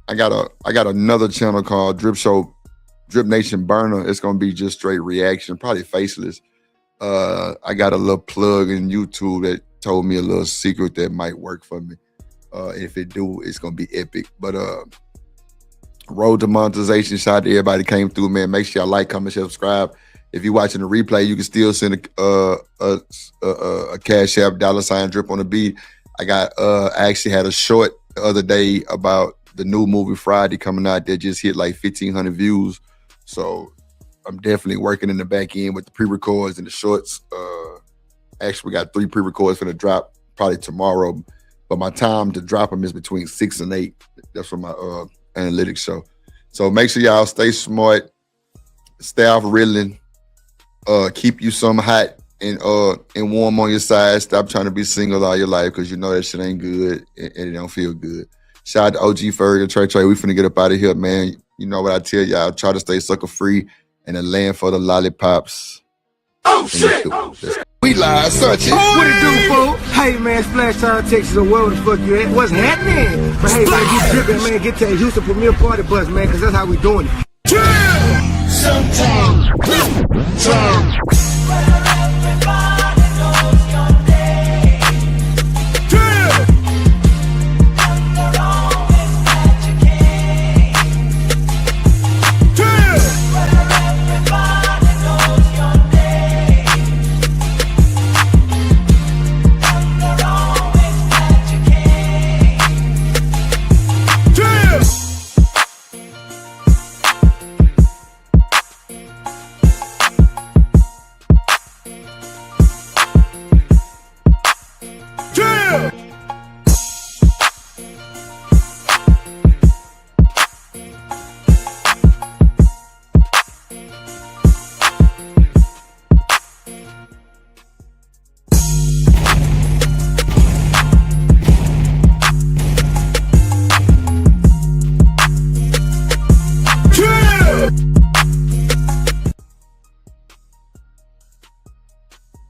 I got another channel called Drip Nation Burner. It's gonna be just straight reaction, probably faceless. I got a little plug in YouTube that told me a little secret that might work for me. If it do, it's gonna be epic. But road to monetization. Shout out to everybody that came through, man. Make sure y'all like, comment, share, subscribe. If you're watching the replay, you can still send a Cash App $ Drip on the beat. I actually had a short the other day about the new movie Friday coming out that just hit like 1,500 views. So I'm definitely working in the back end with the pre-records and the shorts. Actually, we got 3 pre-records for the drop probably tomorrow, but my time to drop them is between 6 and 8. That's for my analytics show. So make sure y'all stay smart, stay off reeling, keep you some hot and warm on your side. Stop trying to be single all your life because you know that shit ain't good and it don't feel good. Shout out to OG Ferg and Trey. We finna get up out of here, man. You know what I tell y'all. Try to stay sucker free and a land for the lollipops. Oh, shit! We live, such it. What it do, fool? Hey, man, Splash Town, Texas, or wherever the fuck you at. What's happening? But hey, man, get dripping, man. Get to the Houston Premier Party bus, man, because that's how we doing it. Sometimes.